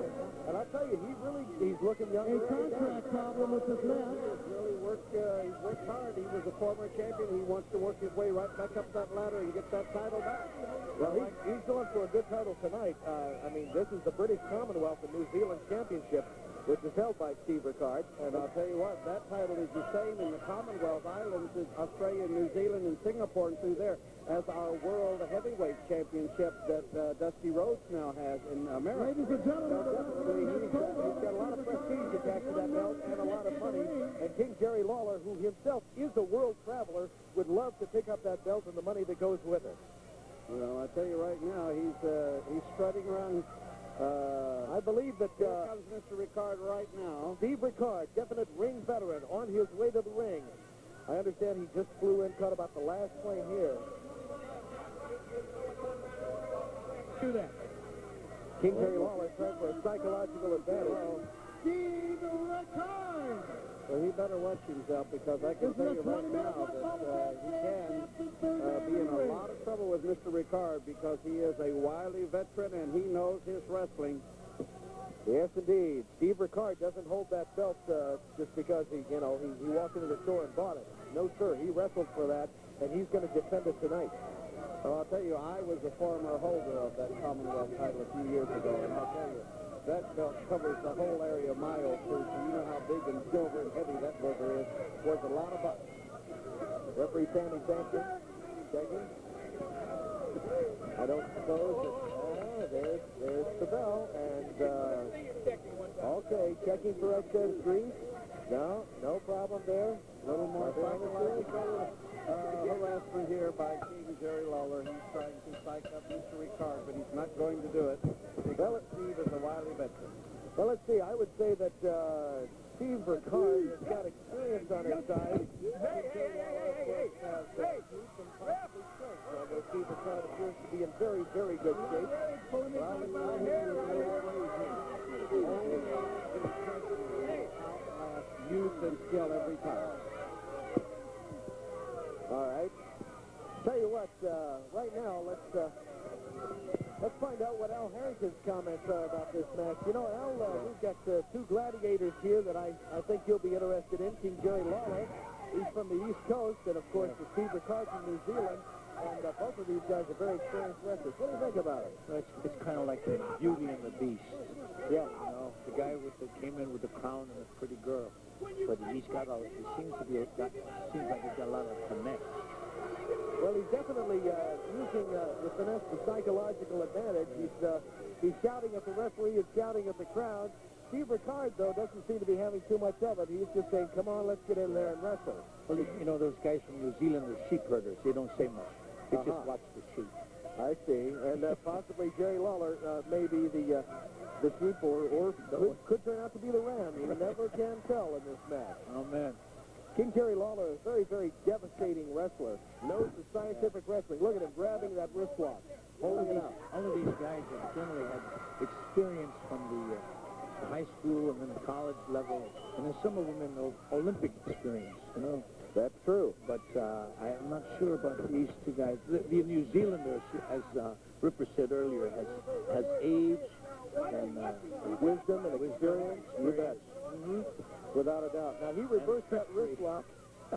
And I'll tell you, he's looking younger. A contract problem with this man. He's worked hard. He was a former champion. He wants to work his way right back up that ladder and get that title back. Well, he's going for a good title tonight. I mean, this is the British Commonwealth and New Zealand Championship, which is held by Steve Ricard. And I'll tell you what, that title is the same in the Commonwealth Islands, in Australia, New Zealand, and Singapore, and through there, as our World Heavyweight Championship that Dusty Rhodes now has in America. Ladies and gentlemen, He's got a lot of prestige attached to that belt and a lot of money. And King Jerry Lawler, who himself is a world traveler, would love to pick up that belt and the money that goes with it. Well, I tell you right now, he's strutting around. I believe that Here comes Mr. Ricard right now. Steve Ricard, definite ring veteran, on his way to the ring. I understand he just flew in, caught about the last plane here. Do that. King Jerry Lawler trying for a psychological advantage. Steve Ricard. So he better watch himself, because I can tell you right now that he can be in a lot of trouble with Mr. Ricard, because he is a wily veteran and he knows his wrestling. Yes, indeed. Steve Ricard doesn't hold that belt just because he walked into the store and bought it. No, sir. He wrestled for that, and he's going to defend it tonight. Well, I'll tell you, I was a former holder of that Commonwealth title a few years ago, and I'll tell you, that belt covers the whole area of my old church, and you know how big and silver and heavy that burger is. Worth a lot of bucks. Referee Sammy Sampson checking. I don't suppose that... there's is. There's the bell, and, okay, checking for excess grease. No, no problem there. A little more harassment here by King Jerry Lawler. He's trying to psych up Mr. Ricard, but he's not going to do it. Well, Steve is a wily veteran. Well, let's see. I would say that Steve Ricard has got experience on his side. Although Steve Ricard appears to be in very, very good shape. Youth and skill every time. All right. Tell you what, right now, let's find out what Al Harrington's comments are about this match. You know, Al, we've got two gladiators here that I think you'll be interested in. King Jerry Lawler, he's from the East Coast, and of course, the Steve Ricard from New Zealand. And both of these guys are very experienced wrestlers. What do you think about it? It's kind of like the Beauty and the Beast. Yeah. You know, the guy came in with the crown and a pretty girl. But he's got a, seems like he's got a lot of connect. Well, he's definitely using the finesse, the psychological advantage. He's shouting at the referee, he's shouting at the crowd. Steve Ricard, though, doesn't seem to be having too much of it. He's just saying, come on, let's get in there and wrestle. Well, you know, those guys from New Zealand are sheep herders. They don't say much. They just watch the sheep. I see. And possibly Jerry Lawler may be the sheep or could turn out to be the ram. You never can tell in this match. Oh, man. King Jerry Lawler is a very, very devastating wrestler. Knows the scientific wrestling. Look at him grabbing that wrist lock, holding it up. All of these guys have generally had experience from the high school and then the college level, and then some of them in the Olympic experience, you know. That's true. But I'm not sure about these two guys. The New Zealander, as Ripper said earlier, has age and wisdom and experience. You bet. Without a doubt. Now, he reversed that wrist lock,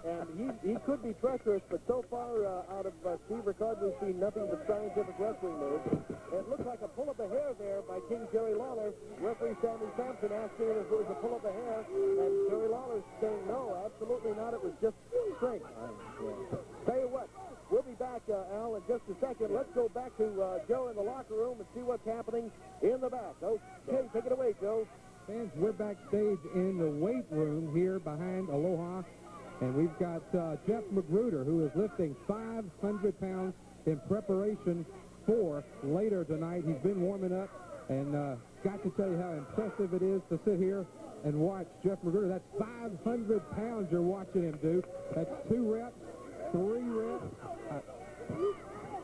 and he could be treacherous, but so far out of Steve Ricard, we've seen nothing but scientific wrestling moves. It looks like a pull of the hair there by King Jerry Lawler. Referee Sammy Sampson asking if it was a pull of the hair, and Jerry Lawler's saying no, absolutely not. It was just strength. Tell you what, we'll be back, Al, in just a second. Let's go back to Joe in the locker room and see what's happening in the back. Okay, take it away, Joe. Fans, we're backstage in the weight room here behind Aloha, and we've got Jeff Magruder, who is lifting 500 pounds in preparation for later tonight. He's been warming up, and got to tell you how impressive it is to sit here and watch Jeff Magruder. That's 500 pounds you're watching him do. That's 2 reps, 3 reps.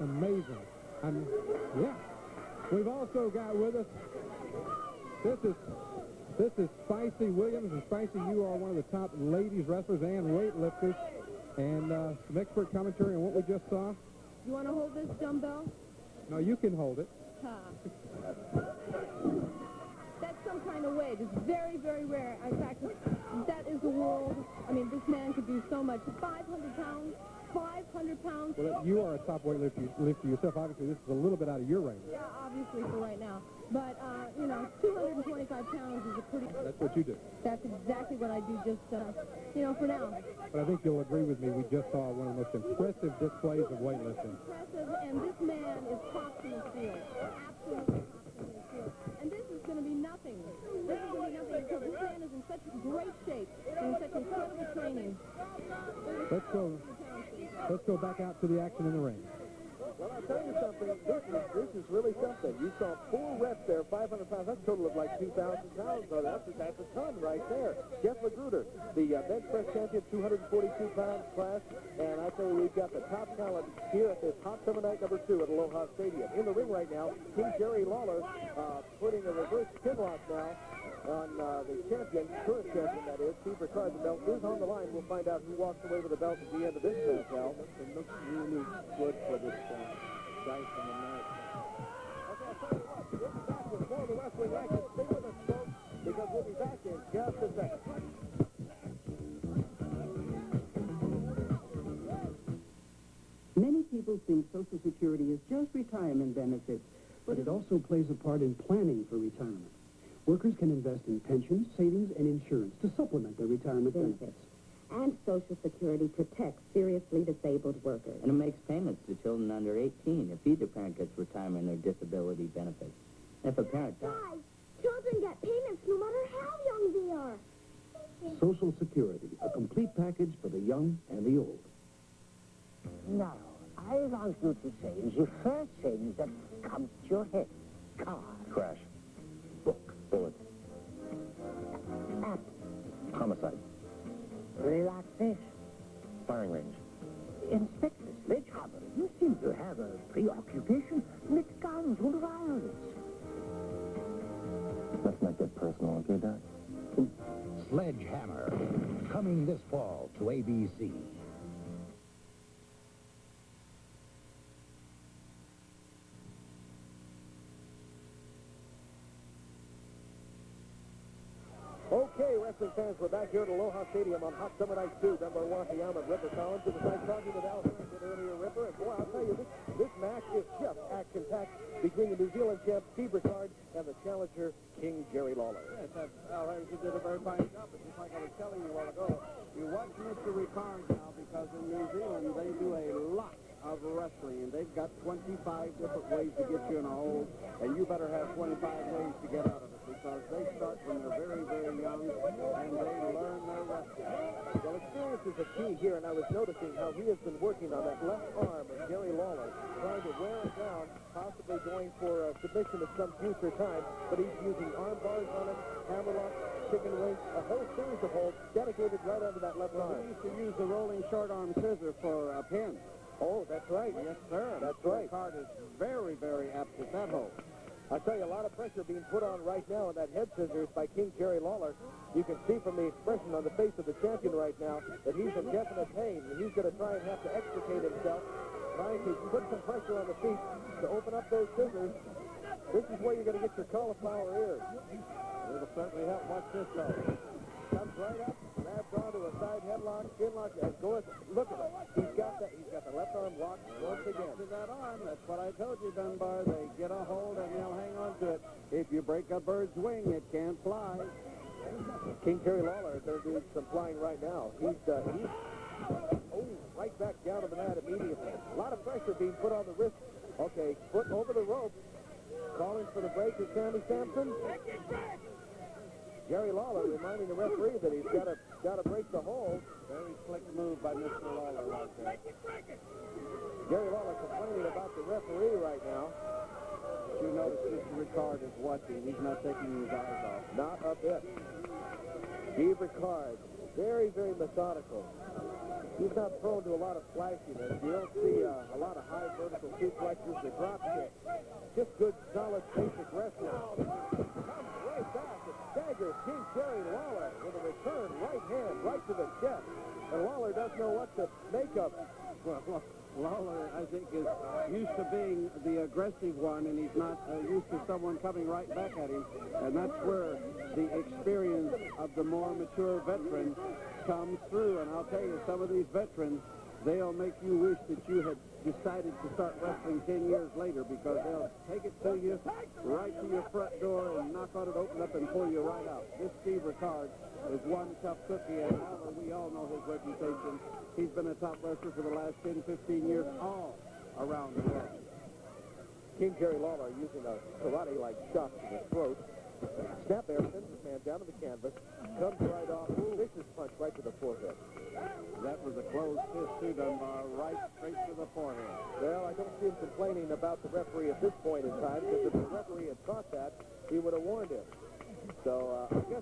Amazing. Yeah. We've also got with us, this is Spicy Williams, and Spicy, you are one of the top ladies wrestlers and weightlifters, and some expert commentary on what we just saw. You want to hold this dumbbell? No, you can hold it. That's some kind of weight. It's very, very rare. In fact, that is the world. I mean, this man could do so much. 500 pounds. 500 pounds. Well, you are a top weightlifter yourself. Obviously, this is a little bit out of your range. Yeah, obviously for right now. But, you know, 225 pounds is a pretty... That's what you do. That's exactly what I do just, you know, for now. But I think you'll agree with me. We just saw one of the most impressive displays of weightlifting. Impressive, and this man is tops in his field. Absolutely tops in his field. And this is going to be nothing. This is going to be nothing because this man is in such great shape and in such incredible training. Let's go back out to the action in the ring. Well, I'll tell you something. This is really something. You saw 4 reps there, 500 pounds. That's a total of like 2,000 pounds. So that's a ton right there. Jeff Magruder, the bench press champion, 242-pound class. And I tell you, we've got the top talent here at this Hot Summer Night number 2 at Aloha Stadium. In the ring right now, King Jerry Lawler putting a reverse pinlock now on the champion, current champion, that is. Steve Ricard, the belt is on the line. We'll find out who walks away with the belt at the end of this match, Al. It looks really good for this guy from America. Okay, I'll tell you what, we'll be back with more of the wrestling action. Stay with us, folks, because we'll be back in just a second. Many people think Social Security is just retirement benefits, but it also plays a part in planning for retirement. Workers can invest in pensions, savings, and insurance to supplement their retirement benefits. And Social Security protects seriously disabled workers. And it makes payments to children under 18 if either parent gets retirement or disability benefits. If a parent dies... Guys, children get payments no matter how young they are. Social Security, a complete package for the young and the old. Now, I want you to say the first thing that comes to your head. Car. Crash. Book. Bullet. App. Homicide. Relaxation. Firing range. Inspector Sledgehammer, you seem to have a preoccupation with guns and violence. Let's not get personal, okay, Doc? Sledgehammer, coming this fall to ABC. Okay, wrestling fans, we're back here at Aloha Stadium on Hot Summer Night 2. Dunbar Wakayama, Ripper Collins. It was nice talking with Al Harrington earlier, Ripper. And boy, I'll tell you, this match is just action-packed between the New Zealand champ Steve Ricard and the challenger King Jerry Lawler. Yes, Al Harrington did a very fine job, but just like I was telling you a while ago, you watch Mr. Ricard now, because in New Zealand they do a lot of wrestling, and they've got 25 different ways to get you in a hole, and you better have 25 ways to get out of it, because they start when they're very, very young, and they learn their wrestling. Well, experience is a key here, and I was noticing how he has been working on that left arm of Jerry Lawler, trying to wear it down, possibly going for a submission at some future time, but he's using arm bars on it, hammerlock, chicken wings, a whole series of holds dedicated right under that left arm. He used to use the rolling short arm scissor for a pin. Oh, that's right. Yes, sir. That's right. Ricard is very, very apt at that hole. I tell you, a lot of pressure being put on right now on that head scissors by King Jerry Lawler. You can see from the expression on the face of the champion right now that he's in definite pain, and he's going to try and have to extricate himself, trying to put some pressure on the feet to open up those scissors. This is where you're going to get your cauliflower ears. It'll certainly help. Watch this, though. Comes right up, grabs onto a side headlock, chin lock, and goes. Look at him. He's got the left arm locked once again. To that arm, that's what I told you, Dunbar. They get a hold and they'll hang on to it. If you break a bird's wing, it can't fly. King Jerry Lawler is going to do some flying right now. He's right back down to the mat immediately. A lot of pressure being put on the wrist. Okay, foot over the rope. Calling for the break is Sammy Sampson. Jerry Lawler reminding the referee that he's got to break the hold. Very slick move by Mr. Lawler right there. Jerry Lawler complaining about the referee right now. You notice Mr. Ricard is watching. He's not taking his eyes off. Not a bit. Steve Ricard, very, very methodical. He's not prone to a lot of flashiness. You don't see a lot of high vertical suplexes or drop kicks. Just good, solid, basic wrestling. Comes right back and staggers King Jerry Lawler with a return right hand right to the chest. And Lawler doesn't know what to make of it. Well, Lawler, I think, is used to being the aggressive one, and he's not used to someone coming right back at him. And that's where the experience of the more mature veteran comes through. And I'll tell you, some of these veterans, they'll make you wish that you had decided to start wrestling 10 years later, because they'll take it to you right to your front door and knock on it, open up, and pull you right out. This Steve Ricard is one tough cookie, and we all know his reputation. He's been a top wrestler for the last 10, 15 years all around the world. King Jerry Lawler using a karate-like shot to the throat. Snap there, sends the man down to the canvas, comes right off, vicious punch right to the forehead. That was a closed fist to Dunbar, right straight to the forehead. Well, I don't see him complaining about the referee at this point in time, because if the referee had caught that, he would have warned him. So I guess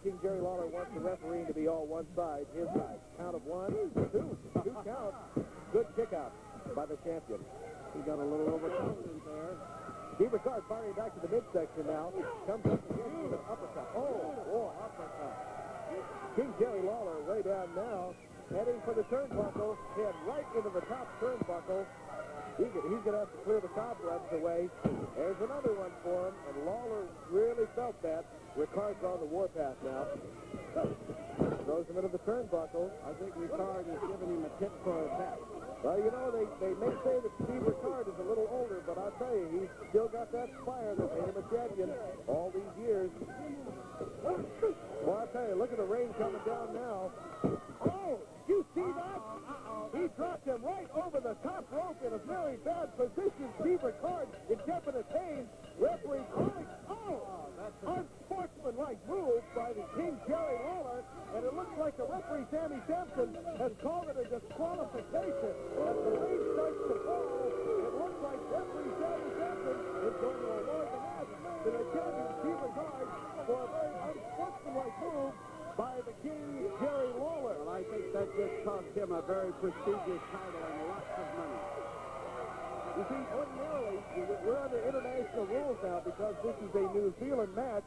King Jerry Lawler wants the referee to be all one side, his side. Count of 1, 2 counts. Good kick out by the champion. He got a little overconfident there. Steve Ricard firing back to the midsection now. Comes up again with an uppercut. Oh, boy. Uppercut. King Jerry Lawler way down now. Heading for the turnbuckle. Head right into the top turnbuckle. He's going to have to clear the cobwebs away. There's another one for him, and Lawler really felt that. Ricard's on the warpath now. Throws him into the turnbuckle. I think Ricard is giving him a tip for a tap. Well, you know, they may say that Steve Ricard is a little older, but I'll tell you, he's still got that fire that made him a champion all these years. Well, I'll tell you, look at the rain coming down now. Oh, you see that? He dropped him right over the top rope in a very bad position. Steve Ricard in definite pain. Referee referee Sammy Sampson has called it a disqualification. As the ring starts to fall, it looks like referee Sammy Sampson is going to award the match to the champion, Steve Lazard, for a very unsportsmanlike move by the King, Jerry Lawler. Well, I think that just cost him a very prestigious title and lots of money. You see, ordinarily, we're under international rules now because this is a New Zealand match.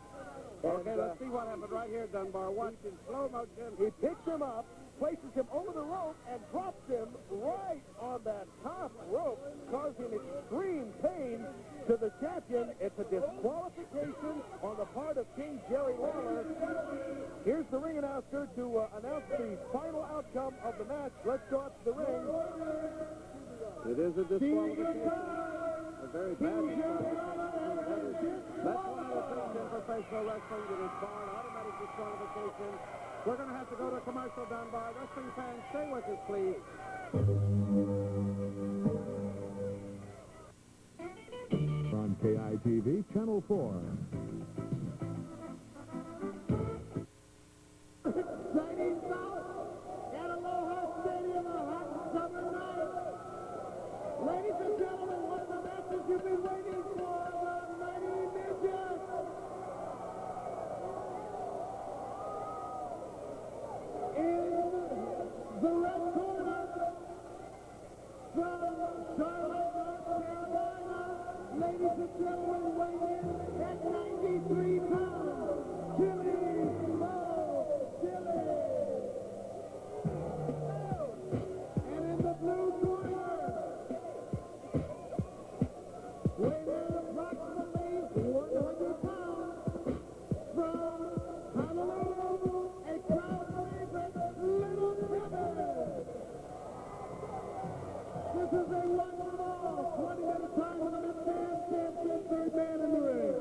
Okay, let's see what happened right here, Dunbar. Watch in slow motion. He picks him up, places him over the rope, and drops him right on that top rope, causing extreme pain to the champion. It's a disqualification on the part of King Jerry Lawler. Here's the ring announcer to announce the final outcome of the match. Let's go up to the ring. It is a disqualification. A very bad disqualification. That's one of the things in professional wrestling that is barred, automatic disqualification. We're going to have to go to commercial, Dunbar. Wrestling fans, stay with us, please. On KITV, Channel 4. Exciting bout at Aloha Stadium, a hot summer night. Ladies and gentlemen, one of the matches you've been waiting for, the Mighty Midget. In the red corner, from Charlotte, North Carolina, ladies and gentlemen, weighing in at 93 pounds, Chili Bo Dilly. And in the blue corner, weighing in approximately 100 pounds, from Honolulu, a crowd favorite, Little Kevin. This is a one-fall, 20-minute time limit, Sampson, third man in the ring.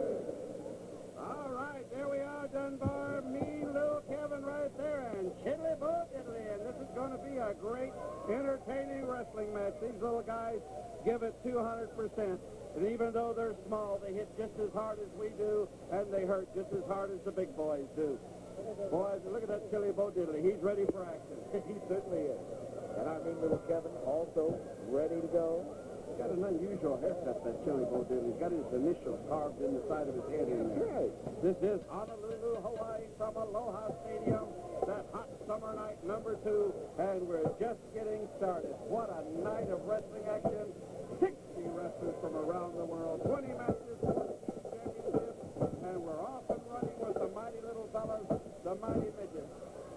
All right, there we are, Dunbar. Me, Little Kevin right there, and Chili Bo Diddley. And this is going to be a great, entertaining wrestling match. These little guys give it 200%. And even though they're small, they hit just as hard as we do, and they hurt just as hard as the big boys do. Boys, look at that Chili Bo Diddley. He's ready for action. He certainly is. And I mean, Little Kevin also ready to go. He's got an unusual haircut, that Chili Bo Diddley. He's got his initials carved in the side of his head. That's right. This is Honolulu, Hawaii, from Aloha Stadium. That hot summer night, number 2, and we're just getting started. What a night of wrestling action. 60 wrestlers from around the world, 20 matches, 20 championships, and we're off and running with the mighty little fellas, the mighty midgets.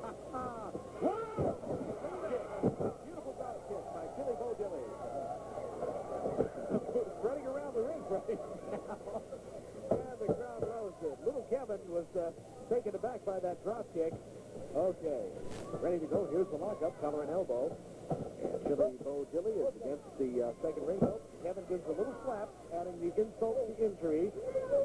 Ha ha! Beautiful drop kick by Chili Bo Dilly. Running around the ring right now. And the crowd loves it. Little Kevin was taken aback by that drop kick. Okay, ready to go. Here's the lockup, collar and elbow. And Chili Bo Dilly is against the second ring rope. Kevin gives a little slap, adding the insult to injury.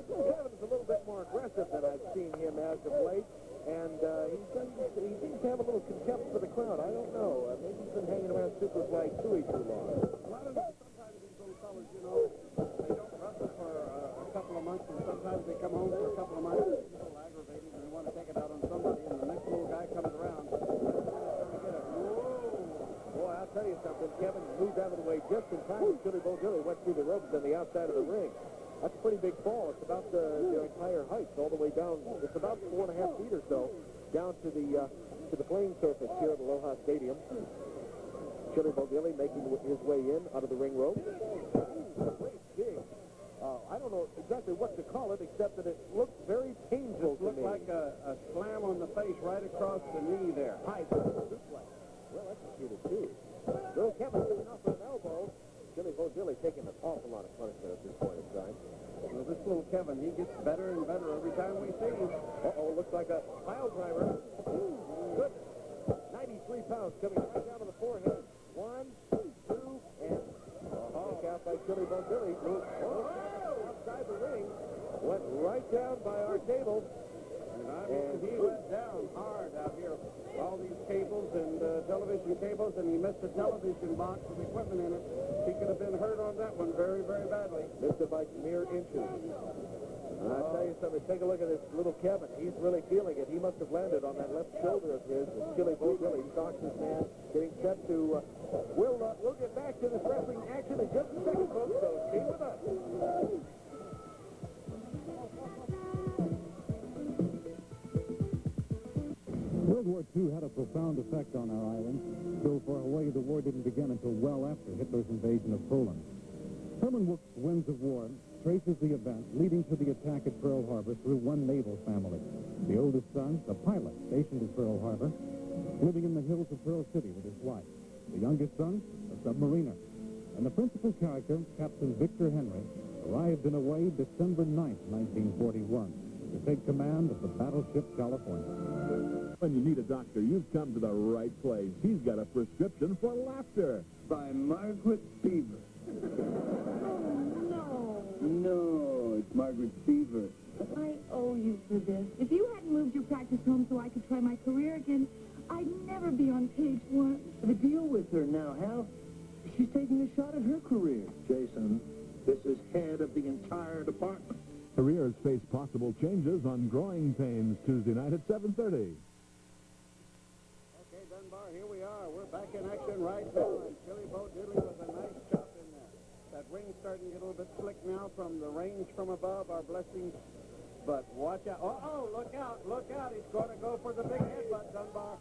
Kevin is a little bit more aggressive than I've seen him as of late. And he seems to have a little contempt for the crowd. I don't know. Maybe he's been hanging around Superfly Toohey too long. A lot of sometimes these little fellas, you know, they don't wrestle for a couple of months, and sometimes they come home for a couple of months, and they're a little aggravated, and they want to take it out on somebody, and the next little guy comes around, and they're trying to get it. Whoa! Boy, I'll tell you something. Kevin moved out of the way just in time. Chili Bo Dilly went through the ropes on the outside of the ring. That's a pretty big fall. It's about the entire height, all the way down. It's about 4.5 feet or so down to the playing surface here at Aloha Stadium. Chili Bo Dilly making his way in out of the ring rope. Great kick. I don't know exactly what to call it, except that it looks very painful to me. It looked like a slam on the face right across the knee there. High suplex. Well, that's computed too. Little Kevin coming off with an elbow. Chili Bo Dilly taking an awful lot of punishment at this point in time. Well, this little Kevin, he gets better and better every time we see him. Uh-oh, looks like a pile driver. Good. 93 pounds coming right down to the forehead. 1, 2, and kick out by Chili Bo Dilly. Outside the ring. Went right down by our table. And he went down hard out here. All these cables and television cables, and he missed the television box with equipment in it. He could have been hurt on that one very, very badly. Missed it by mere inches. And I'll tell you something. Take a look at this little Kevin. He's really feeling it. He must have landed on that left shoulder of his. Chili Bo Dilly stalks his man, getting set to... We'll get back to this wrestling action in just a second, folks, so stay with us. World War II had a profound effect on our island. Still far away, the war didn't begin until well after Hitler's invasion of Poland. Herman Wouk's Winds of War traces the events leading to the attack at Pearl Harbor through one naval family. The oldest son, the pilot stationed at Pearl Harbor, living in the hills of Pearl City with his wife. The youngest son, a submariner. And the principal character, Captain Victor Henry, arrived in Hawaii December 9th, 1941, to take command of the battleship California. When you need a doctor, you've come to the right place. He's got a prescription for laughter. By Margaret Beaver. No, it's Margaret Beaver. I owe you for this. If you hadn't moved your practice home so I could try my career again, I'd never be on page 1. The deal with her now, Hal. She's taking a shot at her career. Jason, this is head of the entire department. Careers face possible changes on Growing Pains, Tuesday night at 7:30. Okay, Dunbar, here we are. We're back in action right now. And Chili Bo Dilly with a nice chop in there. That ring's starting to get a little bit slick now from the range from above, our blessings. But watch out. Oh, look out, look out. He's going to go for the big headbutt, Dunbar.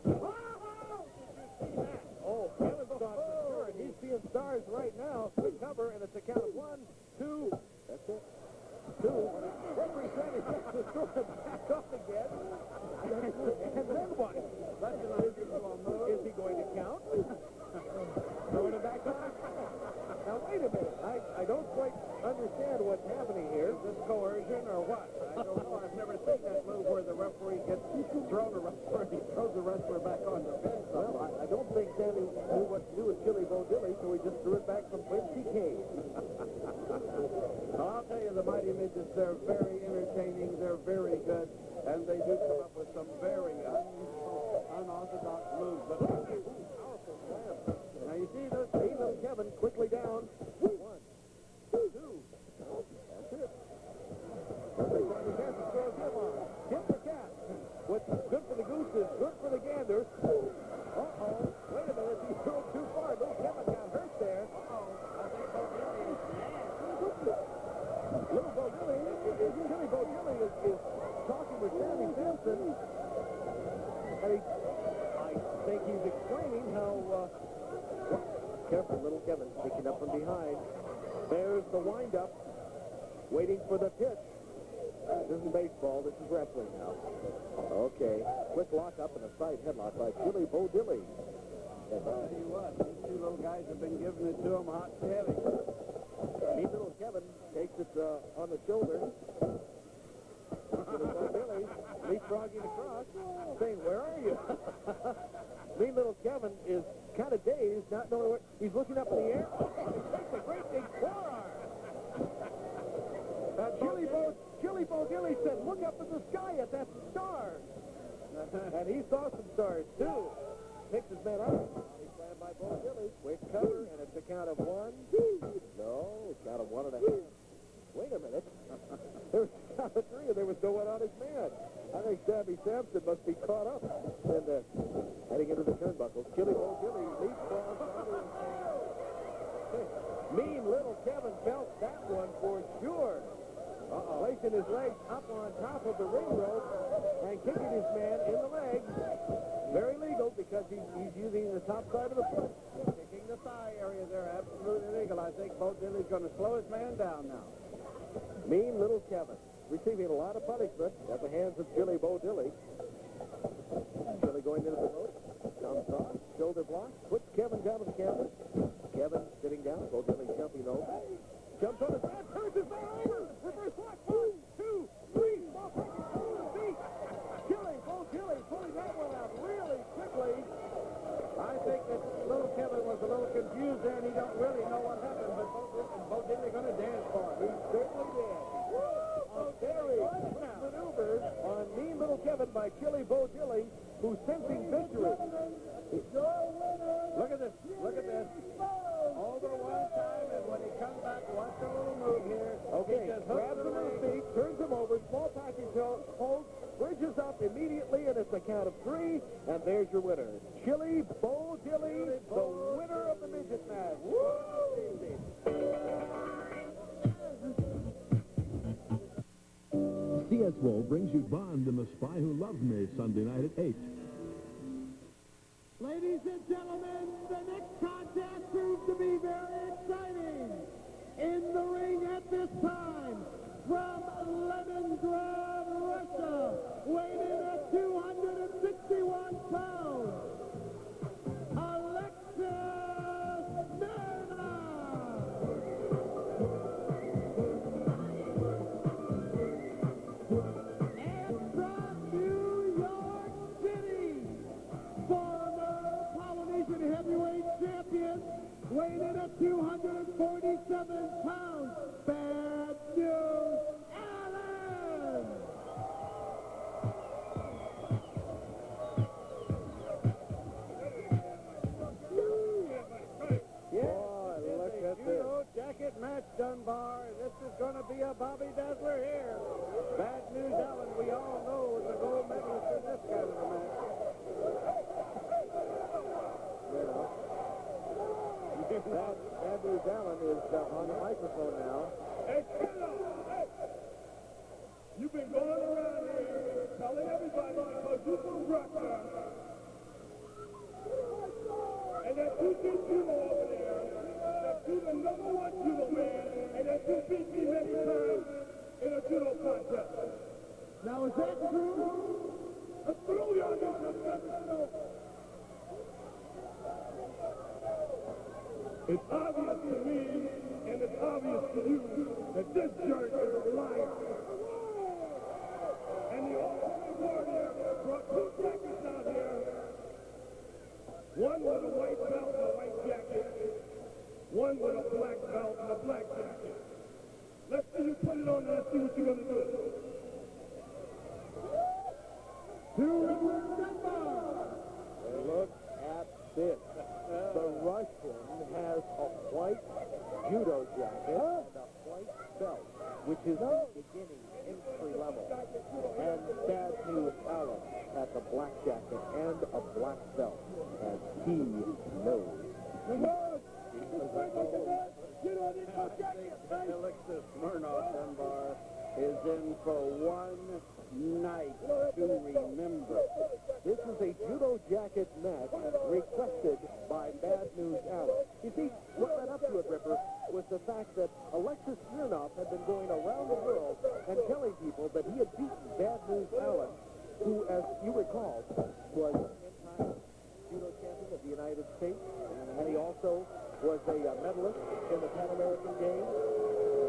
Oh, Kevin's not for sure, and he's seeing stars right now. Recover, and it's a count of 1, 2. That's it. 2. Referee Sandy gets the throw it back up again. And then what? That's an unusual move. Is he going to count? Throwing it back up? Now, wait a minute. I don't quite understand what's happening here. Is this coercion or what? I don't know. I've never seen that move where the referee gets thrown a wrestler and he throws the wrestler back on the bench. Well, I don't think Sandy knew what to do with Chili Bo Dilly, so he just threw it back from whence he came. I'll tell you, the Mighty Midgets, they're very entertaining. They're very good. And they do come up with some very unorthodox moves. But powerful slam. Now, you see this? Little Kevin quickly down. 1, 2. That's it. The cat throws him on. Hit the cat. What's good for the goose is good for the gander. Uh-oh. Wait a minute. He threw it too far. Little Kevin got hurt there. Little Bo Dilly, Chili Bo Dilly is talking with Sammy Sampson. And I think he's explaining how... Careful, little Kevin picking up from behind. There's the wind-up. Waiting for the pitch. This isn't baseball. This is wrestling now. Okay. Quick lock-up and a side headlock by Chili Bo Dilly. I'll tell you what, these two little guys have been giving it to him hot and heavy. Mean little Kevin takes it on the shoulder. Chili Bo Dilly leapfrogging across, saying, "Where are you?" Mean little Kevin is kind of dazed, not knowing what... He's looking up in the air. He takes a great big forearm. Chili Bo Dilly said, "Look up in the sky at that star." And he saw some stars, too. Picks his man up. He's slammed by Bo Dilly. Quick cover, and it's a count of 1. No, count of 1.5. Wait a minute. There was a count of 3, and there was no one on his man. I think Sammy Sampson must be caught up. And heading into the turnbuckles, Chili Bo Dilly leapfrogs under his hand. Mean little Kevin felt that one for sure. Placing his legs up on top of the ring rope and kicking his man in the leg. Very legal because he's using the top side of the foot. Kicking the thigh area there, absolutely legal. I think Bo Dilly's going to slow his man down now. Mean little Kevin receiving a lot of punishment at the hands of Chili Bo Dilly. Chili going into the rope. Comes off, shoulder block, puts Kevin down to the canvas. Kevin sitting down, Bo Dilly jumping over. Jumps on his back, turns his back over. Reverse lock, 1, 2, 3. Small pocket, on his feet. Bo Dilly pulling that one out really quickly. I think that little Kevin was a little confused there, and he don't really know what happened, but Bo Dilly going to dance for him. He certainly did. A very quick maneuver on mean little Kevin by Chili Bo Dilly, who's sensing victory. Look at this. Look at this. Over one time, and when he comes back, watch the little move here. Okay, grabs him on his feet, turns him over, small pocket out of 3, and there's your winner. Chili Bo Dilly, the winner of the midget match. Woo! CS brings you Bond and the Spy Who Loved Me, Sunday night at 8. Ladies and gentlemen, the next contest proves to be very exciting. In the ring at this time, from Leningrad, Russia, weighing in at 261 pounds, Alexis Smirnoff. And from New York City, former Polynesian heavyweight champion, weighing in at 247 pounds, Bad News Allen! Boy, look at this. Judo jacket match, Dunbar. This is going to be a Bobby Dazzler here. Bad News Allen, we all know, is a gold medalist in this kind of a match. You know. Bad News Allen is on the microphone now. Hey, Judo! Hey! You've been going around here telling everybody because you're from Russia. And that you did judo over there, that you're the #1 judo man, and that you beat me many times in a judo contest. Now, is that true? It's true, y'all know. It's obvious to me, and it's obvious to you, that this jerk is a liar. And the Ultimate Warrior brought 2 jackets out here. One with a white belt and a white jacket. One with a black belt and a black jacket. Let's see you put it on and let's see what you're going to do. Look at this. The Russian has a white judo jacket and a white belt, which is the beginning entry level. And Bad News Allen has a black jacket and a black belt, as he knows. Alexis Smirnoff, Dunbar, is in for one night to remember. This is a judo jacket match requested by Bad News Allen. You see, what led up to it, Ripper, was the fact that Alexis Smirnoff had been going around the world and telling people that he had beaten Bad News Allen, who, as you recall, was a 10-time judo champion of the United States, and he also was a medalist in the Pan American Games.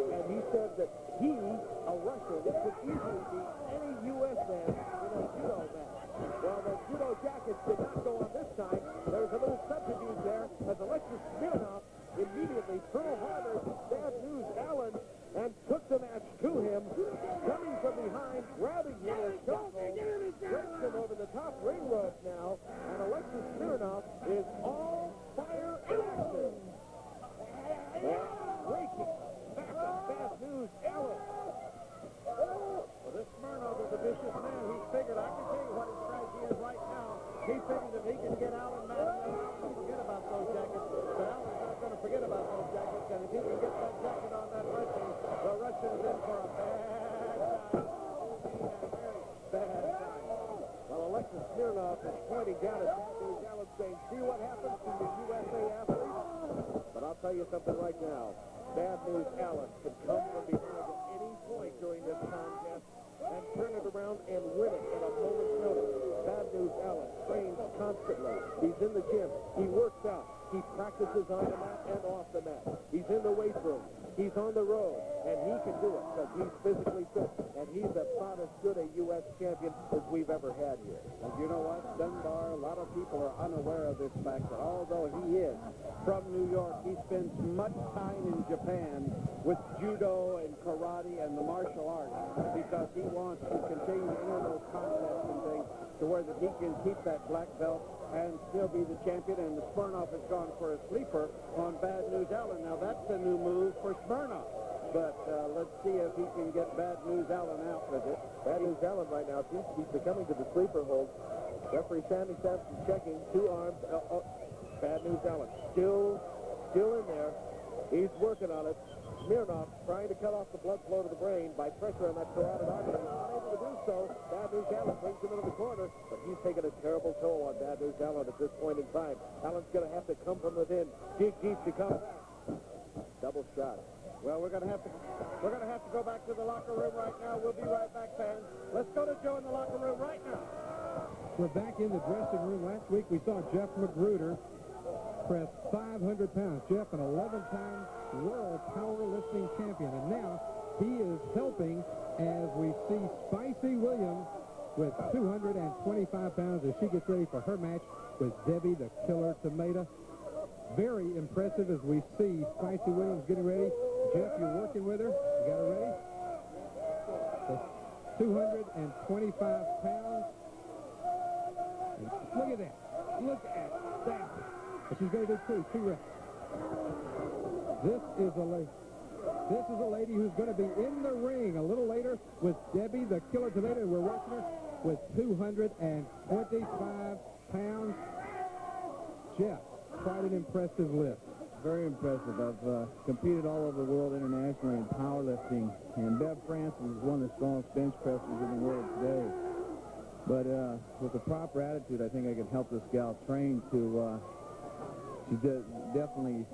And he said that he, a Russian, could easily beat any U.S. man in a judo match. Well, the judo jackets did not go on this time. There was a little subterfuge there as Alexis Smirnoff immediately pearl-harbored Bad News Allen and took the match to him, coming from behind, grabbing him with chokehold, breaks him over the top ring rope now, and Alexis Smirnoff is all fire and action. Breaking back of Bad News Allen. Well, this Smirnoff is a vicious man. He's figured, I can tell you what his strategy is right now. He figured if he can get Allen mad enough to forget about those jackets, but Allen's not going to forget about those jackets, and if he can get that jacket on that Russian, the Russian is in for a bad time. Bad time. Well, Alexis Smirnoff is pointing down at Bad News Allen saying, see what happens to the USA athletes? But I'll tell you something right now. Bad News Allen can come from behind at any point during this contest and turn it around and win it at a moment's notice. Bad News Allen trains constantly. He's in the gym. He works out. He practices on the mat and off the mat. He's in the weight room. He's on the road, and he can do it because he's physically fit, and he's about as good a U.S. champion as we've ever had here. And you know what, Dunbar, a lot of people are unaware of this fact that although he is from New York, he spends much time in Japan with judo and karate and the martial arts because he wants to continue to enter those contests and things to where that he can keep that black belt and still be the champion. And Smirnoff has gone for a sleeper on Bad News Allen. Now that's a new move for Smirnoff. but let's see if he can get Bad News Allen out with it. Bad News Allen right now seems to be succumbing to the sleeper hold. Referee Sammy Sampson checking, 2 arms. Bad News Allen still in there. He's working on it. Smirnoff trying to cut off the blood flow to the brain by pressure on that carotid artery. He's not able to do so. Bad News Allen brings him into the corner, but he's taking a terrible toll on Bad News Allen at this point in time. Allen's going to have to come from within. Dig deep to come back. Double shot. Well, we're going to have to go back to the locker room right now. We'll be right back, fans. Let's go to Joe in the locker room right now. We're back in the dressing room. Last week we saw Jeff Magruder press 500 pounds. Jeff, an 11-time world powerlifting champion. And now he is helping as we see Spicy Williams with 225 pounds as she gets ready for her match with Debbie the Killer Tomato. Very impressive as we see Spicy Williams getting ready. Jeff, you're working with her. You got her ready? So 225 pounds. And look at that. Look at that. But she's going to do two reps. This is a lady who's going to be in the ring a little later with Debbie the Killer Tomato, and we're watching her with 225 pounds. Jeff, quite an impressive lift. Very impressive. I've competed all over the world internationally in powerlifting, and Bev Francis is one of the strongest bench pressers in the world today. But with the proper attitude, I think I can help this gal train to, she's definitely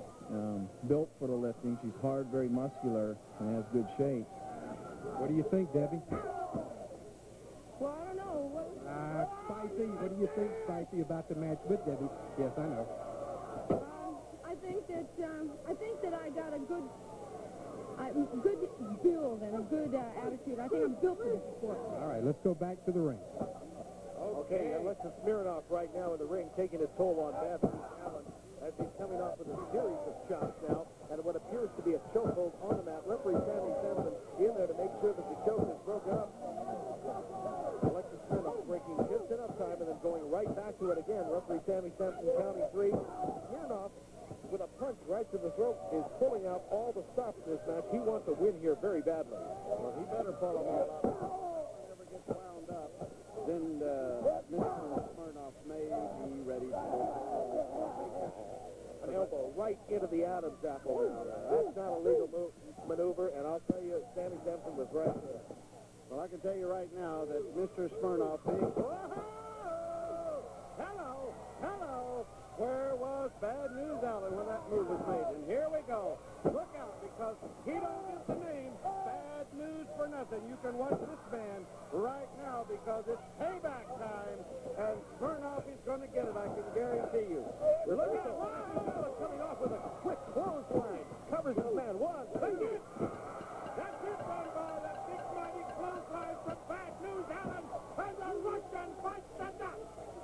built for the lifting. She's hard, very muscular, and has good shape. What do you think, Debbie? Well, I don't know. Spicy, what do you think, Spicy, about the match with Debbie? Yes, I know. I think that I got a good build and a good attitude. I think I'm built for this sport. All right, let's go back to the ring. Okay, Alexis Smirnoff right now in the ring taking a toll on Bad News Allen as he's coming off with a series of shots now and what appears to be a chokehold on the mat. Referee Sammy Sampson in there to make sure that the choke is broken up. Alexis Smirnoff breaking just enough time and then going right back to it again. Referee Sammy Sampson counting 3. Smirnoff with a punch right to the throat is pulling out all the stops in this match. He wants to win here very badly. Well, he better pull them all out. If he ever gets wound up, then Mr. Smirnoff may be ready to go. An elbow right into the Adam's apple. That's not a legal maneuver, and I'll tell you, Sammy Sampson was right there. Well, I can tell you right now that Mr. Smirnoff being... Hello. Where was Bad News Allen when that move was made? And here we go. Look out, because he don't get the name Bad News for nothing. You can watch this man right now because it's payback time, and Smirnoff is going to get it, I can guarantee you. Look out, Bad News Allen coming off with a quick clothesline. Covers his man. 1, 2. That's it, Dunbar. That big mighty clothesline from Bad News Allen, and the Russian bites the nut.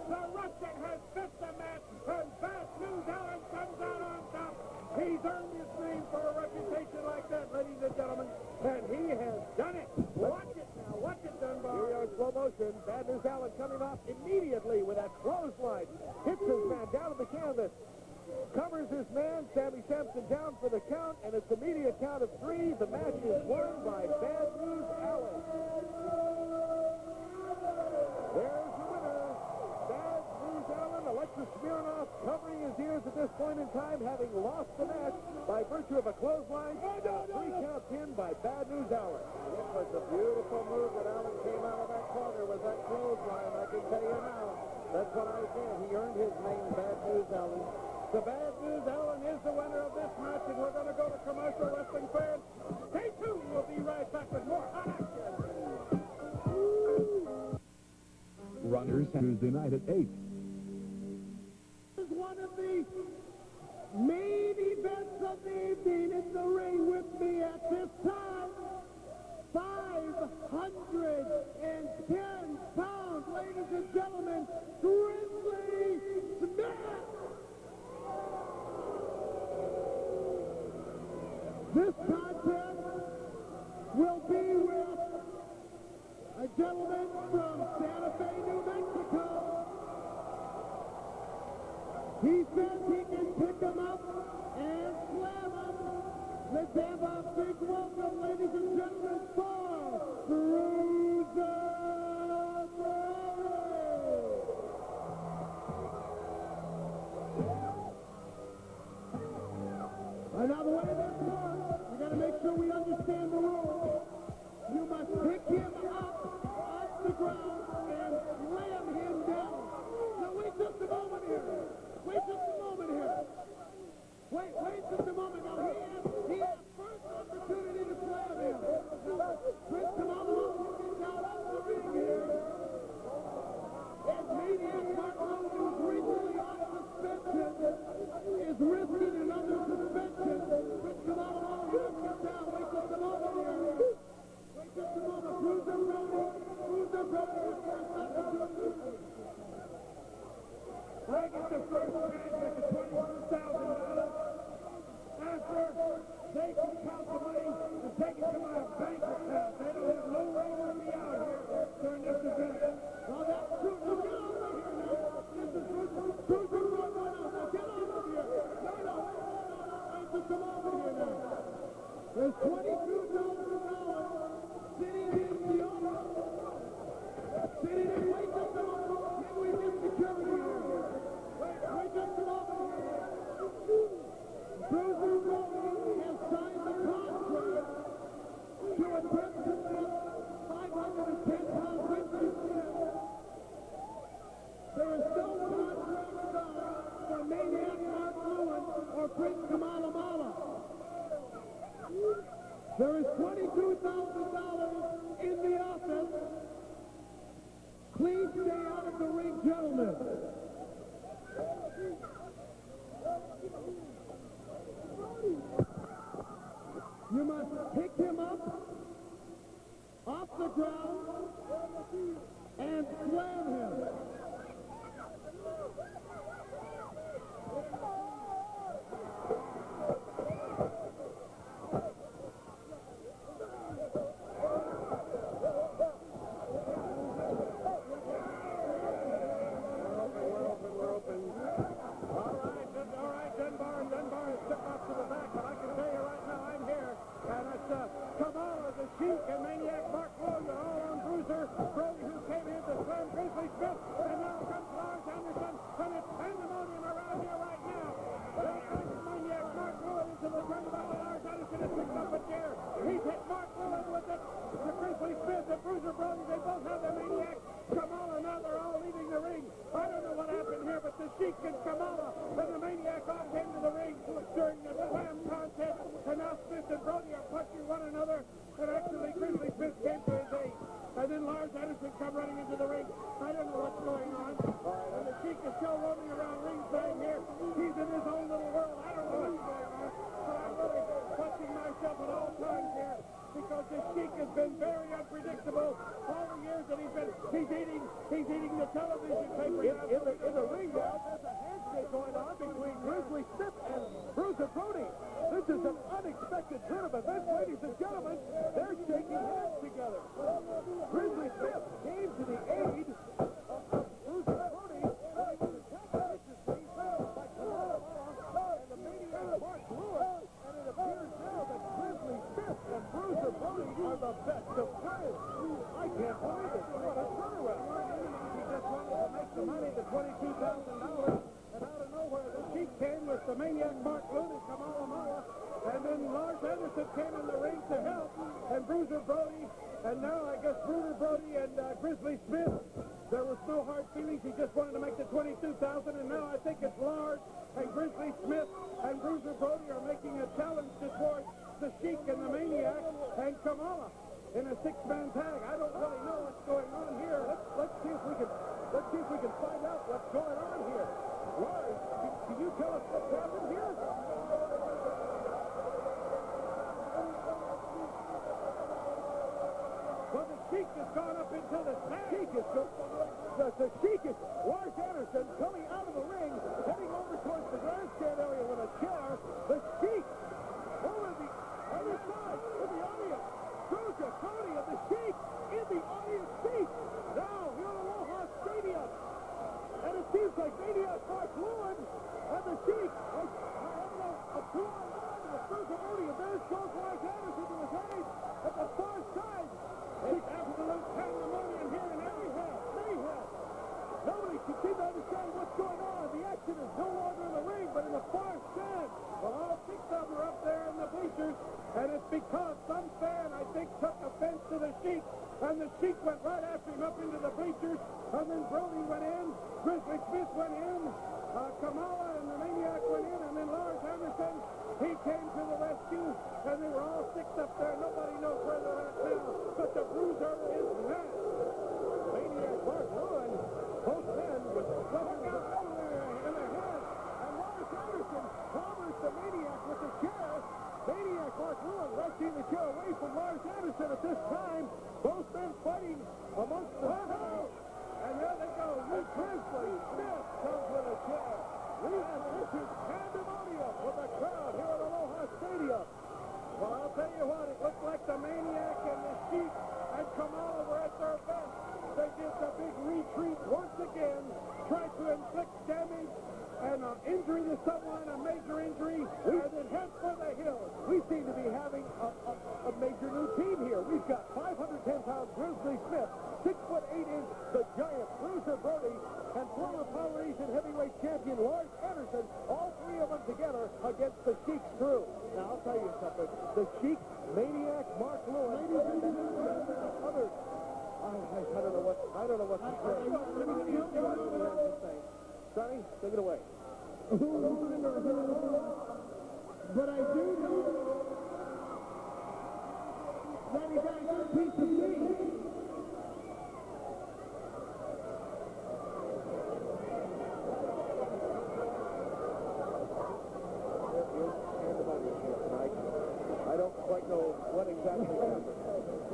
The Russian has bit the mat, and Bad News Allen comes out on top. He's earned his name for a reputation like that, ladies and gentlemen, and he has done it. Watch it now. Watch it, Dunbar. Here we are in slow motion. Bad News Allen coming off immediately with that clothesline. Hits his man down to the canvas. Covers his man, Sammy Sampson, down for the count, and it's immediate count of 3. The match is won by Bad News Allen. There's the winner, Bad News Allen. Alexis Smirnoff covering his ears at this point in time, having lost the match by virtue of a clothesline. 3-count pin by Bad News Allen. It was a beautiful move that Allen came out of that corner with that clothesline, I can tell you now. That's what I said. He earned his name, Bad News Allen. The Bad News Allen is the winner of this match, and we're going to go to commercial, wrestling fans. Stay tuned. We'll be right back with more hot action. Runners Tuesday night at 8. This is one of the main events of the evening. In the ring with me at this time, 510 pounds, ladies and gentlemen, Grizzly Smith. This contest will be with a gentleman from Santa Fe, New Mexico. He says he can pick him up and slam him. Let's have a big welcome just a moment. Bruiser Brody. Bruiser Brody is first opportunity. I get the first match at the $21,000. After they can count the money and take it to my bank account. They don't have no way to be out here during this event. Now that's true. Now get over here now. This is Bruiser Brody. Now get over here. No. Come over here now. There's $22,000 sitting in the office. Sitting in. Wait just a moment. Can we get security here? Wait just a moment. Bruiser Brody has signed the contract to attempt to lift 510-pound Grizzly Smith. There is no contract signed for Maniac Mark Lewin or Prince Kamala Mala. There is $22,000 in the office. Please stay out of the ring, gentlemen. You must pick him up off the ground and slam him. Sheik and Maniac Mark Lewin are all on Bruiser Brody, who came in to slam Grizzly Smith, and now comes Lars Anderson, and it's pandemonium around here right now. They're taking Maniac Mark Lewin into the turnabout, and Lars Anderson has picked up a chair. He's hit Mark Lewin with it. The Grizzly Smith and Bruiser Brody, they both have the Maniac. Kamala, now they're all leaving the ring. I don't know what happened here, but the Sheik and Kamala and the Maniac all came to the ring during the slam contest, and now Smith and Brody are punching one another. And actually, Grizzly Smith came to his aid. And then Lars Anderson come running into the ring. I don't know what's going on. And the Sheik is still roaming around ringside here. He's in his own little world. I don't know what's going on. But I'm really watching myself at all times here, because the Sheik has been very unpredictable all the years that he's eating the television paper. In the ring now, there's a handshake going on between Grizzly Smith and Bruiser Brody. This is an unexpected turn of events, ladies and gentlemen. They're shaking hands together. Grizzly Smith came to the aid of Bruiser Brody. And the Maniac Mark Lewin. And it appears now that Grizzly Smith and Bruiser Brody are the best of friends. I can't believe it. What a turnaround. He just wanted to make the money, the $22,000. And out of nowhere, the Sheik came with the Maniac Mark Lewin and Kamala Mala. And then Lars Anderson came in the ring to help, and Bruiser Brody, and now I guess Bruiser Brody and Grizzly Smith, there was no hard feelings. He just wanted to make the $22,000, and now I think it's Lars and Grizzly Smith and Bruiser Brody are making a challenge towards the Sheik and the Maniac and Kamala in a six-man tag. I don't really know what's going on here. Let's see if we can find out what's going on here. Lars, can you tell us what's happened here? Well, the Sheik has gone up into the tag. The Sheik is Lars Anderson coming out of the ring, heading over towards the grandstand area with a chair. The Sheik over the other side in the audience. Bruiser Brody and the Sheik in the audience seat. Now here at Aloha Stadium. And it seems like Maniac Mark Lewin and the Sheik are having a 2-on-1 with Bruiser Brody. And there's goes Lars Anderson to his aid at the far side. It's absolute pandemonium here in Mayhem. Nobody can seem to understand what's going on. The action is no longer in the ring, but in the far stand. Well, all six of them are up there in the bleachers, and it's because some fan, I think, took offense to the Sheik, and the Sheik went right after him up into the bleachers, and then Brody went in, Grizzly Smith went in, Kamala and the Maniac went in, and then Lars Anderson, he came to the rescue, and they were all six up there. Nobody knows where they're at now, but the Bruiser is mad. Maniac Mark Lewin, both men with weapons everywhere in their hands, and Lars Anderson covers the Maniac with the chair. Maniac Mark Lewin wresting the chair away from Lars Anderson at this time. the Maniac and the Sheik and Kamala were at their best. They did the big retreat once again, tried to inflict damage and an injury to someone, a major injury, and then head for the hills. We seem to be having a major new team here. We've got 510-pound Grizzly Smith, 6'8" the giant Bruiser Brody, and former Power Asian heavyweight champion Lars Anderson, all three of them together against the Sheik's crew. Now, I'll tell you something. The Sheik, Maniac, Mark Lewis, and others. I don't know what to say. Sonny, take it away. But I do know that he got a good piece of meat. I don't quite know what exactly happened.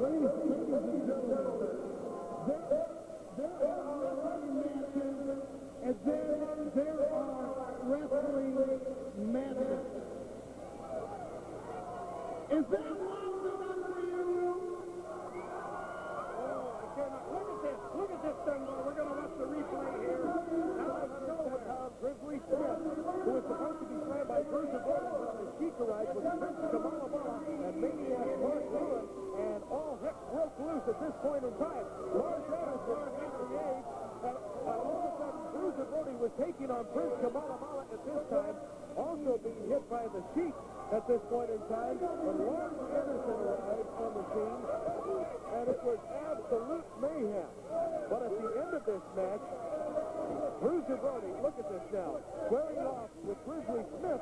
Ladies and gentlemen, there are wrestling matches, and there are wrestling matches. Is that loud enough for you? Oh, I cannot. Look at this, Dunbar. We're going to watch the replay here. Now let's go with Grizzly Smith, who was supposed to be slammed by Bruiser Brody on the Sheik arrived with Prince Kamala and Maniac Mark Lewis, and all heck broke loose at this point in time. Lars Anderson engaged, and all of a sudden Bruiser Brody was taking on Prince Kamala at this time, also being hit by the Sheik at this point in time, when Lars Anderson arrived on the scene, and it was absolute mayhem. But at the end of this match, Bruiser Brody, look at this now, squaring off with Grizzly Smith,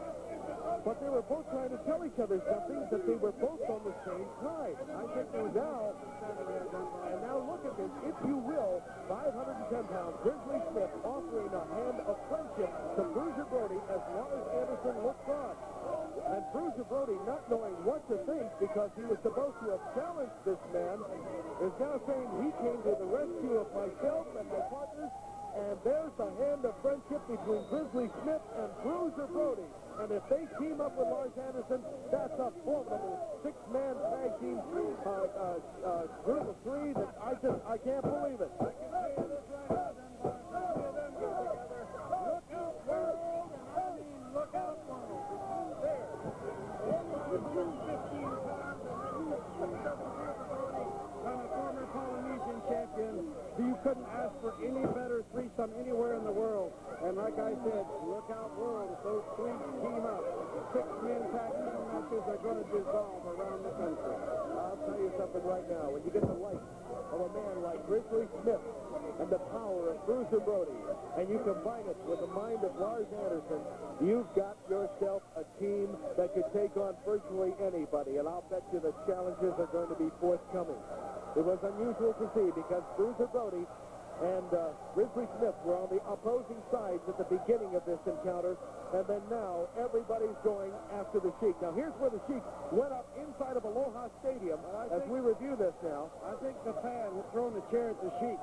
but they were both trying to tell each other something, that they were both on the same side. I think now, and now look at this, if you will, 510-pound Grizzly Smith offering a hand of friendship to Bruiser Brody as Lars Anderson looks on. And Bruiser Brody, not knowing what to think because he was supposed to have challenged this man, is now saying he came to the rescue of myself and my partners, and there's the hand of friendship between Grizzly Smith and Bruiser Brody. And if they team up with Lars Anderson, that's a formidable six-man tag team group of three that I can't believe it. I can see this right now, Dunbar. See them get together. Look out, world, and I mean look out, world. There. 15 pounds, and a former Polynesian champion. You couldn't ask for any better threesome anywhere in the world. And like I said, look out, world, if those three team up. Six-man tag team matches are going to dissolve around the country. I'll tell you something right now. When you get the light of a man like Grizzly Smith and the power of Bruiser Brody, and you combine it with the mind of Lars Anderson, you've got yourself a team that could take on virtually anybody. And I'll bet you the challenges are going to be forthcoming. It was unusual to see because Bruiser Brody and Grizzly Smith were on the opposing sides at the beginning of this encounter, and then now everybody's going after the Sheik. Now here's where the Sheik went up inside of Aloha Stadium as we review this now. I think the fan had thrown the chair at the Sheik,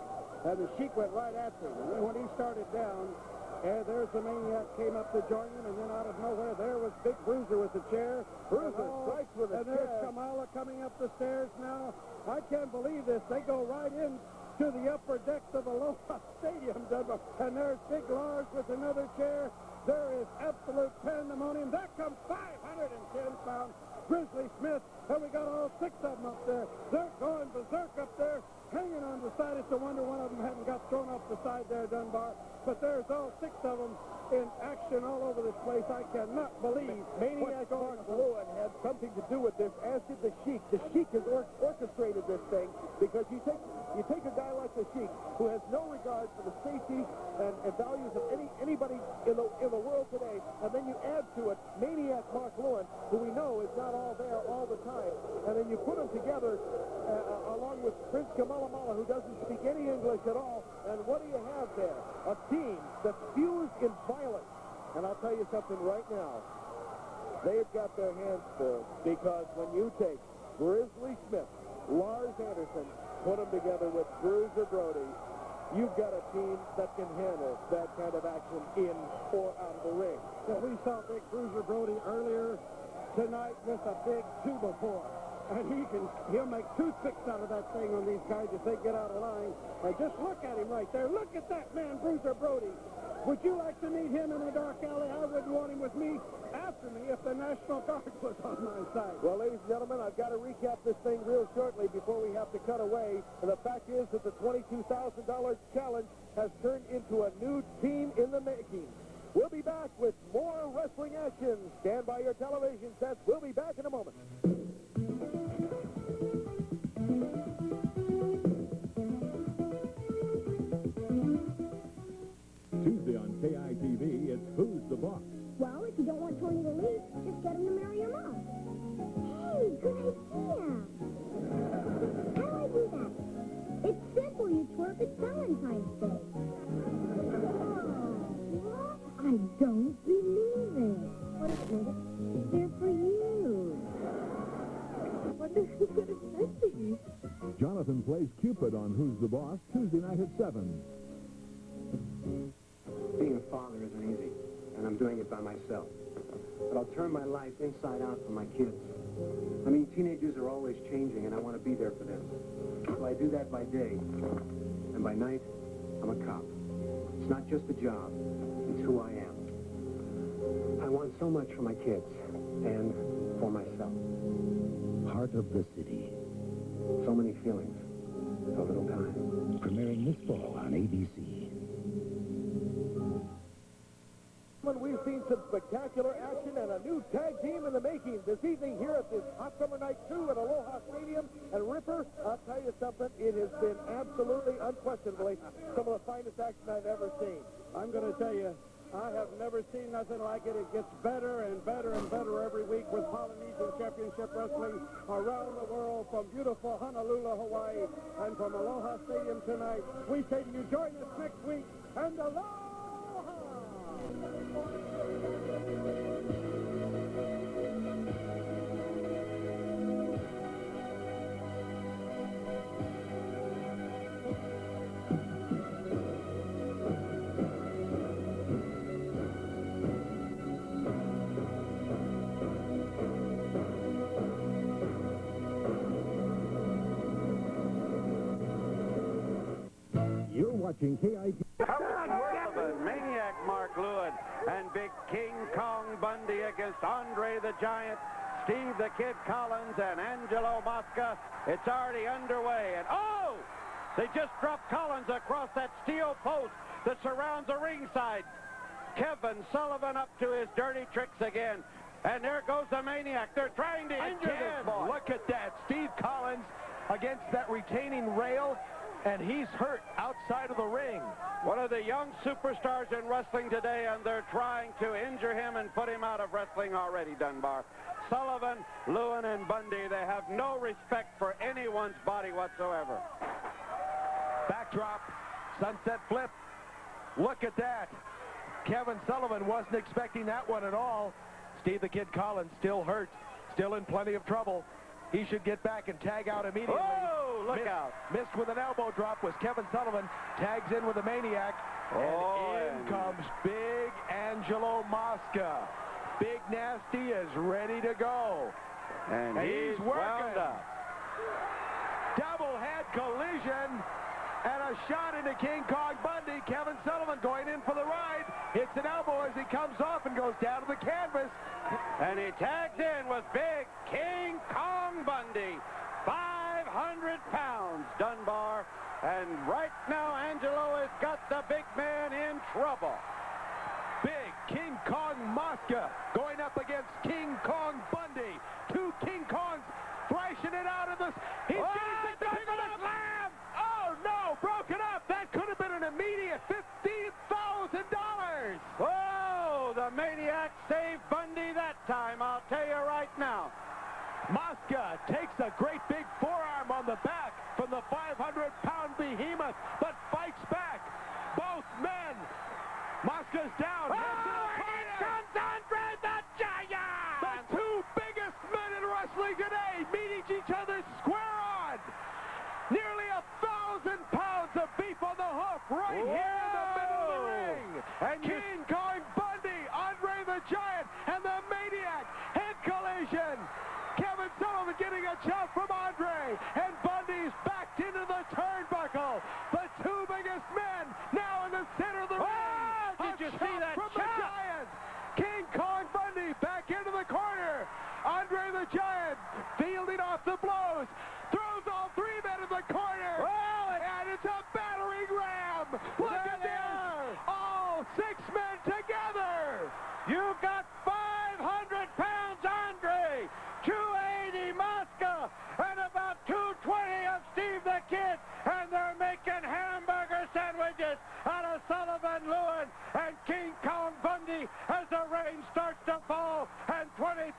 and the Sheik went right after him. And then when he started down, there's the Maniac came up to join him, and then out of nowhere, there was Big Bruiser with the chair. Bruiser strikes with a chair. And there's Kamala coming up the stairs now. I can't believe this. They go right in to the upper decks of Aloha Stadium, Dunbar. And there's Big Lars with another chair. There is absolute pandemonium. There comes 510-pound Grizzly Smith. And we got all six of them up there. They're going berserk up there, hanging on the side. It's a wonder one of them hadn't got thrown off the side there, Dunbar. But there's all six of them in action all over this place. I cannot believe Maniac Mark Lewis had something to do with this, as did the Sheik. The Sheik has orchestrated this thing because you take a guy like the Sheik who has no regard for the safety and values of anybody in the world today, and then you add to it Maniac Mark Lewis, who we know is not all there all the time, and then you put them together along with Prince Kamala, who doesn't speak any English at all, and what do you have there? A team that's fused in violence. And I'll tell you something right now. They've got their hands full because when you take Grizzly Smith, Lars Anderson, put them together with Bruiser Brody, you've got a team that can handle that kind of action in or out of the ring. Well, we saw Big Bruiser Brody earlier tonight with a big tuba boy. And he'll make toothpicks out of that thing on these guys if they get out of line. Just look at him right there. Look at that man, Bruiser Brody. Would you like to meet him in a dark alley? I wouldn't want him with me after me if the National Guard was on my side. Well, ladies and gentlemen, I've got to recap this thing real shortly before we have to cut away. And the fact is that the $22,000 challenge has turned into a new team in the making. We'll be back with more wrestling action. Stand by your television sets. We'll be back in a moment. Tuesday on KITV, it's Who's the Boss? Well, if you don't want Tony to leave, just get him to marry your mom. Hey, good idea. How do I do that? It's simple. You twerk at Valentine's Day. What? I don't believe it. What is it? They're for you. What is he going to say? Jonathan plays Cupid on Who's the Boss, Tuesday night at 7. Being a father isn't easy, and I'm doing it by myself. But I'll turn my life inside out for my kids. I mean, teenagers are always changing, and I want to be there for them. So I do that by day, and by night, I'm a cop. It's not just a job, it's who I am. I want so much for my kids, and for myself. Heart of the City. So many feelings, so little time. Premiering this fall on ABC. We've seen some spectacular action and a new tag team in the making this evening here at this Hot Summer Night 2 at Aloha Stadium. And Ripper, I'll tell you something, it has been absolutely, unquestionably, some of the finest action I've ever seen. I'm going to tell you, I have never seen nothing like it. It gets better and better and better every week with Polynesian Championship Wrestling around the world from beautiful Honolulu, Hawaii, and from Aloha Stadium tonight. We say to you, join us next week, and aloha! You're watching KITV. Sullivan, Maniac Mark Lewin, and Big King Kong Bundy against Andre the Giant, Steve the Kid Collins, and Angelo Mosca. It's already underway, and oh! They just dropped Collins across that steel post that surrounds the ringside. Kevin Sullivan up to his dirty tricks again. And there goes the Maniac. They're trying to injure this boy. Look at that. Steve Collins against that retaining rail, and he's hurt outside of the ring. One of the young superstars in wrestling today, and they're trying to injure him and put him out of wrestling already, Dunbar. Sullivan, Lewin, and Bundy, they have no respect for anyone's body whatsoever. Backdrop, sunset flip. Look at that. Kevin Sullivan wasn't expecting that one at all. Steve the Kid Collins still hurt, still in plenty of trouble. He should get back and tag out immediately. Oh, look out. Missed with an elbow drop was Kevin Sullivan. Tags in with the Maniac. And in comes Big Angelo Mosca. Big Nasty is ready to go. And he's working. wound up. Double head collision. And a shot into King Kong Bundy. Kevin Sullivan going in for the ride. Hits an elbow as he comes off and goes down to the canvas. And he tags in with Big King Kong Bundy. 500 pounds, Dunbar. And right now, Angelo has got the big man in trouble. Big King Kong Mosca going up against King Kong Bundy. Two King Kongs flashing it out of the... He's getting the big on the slam! Oh, no! Broken up! That could have been an immediate $15,000! Oh, the Maniac saved Bundy that time, I'll tell you right now. Mosca takes a great big forearm on the back from the 500-pound behemoth, but fights back. Both men. Mosca's down. Oh, here comes Andre the Giant! The two biggest men in wrestling today meeting each other square on. Nearly 1,000 pounds of beef on the hoof right here in the middle of the ring. And King Kong Bundy, Andre the Giant, and the Maniac. Head collision. Kevin Sullivan getting a chop fall, and 20,000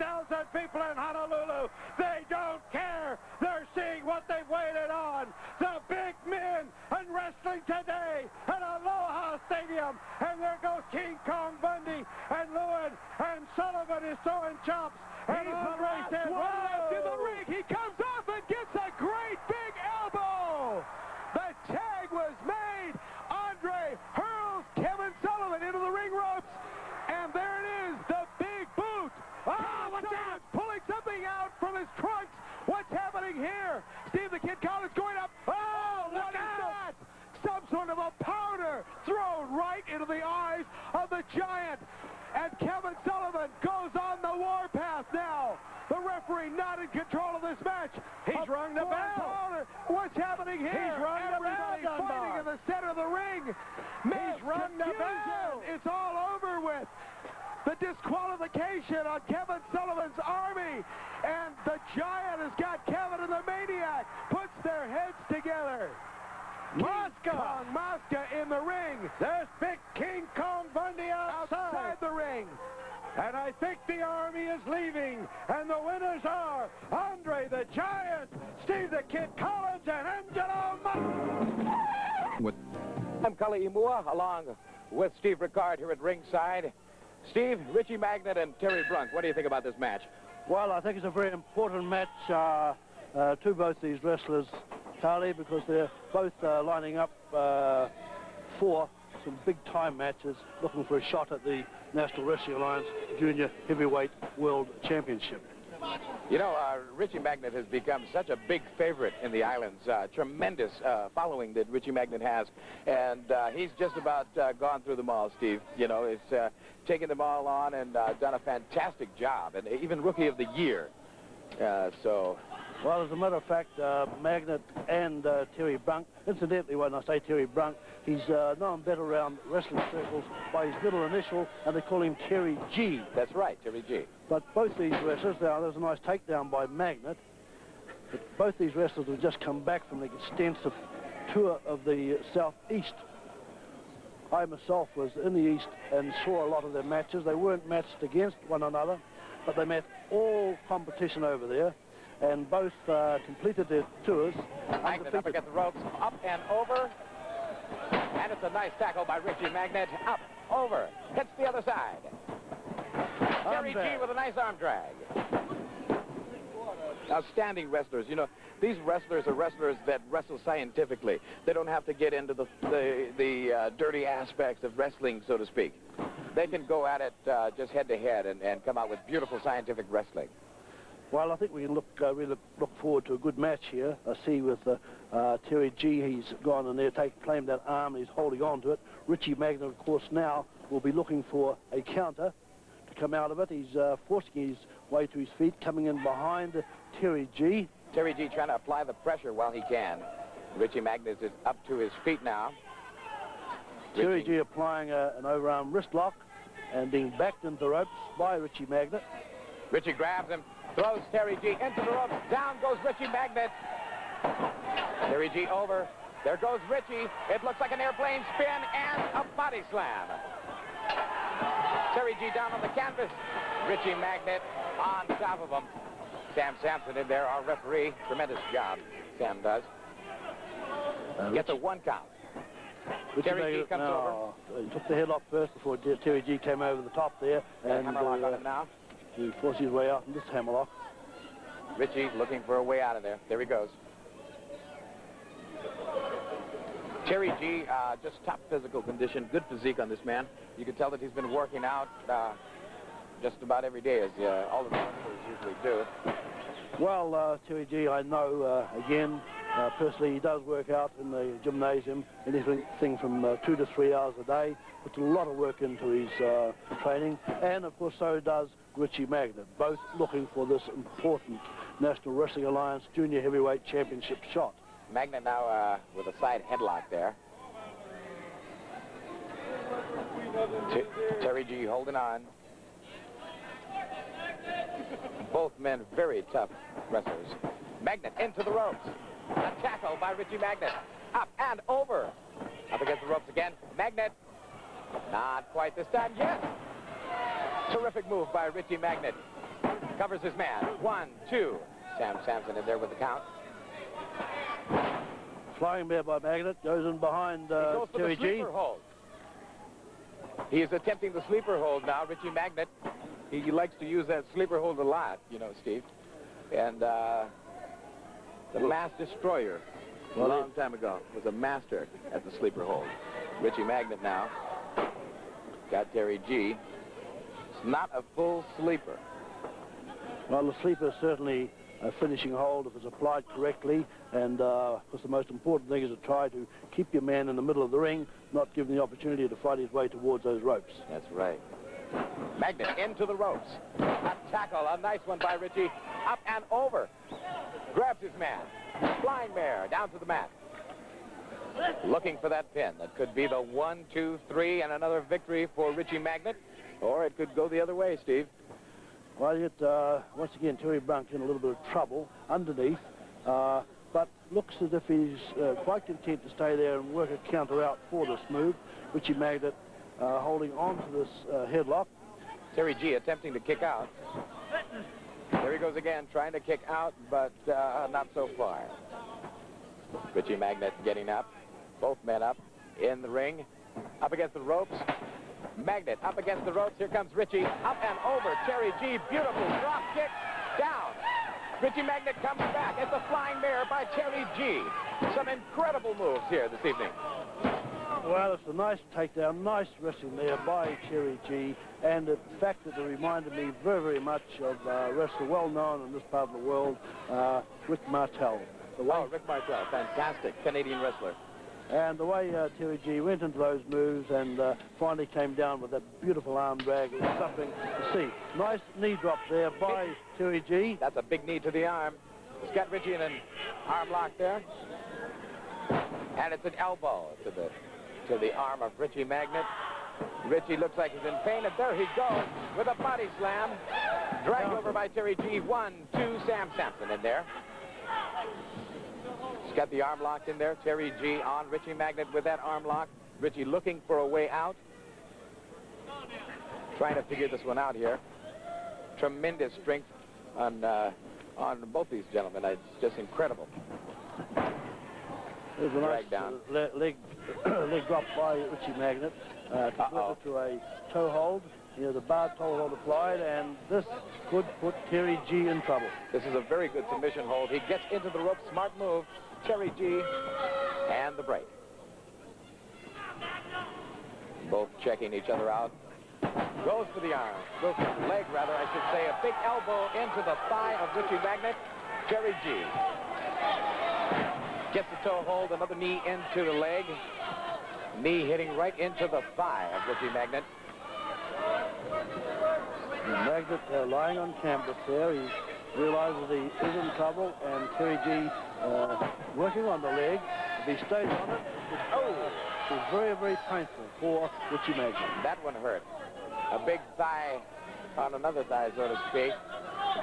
people in Honolulu, they don't care. They're seeing what they've waited on. The big men in wrestling today at Aloha Stadium. And there goes King Kong Bundy, and Lewin, and Sullivan is throwing chops. And Andre says, left to the ring. He comes off and gets a great big elbow. The tag was made. Andre hurls Kevin Sullivan into the ring ropes. And there it is, the big boot. Oh, what's that? Pulling something out from his trunks. What's happening here? Steve the Kid Collins going up. Oh, what is that? Some sort of a powder thrown right into the eyes of the Giant. And Kevin Sullivan goes on the warpath now. The referee not in control of this match. He's rung the bell. What's happening here? He's rung the bell. Everybody's fighting in the center of the ring. He's rung the bell. It's all over with. The disqualification on Kevin Sullivan's Army. And the Giant has got Kevin and the Maniac. Puts their heads together. Kong Mosca in the ring. There's big King Kong Bundy outside the ring. And I think the Army is leaving. And the winners are Andre the Giant, Steve the Kid Collins, and Angelo Mosca. I'm Cully Imua, along with Steve Ricard here at ringside. Steve, Richie Magnet and Terry Brunk, what do you think about this match? Well, I think it's a very important match to both these wrestlers, Carly, because they're both lining up for some big-time matches, looking for a shot at the National Wrestling Alliance Junior Heavyweight World Championship. You know, Richie Magnet has become such a big favorite in the islands. Tremendous following that Richie Magnet has. And he's just about gone through them all, Steve. You know, he's taken them all on and done a fantastic job, and even Rookie of the Year. Well, as a matter of fact, Magnet and Terry Brunk, incidentally, when I say Terry Brunk, he's known better around wrestling circles by his middle initial, and they call him Terry G. That's right, Terry G. But both these wrestlers, now there's a nice takedown by Magnet, but both these wrestlers have just come back from the extensive tour of the Southeast. I myself was in the East and saw a lot of their matches. They weren't matched against one another, but they met all competition over there, and both completed their tours. Magnet up against the ropes, up and over. And it's a nice tackle by Richie Magnet. Up, over, hits the other side. Terry G with a nice arm drag. Outstanding wrestlers. You know, these wrestlers are wrestlers that wrestle scientifically. They don't have to get into the dirty aspects of wrestling, so to speak. They can go at it just head-to-head and come out with beautiful scientific wrestling. Well, I think we can really look forward to a good match here. I see with Terry G, he's gone in there, claimed that arm, and he's holding on to it. Richie Magnet, of course, now will be looking for a counter to come out of it. He's forcing his way to his feet, coming in behind Terry G. Terry G trying to apply the pressure while he can. Richie Magnet is up to his feet now. Terry G applying an overarm wrist lock and being backed into the ropes by Richie Magnet. Richie grabs him, throws Terry G into the ropes. Down goes Richie Magnet. Terry G over. There goes Richie. It looks like an airplane spin and a body slam. Terry G down on the canvas. Richie Magnet on top of him. Sam Sampson in there, our referee. Tremendous job Sam does. Gets a 1 count. Terry G comes over. He took the headlock first before Terry G came over the top there. And hammerlock on him now. He forced his way out in this hammerlock. Richie looking for a way out of there. There he goes. Terry G, just top physical condition, good physique on this man. You can tell that he's been working out just about every day, as all the wrestlers usually do. Well, Terry G, I know, again, personally, he does work out in the gymnasium, anything from 2 to 3 hours a day. Puts a lot of work into his training, and of course so does Richie Magnet, both looking for this important National Wrestling Alliance Junior Heavyweight Championship shot. Magnet now with a side headlock there. Terry G holding on. Both men very tough wrestlers. Magnet into the ropes. A tackle by Richie Magnet. Up and over. Up against the ropes again. Magnet. Not quite this time. Yes. Terrific move by Richie Magnet. Covers his man. 1, 2. Sam Sampson in there with the count. Flying bear by Magnet. Goes in behind Terry G. Sleeper hold. He is attempting the sleeper hold now, Richie Magnet. He likes to use that sleeper hold a lot, you know, Steve. And the Mass Destroyer, a long time ago, was a master at the sleeper hold. Richie Magnet now got Terry G. It's not a full sleeper. Well, the sleeper is certainly a finishing hold if it's applied correctly, and because the most important thing is to try to keep your man in the middle of the ring, not give him the opportunity to fight his way towards those ropes. That's right. Magnet into the ropes. A tackle, a nice one by Richie. Up and over. Grabs his man. Flying mare down to the mat. Looking for that pin. That could be the 1, 2, 3 and another victory for Richie Magnet. Or it could go the other way, Steve. Well, once again, Terry Brunk's in a little bit of trouble underneath, but looks as if he's quite content to stay there and work a counter out for this move. Richie Magnet holding on to this headlock. Terry G attempting to kick out. There he goes again, trying to kick out, but not so far. Richie Magnet getting up. Both men up in the ring. Up against the ropes. Magnet up against the ropes. Here comes Richie. Up and over. Terry G. Beautiful drop kick. Down. Richie Magnet comes back. It's a flying mare by Terry G. Some incredible moves here this evening. Well, it's a nice takedown, nice wrestling there by Terry G. And in fact, it reminded me very, very much of a wrestler well known in this part of the world, Rick Martel. Rick Martel, fantastic Canadian wrestler. And the way Terry G went into those moves and finally came down with that beautiful arm drag is something to see. Nice knee drop there by Terry G. That's a big knee to the arm. He's got Richie in an arm lock there. And it's an elbow to the arm of Richie Magnet. Richie looks like he's in pain, and there he goes with a body slam. Dragged over by Terry G. 1, 2, Sam Sampson in there. He's got the arm locked in there. Terry G on Richie Magnet with that arm lock. Richie looking for a way out. Trying to figure this one out here. Tremendous strength on both these gentlemen. It's just incredible. There's a nice leg drop by Richie Magnet. Converted to a toe hold. He has a barred toe hold applied, and this could put Terry G in trouble. This is a very good submission hold. He gets into the rope. Smart move. Terry G and the break. Both checking each other out. Goes for the arm. Goes for the leg, rather, I should say. A big elbow into the thigh of Richie Magnet. Terry G gets the toe hold. Another knee into the leg. Knee hitting right into the thigh of Richie Magnet. Magnet lying on canvas there. He realizes he is in trouble, and Terry G working on the leg. If he stays on it, it's very, very painful for Richie Magnet. That one hurt. A big thigh on another thigh, so to speak.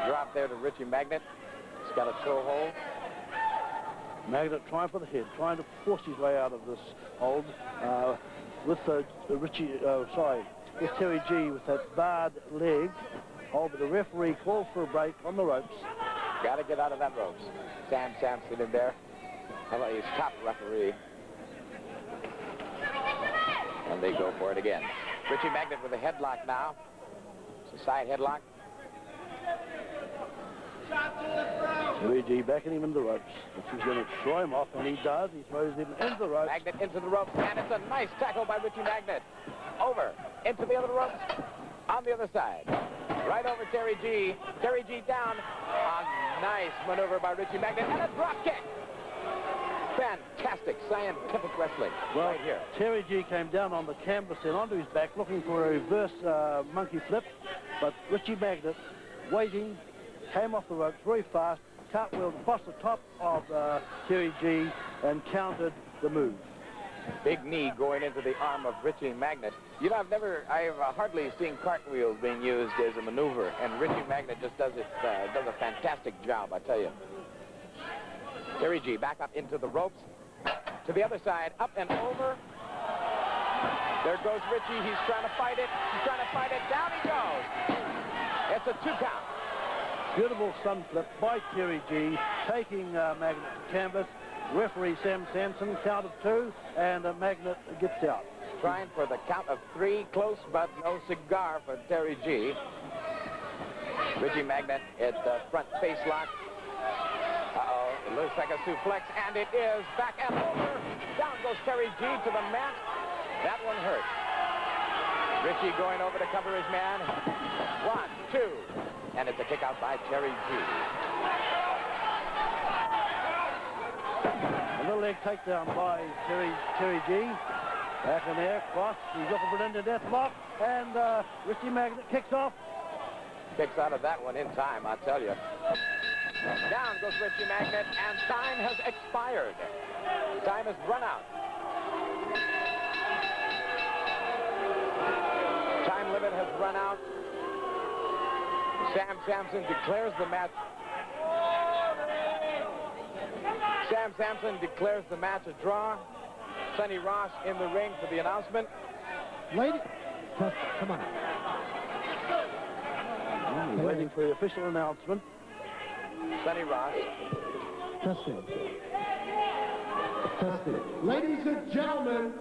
Drop there to Richie Magnet. He's got a toe hold. Magnet trying for the head, trying to force his way out of this hold with with Terry G with that barred leg. But the referee called for a break on the ropes. Got to get out of that ropes. Sam Sampson in there. How about his top referee? And they go for it again. Richie Magnet with a headlock now. It's a side headlock. Terry G backing him into the ropes. He's going to throw him off, and he does. He throws him into the ropes. Magnet into the ropes, and it's a nice tackle by Richie Magnet. Over, into the other ropes, on the other side. Right over Terry G. Terry G down. A nice maneuver by Richie Magnet, and a drop kick. Fantastic scientific wrestling right here. Terry G came down on the canvas and onto his back, looking for a reverse monkey flip, but Richie Magnet, waiting, came off the ropes very fast, cartwheeled across the top of Terry G and countered the move. Big knee going into the arm of Richie Magnet. You know, I've hardly seen cartwheels being used as a maneuver, and Richie Magnet just does a fantastic job, I tell you. Terry G back up into the ropes, to the other side, up and over. There goes Richie. He's trying to fight it. He's trying to fight it. Down he goes. It's a 2 count. Beautiful sun flip by Terry G, taking Magnet to canvas. Referee Sam Sampson counted 2, and Magnet gets out. Trying for the count of 3, close but no cigar for Terry G. Richie Magnet at the front face lock. Uh-oh, it looks like a suplex, and it is back and over. Down goes Terry G to the mat. That one hurt. Richie going over to cover his man. 1, 2, and it's a kick out by Terry G. A little leg takedown by Terry G. Back in there, cross. He's looking for an end to death lock, and Richie Magnet kicks off. Kicks out of that one in time, I tell you. Down goes Richie Magnet, and time has expired. Time has run out. Time limit has run out. Sam Sampson declares the match. Sam Sampson declares the match a draw. Sonny Ross in the ring for the announcement. Lady, come on. Waiting for the official announcement. Sonny Ross. Testing. Ladies and gentlemen,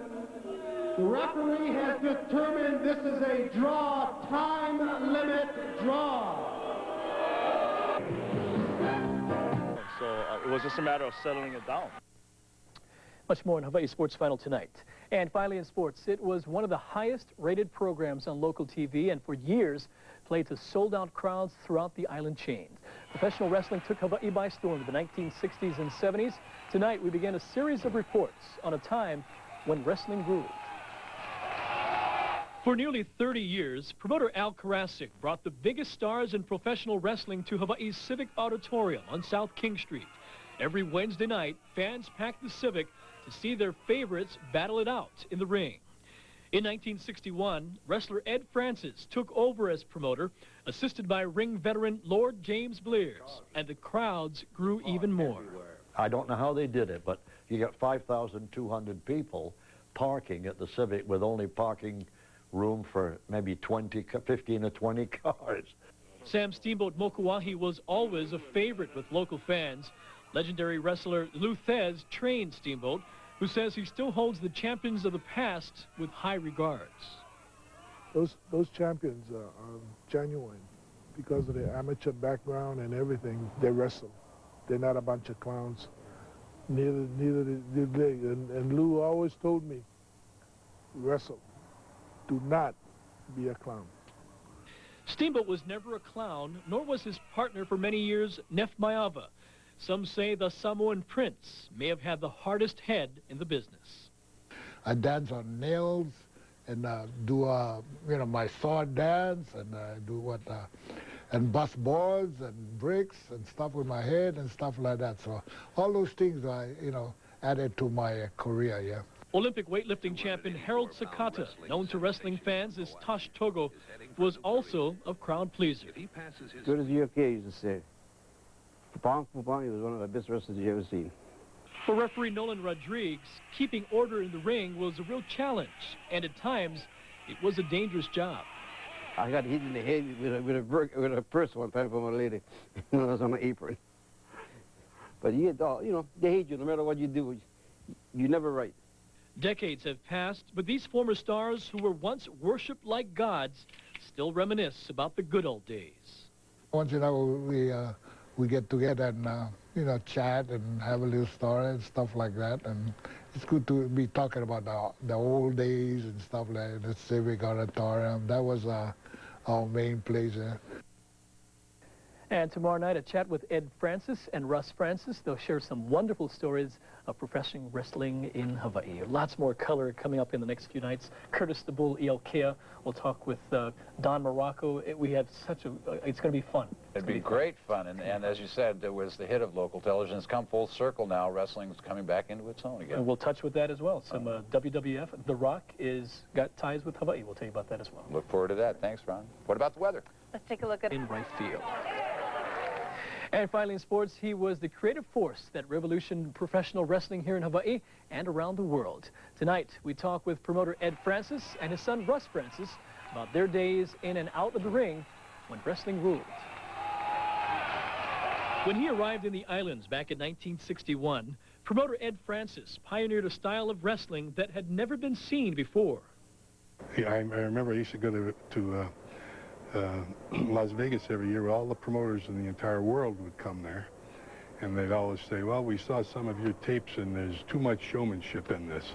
the referee has determined this is a draw, time limit draw. So it was just a matter of settling it down. Much more in Hawaii Sports Final tonight. And finally in sports, it was one of the highest rated programs on local TV, and for years played to sold-out crowds throughout the island chain. Professional wrestling took Hawaii by storm in the 1960s and 70s. Tonight we begin a series of reports on a time when wrestling ruled. For nearly 30 years, promoter Al Karasik brought the biggest stars in professional wrestling to Hawaii's Civic Auditorium on South King Street. Every Wednesday night, fans packed the Civic to see their favorites battle it out in the ring. In 1961, wrestler Ed Francis took over as promoter, assisted by ring veteran Lord James Blears, and the crowds grew even more. I don't know how they did it, but you got 5,200 people parking at the Civic with only parking room for maybe 15 or 20 cars. Sam Steamboat Mokuahi was always a favorite with local fans. Legendary wrestler Lou Thez trained Steamboat, who says he still holds the champions of the past with high regards. Those champions are genuine because of their amateur background and everything. They wrestle. They're not a bunch of clowns. Neither did they. And Lou always told me, wrestle. Do not be a clown. Steamboat was never a clown, nor was his partner for many years, Nef Maiava. Some say the Samoan prince may have had the hardest head in the business. I dance on nails and do, my sword dance and and bust boards and bricks and stuff with my head and stuff like that. So all those things I, added to my career, yeah. Olympic weightlifting champion Harold Sakata, known to wrestling fans as Tosh Togo, was also a crowd pleaser. Good as you used to say. Pupong Pupong, he was one of the best wrestlers you've ever seen. For referee Nolan Rodriguez, keeping order in the ring was a real challenge, and at times, it was a dangerous job. I got hit in the head with a purse one time from a lady when I was on my apron. But you get all, they hate you no matter what you do. You're never right. Decades have passed, but these former stars who were once worshipped like gods still reminisce about the good old days. Once in a while, we get together and, chat and have a little story and stuff like that. And it's good to be talking about the old days and stuff like that, the Civic Auditorium. That was our main place there. And tomorrow night, a chat with Ed Francis and Russ Francis. They'll share some wonderful stories of professional wrestling in Hawaii. Lots more color coming up in the next few nights. Curtis the Bull Iokea will talk with Don Morocco. We have it's going to be fun. It'd be great fun. And as you said, there was the hit of local television. It's come full circle now. Wrestling's coming back into its own again. And we'll touch with that as well. Some WWF. The Rock got ties with Hawaii. We'll tell you about that as well. Look forward to that. Thanks, Ron. What about the weather? Let's take a look at in right field. And finally in sports, he was the creative force that revolutionized professional wrestling here in Hawaii and around the world. Tonight, we talk with promoter Ed Francis and his son Russ Francis about their days in and out of the ring when wrestling ruled. When he arrived in the islands back in 1961, promoter Ed Francis pioneered a style of wrestling that had never been seen before. Yeah, I remember I used to go to Las Vegas every year. All the promoters in the entire world would come there, and they'd always say, well, we saw some of your tapes and there's too much showmanship in this.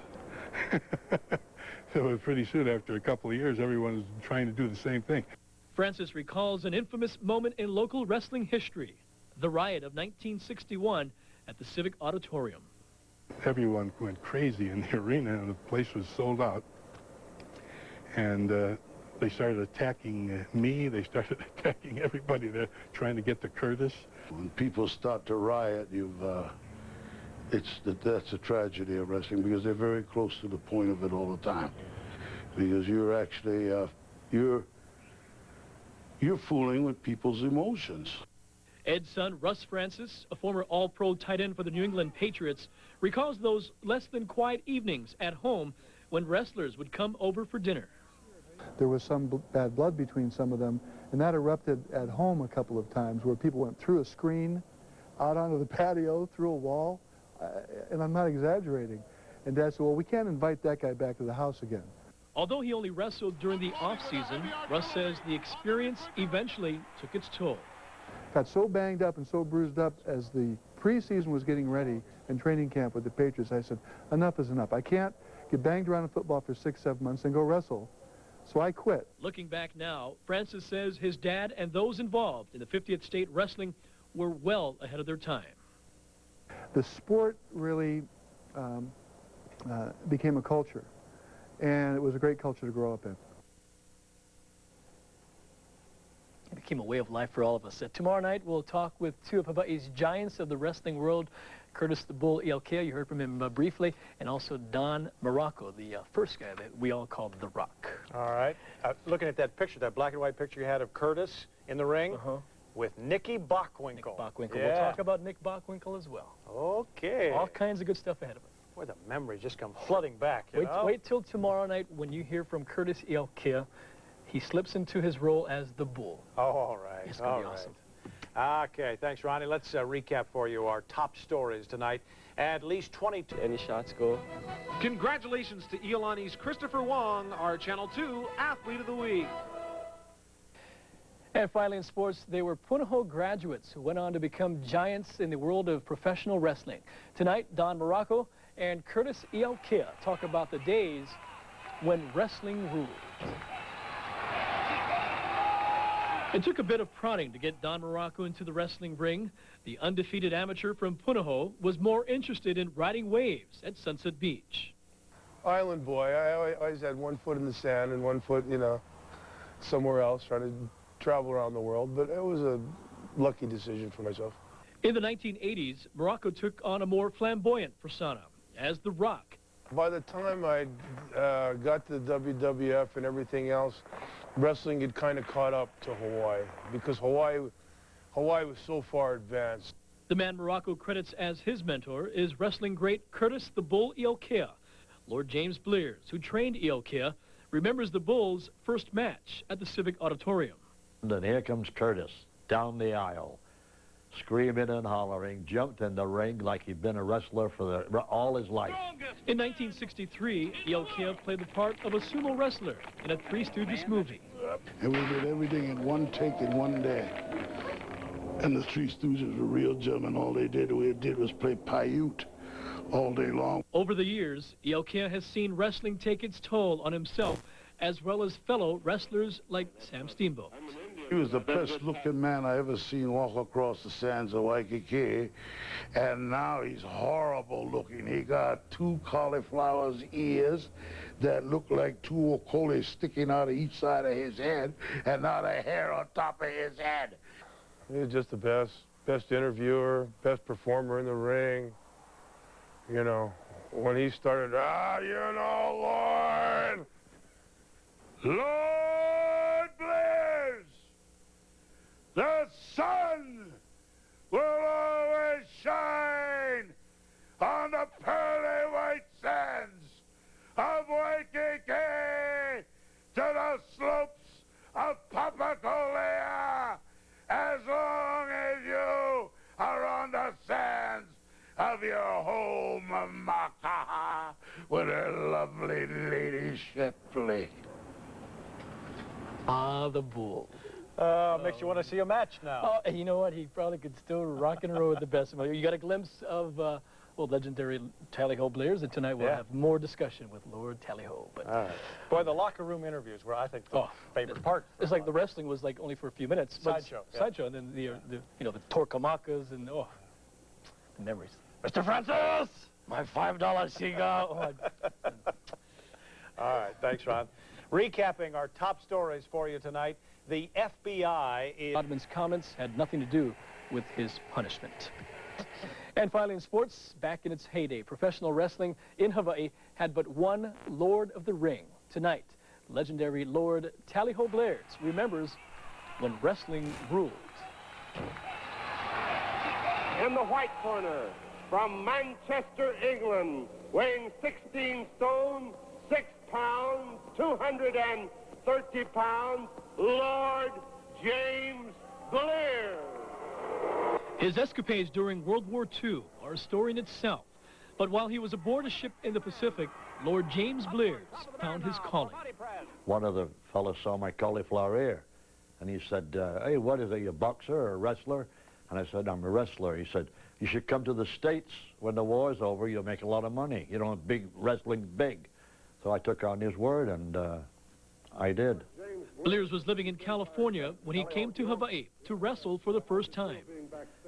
So pretty soon, after a couple of years, everyone was trying to do the same thing. Francis recalls an infamous moment in local wrestling history, the riot of 1961 at the Civic Auditorium. Everyone went crazy in the arena, and the place was sold out. And they started attacking me. They started attacking everybody there, trying to get to Curtis. When people start to riot, that's a tragedy of wrestling, because they're very close to the point of it all the time. Because you're actually you're fooling with people's emotions. Ed's son, Russ Francis, a former All-Pro tight end for the New England Patriots, recalls those less than quiet evenings at home when wrestlers would come over for dinner. There was some bad blood between some of them, and that erupted at home a couple of times, where people went through a screen, out onto the patio, through a wall, and I'm not exaggerating. And Dad said, well, we can't invite that guy back to the house again. Although he only wrestled during the off-season, Russ says the experience eventually took its toll. Got so banged up and so bruised up as the preseason was getting ready in training camp with the Patriots, I said, enough is enough. I can't get banged around in football for 6-7 months and go wrestle. So I quit. Looking back now, Francis says his dad and those involved in the 50th State Wrestling were well ahead of their time. The sport really became a culture, and it was a great culture to grow up in. It became a way of life for all of us. Tomorrow night, we'll talk with two of Hawaii's giants of the wrestling world, Curtis the Bull Iaukea, you heard from him briefly, and also Don Muraco, the first guy that we all called The Rock. All right. Looking at that picture, that black and white picture you had of Curtis in the ring with Nicky Bockwinkel. Nick Bockwinkel. Yeah. We'll talk about Nick Bockwinkel as well. Okay. All kinds of good stuff ahead of us. Boy, the memories just come flooding back, Wait till tomorrow night when you hear from Curtis Iaukea. He slips into his role as the Bull. Oh, all right. It's going to be awesome. Okay, thanks, Ronnie. Let's recap for you our top stories tonight. At least 22. Any shots go? Congratulations to Iolani's Christopher Wong, our Channel 2 Athlete of the Week. And finally in sports, they were Punahou graduates who went on to become giants in the world of professional wrestling. Tonight, Don Muraco and Curtis Iaukea talk about the days when wrestling ruled. It took a bit of prodding to get Don Muraco into the wrestling ring. The undefeated amateur from Punahou was more interested in riding waves at Sunset Beach. Island boy. I always had one foot in the sand and one foot, you know, somewhere else, trying to travel around the world. But it was a lucky decision for myself. In the 1980s, Muraco took on a more flamboyant persona as The Rock. By the time I got to the WWF and everything else, wrestling had kind of caught up to Hawaii, because Hawaii was so far advanced. The man Muraco credits as his mentor is wrestling great Curtis the Bull Iaukea. Lord James Blears, who trained Iaukea, remembers the Bull's first match at the Civic Auditorium. And here comes Curtis down the aisle, screaming and hollering, jumped in the ring like he'd been a wrestler for all his life. In 1963, Iaukea played the part of a sumo wrestler in a Three Stooges movie. And we did everything in one take in one day. And the Three Stooges were real gentlemen. All they did was play Paiute all day long. Over the years, Iaukea has seen wrestling take its toll on himself, as well as fellow wrestlers like Sam Steamboat. He was the best-looking man I ever seen walk across the sands of Waikiki, and now he's horrible-looking. He got 2 cauliflower's ears that look like 2 okoles sticking out of each side of his head, and now the hair on top of his head. He was just the best interviewer, best performer in the ring. You know, when he started, you know, Lord Blears, the sun will with her lovely lady Shepley. Ah, the bull. Makes you want to see a match now. Oh, you know what? He probably could still rock and roll with the best of them. You got a glimpse of, well, legendary Tally-Ho Blair's, and tonight we'll have more discussion with Lord Tally-Ho. But boy, the locker room interviews were, I think, the favorite part. It's like the wrestling was like only for a few minutes. Sideshow. Sideshow, and then the you know, the Torcamakas and the memories. Mr. Francis, my $5 cigar. All right, thanks, Ron. Recapping our top stories for you tonight, the FBI is... Rodman's comments had nothing to do with his punishment. And finally in sports, back in its heyday, professional wrestling in Hawaii had but one Lord of the Ring. Tonight, legendary Lord Tally-Ho Blair's remembers when wrestling ruled. In the white corner, from Manchester, England, weighing 16 stone, 6 pounds, 230 pounds, Lord James Blair. His escapades during World War II are a story in itself. But while he was aboard a ship in the Pacific, Lord James Blair found his calling. One of the fellows saw my cauliflower ear, and he said, hey, what is it, you a boxer or a wrestler? And I said, I'm a wrestler. He said, you should come to the States when the war's over. You'll make a lot of money. You know, wrestling's big. So I took on his word, and I did. Blair's was living in California when he came to Hawaii to wrestle for the first time.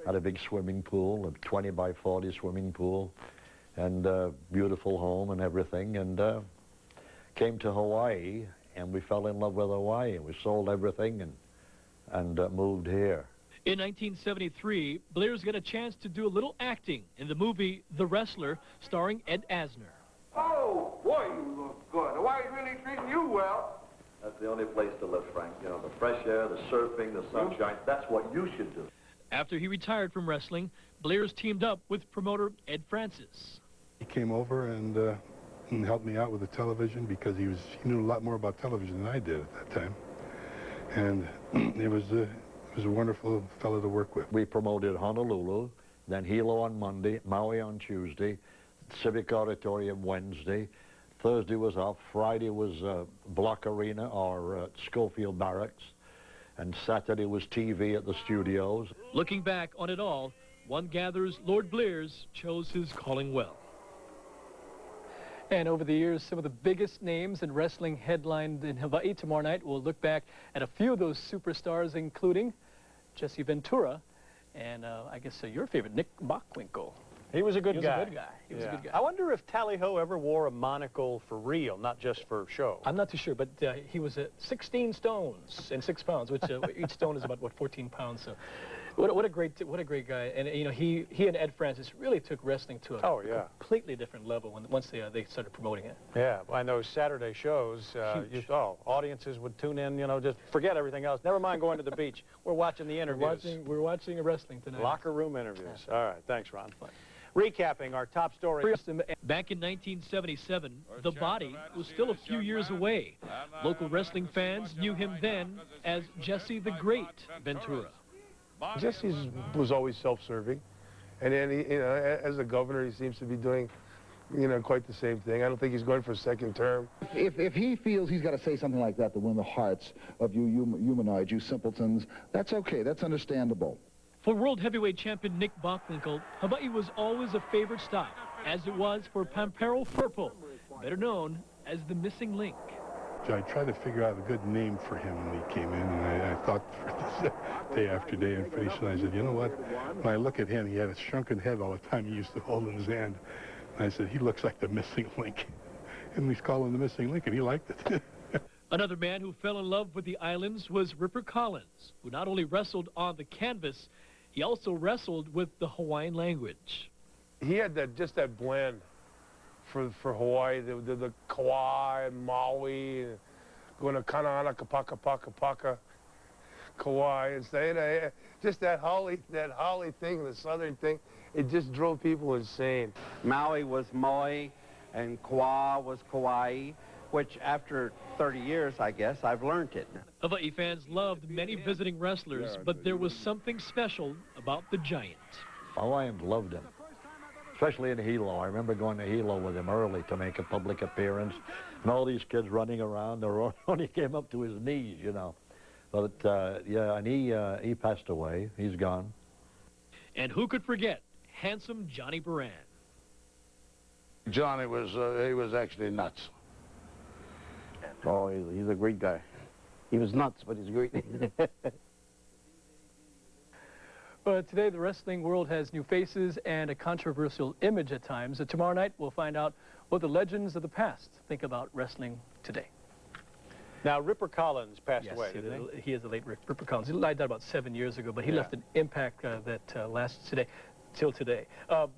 Had a big swimming pool, a 20 by 40 swimming pool, and a beautiful home and everything, and came to Hawaii, and we fell in love with Hawaii. We sold everything and moved here. In 1973, Blair's got a chance to do a little acting in the movie The Wrestler, starring Ed Asner. Oh, boy, you look good. Hawaii's really treating you well. That's the only place to live, Frank. You know, the fresh air, the surfing, the sunshine. That's what you should do. After he retired from wrestling, Blair's teamed up with promoter Ed Francis. He came over and helped me out with the television because he knew a lot more about television than I did at that time. And he was a wonderful fellow to work with. We promoted Honolulu, then Hilo on Monday, Maui on Tuesday, Civic Auditorium Wednesday. Thursday was off. Friday was Block Arena or Schofield Barracks. And Saturday was TV at the studios. Looking back on it all, one gathers Lord Blair's chose his calling well. And over the years, some of the biggest names in wrestling headlined in Hawaii. Tomorrow night, we'll look back at a few of those superstars, including Jesse Ventura and I guess your favorite, Nick Bockwinkel. He was a good guy. He was a good guy. I wonder if Tally-Ho ever wore a monocle for real, not just for show. I'm not too sure, but he was 16 stones and 6 pounds, which each stone is about, what, 14 pounds. So what a great guy. And, you know, he and Ed Francis really took wrestling to a completely different level once they started promoting it. Yeah, I know Saturday shows, audiences would tune in, you know, just forget everything else. Never mind going to the beach. We're watching the interviews. We're watching wrestling tonight. Locker room interviews. All right, thanks, Ron. Recapping our top story. Back in 1977, The Body was still a few years away. Local wrestling fans knew him then as Jesse the Great Ventura. Jesse was always self-serving, and then he, you know, as a governor, he seems to be doing, you know, quite the same thing. I don't think he's going for a second term. If he feels he's got to say something like that to win the hearts of you humanoids, you simpletons, that's okay. That's understandable. For World Heavyweight Champion Nick Bockwinkel, Hawaii was always a favorite stop, as it was for Pampero Firpo, better known as the Missing Link. I tried to figure out a good name for him when he came in, and I thought for this day after day, and pretty soon I said, you know what? When I look at him, he had a shrunken head all the time he used to hold in his hand. And I said, he looks like the Missing Link. And we called him the Missing Link, and he liked it. Another man who fell in love with the islands was Ripper Collins, who not only wrestled on the canvas, he also wrestled with the Hawaiian language. He had just that blend for Hawaii, the Kauai and Maui, going to Kanahana, Kapaka, Paka, Paka, Kauai, and saying just that Holly thing, the southern thing, it just drove people insane. Maui was Maui, and Kauai was Kauai, which after 30 years, I guess, I've learned it. Hawaii fans loved many visiting wrestlers, but there was something special about the Giant. Hawaiians loved him, especially in Hilo. I remember going to Hilo with him early to make a public appearance, and all these kids running around. They only came up to his knees, you know. But yeah, and he passed away. He's gone. And who could forget handsome Johnny Buran? Johnny was he was actually nuts. Oh, he's a great guy. He was nuts, but he's great. But today, the wrestling world has new faces and a controversial image at times. Tomorrow night, we'll find out what the legends of the past think about wrestling today. Now, Ripper Collins passed away, Yes, didn't he? he is the late Ripper Collins. He died about 7 years ago, but he left an impact that lasts today, till today.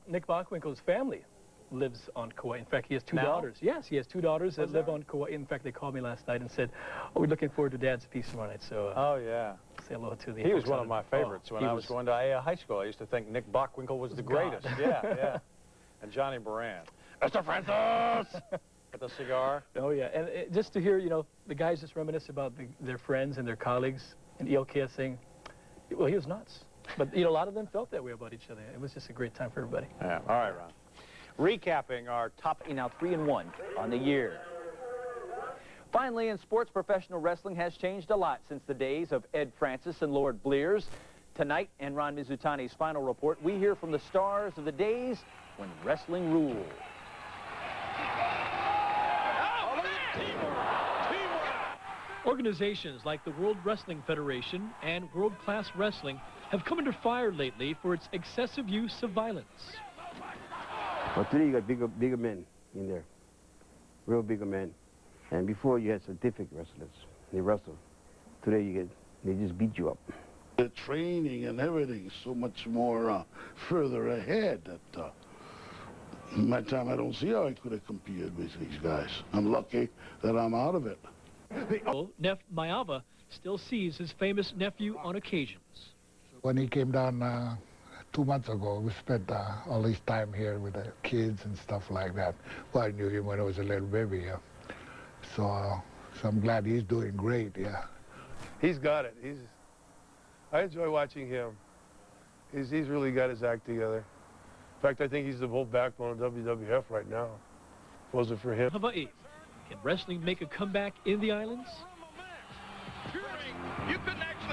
Nick Bockwinkel's family lives on Kauai. In fact, he has two daughters. Yes, he has two daughters that live on Kauai. In fact, they called me last night and said, "Oh, we're looking forward to Dad's piece tomorrow night." So, oh yeah, say hello to the. He was one of my favorites when I was going to high school. I used to think Nick Bockwinkel was the greatest. Yeah, yeah. And Johnny Buran. Mr. Francis. With a cigar. Oh yeah, and just to hear, you know, the guys just reminisce about their friends and their colleagues, and ELK saying, "Well, he was nuts," but you know, a lot of them felt that way about each other. It was just a great time for everybody. Yeah. All right, Ron. Recapping our top. Now 3-1 on the year. Finally, in sports, professional wrestling has changed a lot since the days of Ed Francis and Lord Blears. Tonight, in Ron Mizutani's final report, we hear from the stars of the days when wrestling ruled. Organizations like the World Wrestling Federation and World Class Wrestling have come under fire lately for its excessive use of violence. But today you got bigger men in there, real bigger men. And before you had certificate wrestlers, they wrestle. Today they just beat you up. The training and everything is so much more further ahead that in my time I don't see how I could have competed with these guys. I'm lucky that I'm out of it. Nef Mayava still sees his famous nephew on occasions. When he came down 2 months ago, we spent all this time here with the kids and stuff like that. Well, I knew him when I was a little baby, yeah. So I'm glad he's doing great, yeah. He's got it. I enjoy watching him. He's really got his act together. In fact, I think he's the whole backbone of WWF right now. If it wasn't for him. Hawaii. Can wrestling make a comeback in the islands?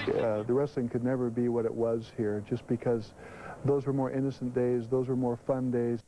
The wrestling could never be what it was here, just because those were more innocent days, those were more fun days.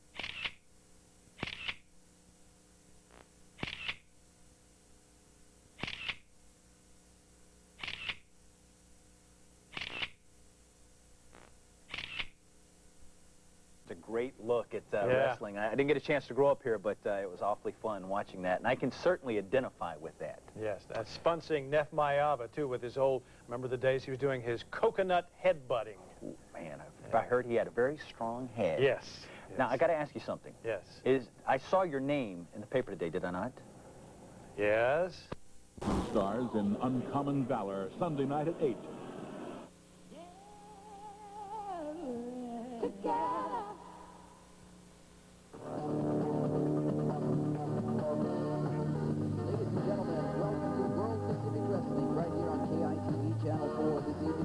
It's a great look at wrestling. I didn't get a chance to grow up here, but it was awfully fun watching that, and I can certainly identify with that. Yes, that's fun seeing Nef Mayava, too, with his old, remember the days he was doing his coconut headbutting. Ooh, man, I heard he had a very strong head. Yes. Now, I got to ask you something. Yes. I saw your name in the paper today, did I not? Yes. Stars in Uncommon Valor, Sunday night at 8.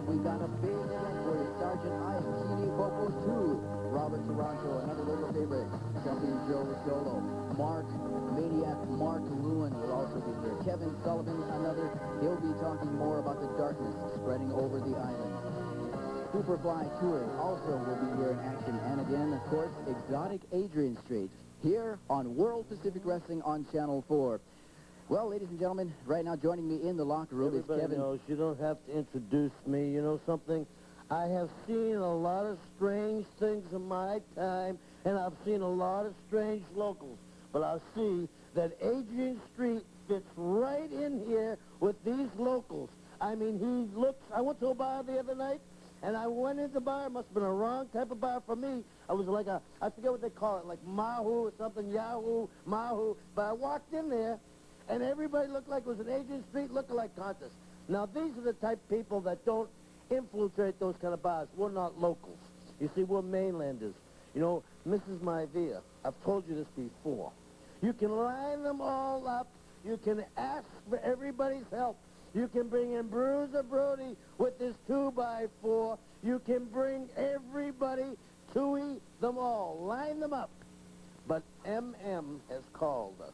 We've got a big event for you. Sergeant Ikini Vocals 2. Robert Toronto, another local favorite. Jumping Joe Solo. Maniac Mark Lewin will also be here. Kevin Sullivan, he'll be talking more about the darkness spreading over the island. Superfly Touring also will be here in action. And again, of course, Exotic Adrian Street here on World Pacific Wrestling on Channel 4. Well, ladies and gentlemen, right now joining me in the locker room is Kevin. Knows you don't have to introduce me. You know something? I have seen a lot of strange things in my time, and I've seen a lot of strange locals. But I see that Adrian Street fits right in here with these locals. I mean, he looks... I went to a bar the other night, and I went into the bar. It must have been a wrong type of bar for me. I was like I forget what they call it, like Mahu or something, Yahoo, Mahu. But I walked in there, and everybody looked like it was an Adrian Street lookalike contest. Now, these are the type of people that don't infiltrate those kind of bars. We're not locals. You see, we're mainlanders. You know, Mrs. Maivia, I've told you this before. You can line them all up. You can ask for everybody's help. You can bring in Bruiser Brody with this 2x4. You can bring everybody Tui, them all. Line them up. But M.M. has called us.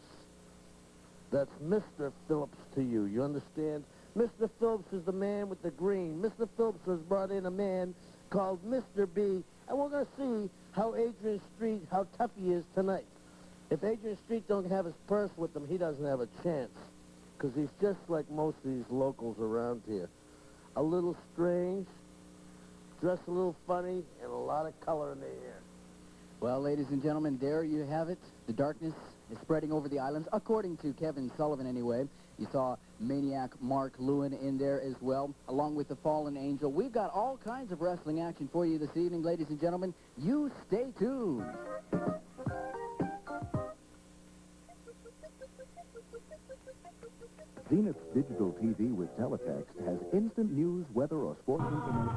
That's Mr. Phillips to you. You understand? Mr. Phillips is the man with the green. Mr. Phillips has brought in a man called Mr. B, and we're going to see how Adrian Street, how tough he is tonight. If Adrian Street don't have his purse with him, he doesn't have a chance, because he's just like most of these locals around here. A little strange, dressed a little funny, and a lot of color in the hair. Well, ladies and gentlemen, there you have it. The darkness is spreading over the islands, according to Kevin Sullivan anyway. You saw Maniac Mark Lewin in there as well, along with the Fallen Angel. We've got all kinds of wrestling action for you this evening, ladies and gentlemen. You stay tuned. Zenith Digital TV with teletext has instant news, weather, or sports information.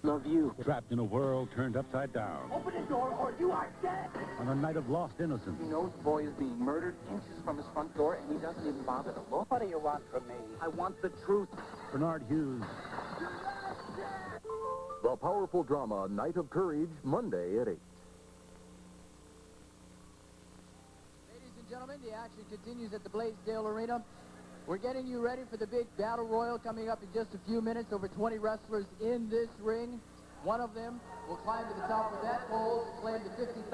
Love you. Trapped in a world turned upside down. Open the door or you are dead. On a night of lost innocence. He knows the boy is being murdered inches from his front door, and he doesn't even bother to look. What do you want from me? I want the truth. Bernard Hughes. The powerful drama Night of Courage, Monday at 8. Ladies and gentlemen, the action continues at the Blaisdell Arena. We're getting you ready for the big battle royal coming up in just a few minutes. Over 20 wrestlers in this ring. One of them will climb to the top of that pole to claim the $50,000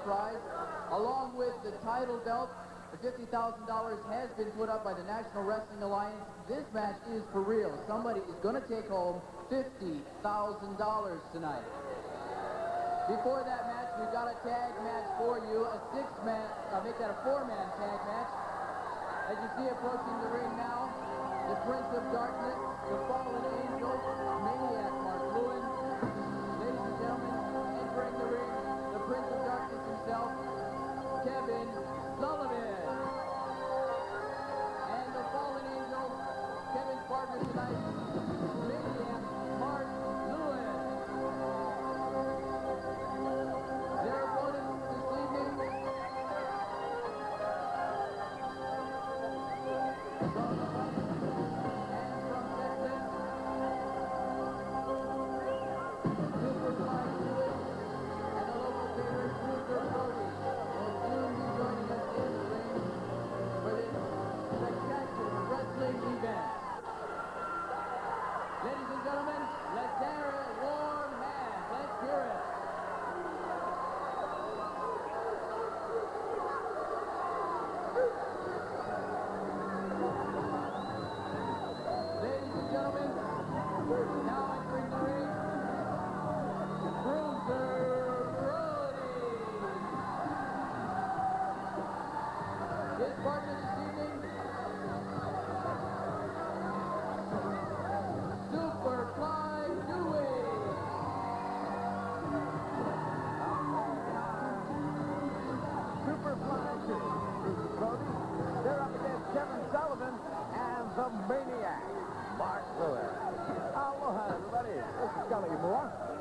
prize, along with the title belt. The $50,000 has been put up by the National Wrestling Alliance. This match is for real. Somebody is going to take home $50,000 tonight. Before that match, we've got a tag match for you, a six-man, make that a four-man tag match. As you see approaching the ring now, the Prince of Darkness, the Fallen Angel, Maniac Mark Lewin. Ladies and gentlemen, entering the ring, the Prince of Darkness himself, Kevin Sullivan. And the Fallen Angel, Kevin's partner tonight, Maniac Mark Lewin. Their opponents this evening,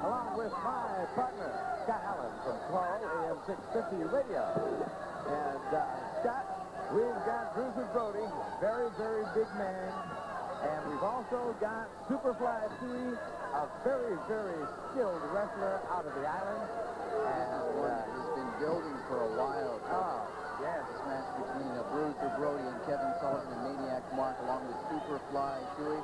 along with my partner, Scott Allen from Coral AM 650 Radio. And Scott, we've got Bruiser Brody, very, very big man. And we've also got Superfly Tui, a very, very skilled wrestler out of the island. And he's been building for a while. Oh, yes. This match between Bruiser Brody and Kevin Sullivan and Maniac Mark, along with Superfly Tui.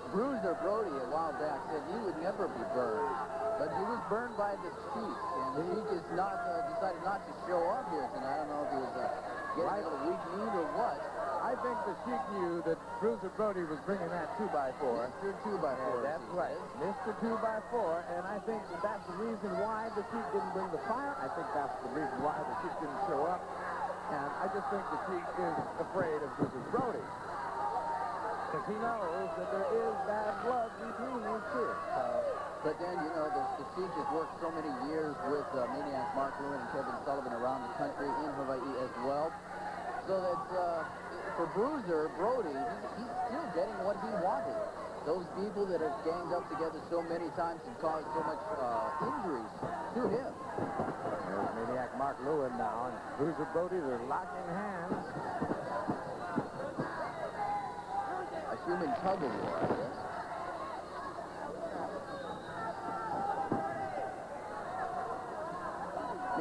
Bruiser Brody a while back said he would never be burned, but he was burned by the Sheik, and the Sheik is not decided not to show up here tonight. I don't know if he was getting a little weak kneed or what. I think the Sheik knew that Bruiser Brody was bringing that 2x4. Mr. 2x4. That's right, Mr. 2x4, and I think that's the reason why the Sheik didn't bring the fire. I think that's the reason why the Sheik didn't show up, and I just think the Sheik is afraid of Bruiser Brody. Because he knows that there is bad blood between these two. But then, you know, the Sheik has worked so many years with Maniac Mark Lewin and Kevin Sullivan around the country, in Hawaii as well. So that for Bruiser Brody, he's still getting what he wanted. Those people that have ganged up together so many times and caused so much injuries to him. There's Maniac Mark Lewin now, and Bruiser Brody, they're locking hands. A human tug of war, I guess.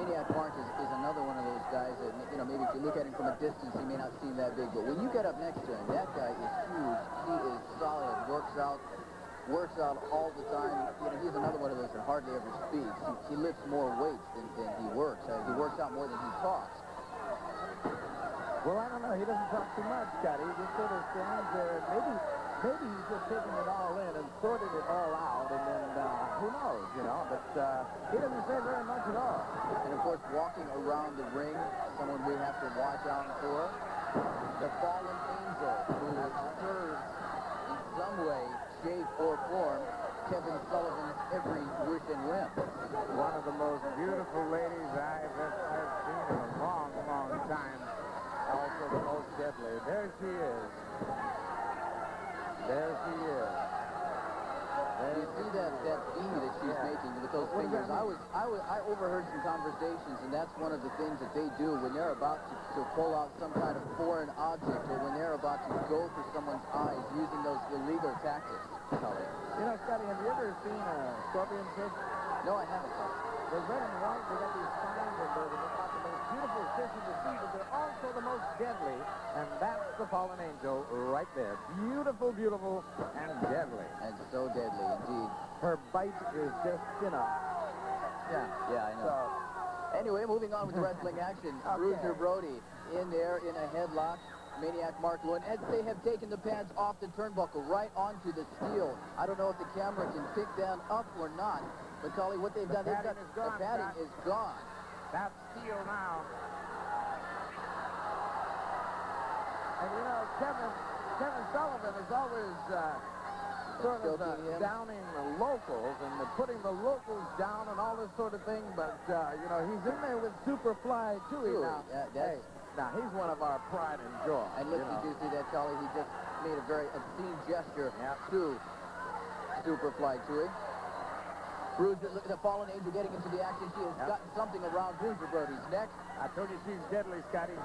Maniac Mark is another one of those guys that, you know, maybe if you look at him from a distance, he may not seem that big, but when you get up next to him, that guy is huge. He is solid, works out all the time. You know, he's another one of those that hardly ever speaks. He lifts more weights than he works. He works out more than he talks. Well, I don't know. He doesn't talk too much, Scotty. He just sort of stands there. Maybe he's just taking it all in and sorting it all out, and then who knows, you know. But he doesn't say very much at all. And, of course, walking around the ring, someone we have to watch out for, the fallen angel who serves in some way, shape, or form Kevin Sullivan's every wish and whim. One of the most beautiful ladies I've seen in a long, long time. Also the most deadly. There she is. There she is. You see that V that she's making with those fingers. I overheard some conversations, and that's one of the things that they do when they're about to pull out some kind of foreign object, or when they're about to go for someone's eyes using those illegal tactics. You know, Scotty, have you ever seen a scorpion fish? No, I haven't. They're red and white. They got these spines, and they're not the most beautiful fish in the sea, but they're also the most deadly. And that's the fallen angel right there. Beautiful, beautiful, and deadly. And so deadly, indeed. Her bite is just, you know. Yeah, I know. So, anyway, moving on with the wrestling action. Okay. Bruiser Brody in there in a headlock. Maniac Mark Lewin, as they have taken the pads off the turnbuckle right onto the steel. I don't know if the camera can pick that up or not. But, Collie, what they've done, the padding is gone. That's steel now. And, you know, Kevin Sullivan is always sort of downing the locals and putting the locals down and all this sort of thing. But, you know, he's in there with Superfly Tui now. Now, he's one of our pride and joy. And look, you do see that, Collie. He just made a very obscene gesture to Superfly Tui. Bruiser, look at the fallen angel getting into the action. She has gotten something around Bruiser Brody's neck. I told you she's deadly, Scotty.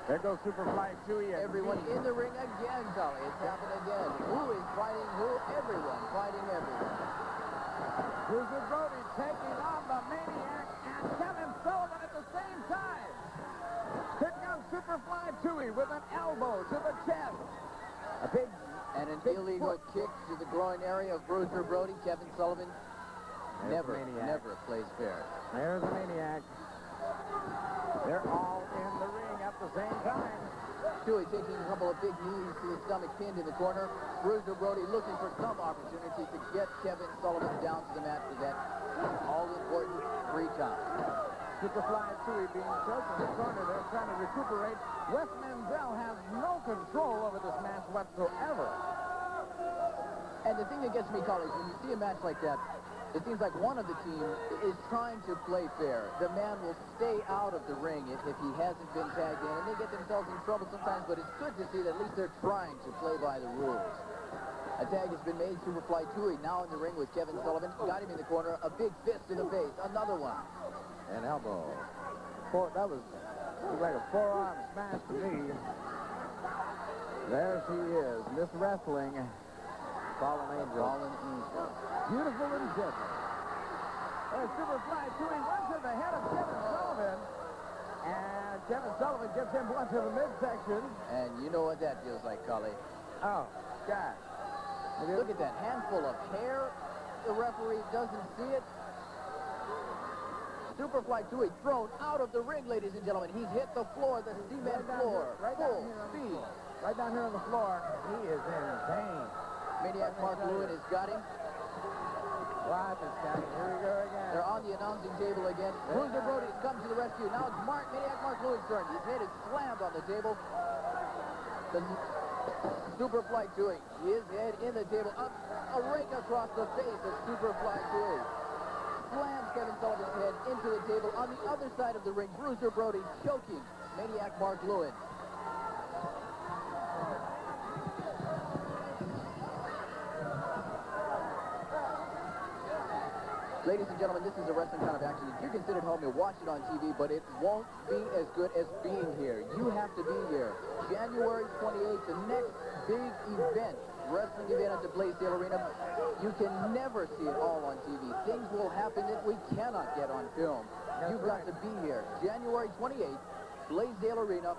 There goes Superfly Tui. Everyone in the ring again, Collie. It's happened again. Who is fighting who? Everyone fighting everyone. Bruiser Brody taking on the Maniac and Kevin Sullivan at the same time. Here comes Superfly Tui with an elbow to the chest. A big and an illegal kick to the groin area of Bruiser Brody. Kevin Sullivan never plays fair. There's the Maniac. They're all in the ring at the same time. Tui taking a couple of big knees to the stomach, pinned in the corner. Bruiser Brody looking for some opportunity to get Kevin Sullivan down to the mat for that all-important 3 count. Superfly Tui being choked in the corner. They're trying to recuperate. Wes Manzel has no control over this match whatsoever. And the thing that gets me, colleagues, when you see a match like that, it seems like one of the team is trying to play fair. The man will stay out of the ring if he hasn't been tagged in, and they get themselves in trouble sometimes, but it's good to see that at least they're trying to play by the rules. A tag has been made. Superfly Tui now in the ring with Kevin Sullivan. Got him in the corner. A big fist to the face. Another one. An elbow. That was like a forearm smash to me. There she is. Miss Wrestling. Fallen Angel. Fallen Angel. Beautiful and deadly. There's Superfly Tui one to the head of Kevin Sullivan. And Kevin Sullivan gives him one to the midsection. And you know what that feels like, Collie. Oh, God. Look at that handful of hair. The referee doesn't see it. Superfly Tui thrown out of the ring, ladies and gentlemen. He's hit the floor, the cement floor. Full speed. Right down here on the floor. He is in pain. Maniac Mark Lewin has got him. Watch it, Scotty. Here we go again. They're on the announcing table again. Bruiser Brody has come to the rescue. Now it's Maniac Mark Lewin's turn. His head is slammed on the table. The Superfly Tui. His head in the table. Up a rake across the face of Superfly Tui. Slams Kevin Sullivan's head into the table. On the other side of the ring, Bruiser Brody choking Maniac Mark Lewin. Ladies and gentlemen, this is a wrestling kind of action. If you can sit at home and watch it on TV, but it won't be as good as being here. You have to be here. January 28th, the next big event, wrestling event at the Blaisdell Arena. You can never see it all on TV. Things will happen that we cannot get on film. You've got to be here. January 28th, Blaisdell Arena,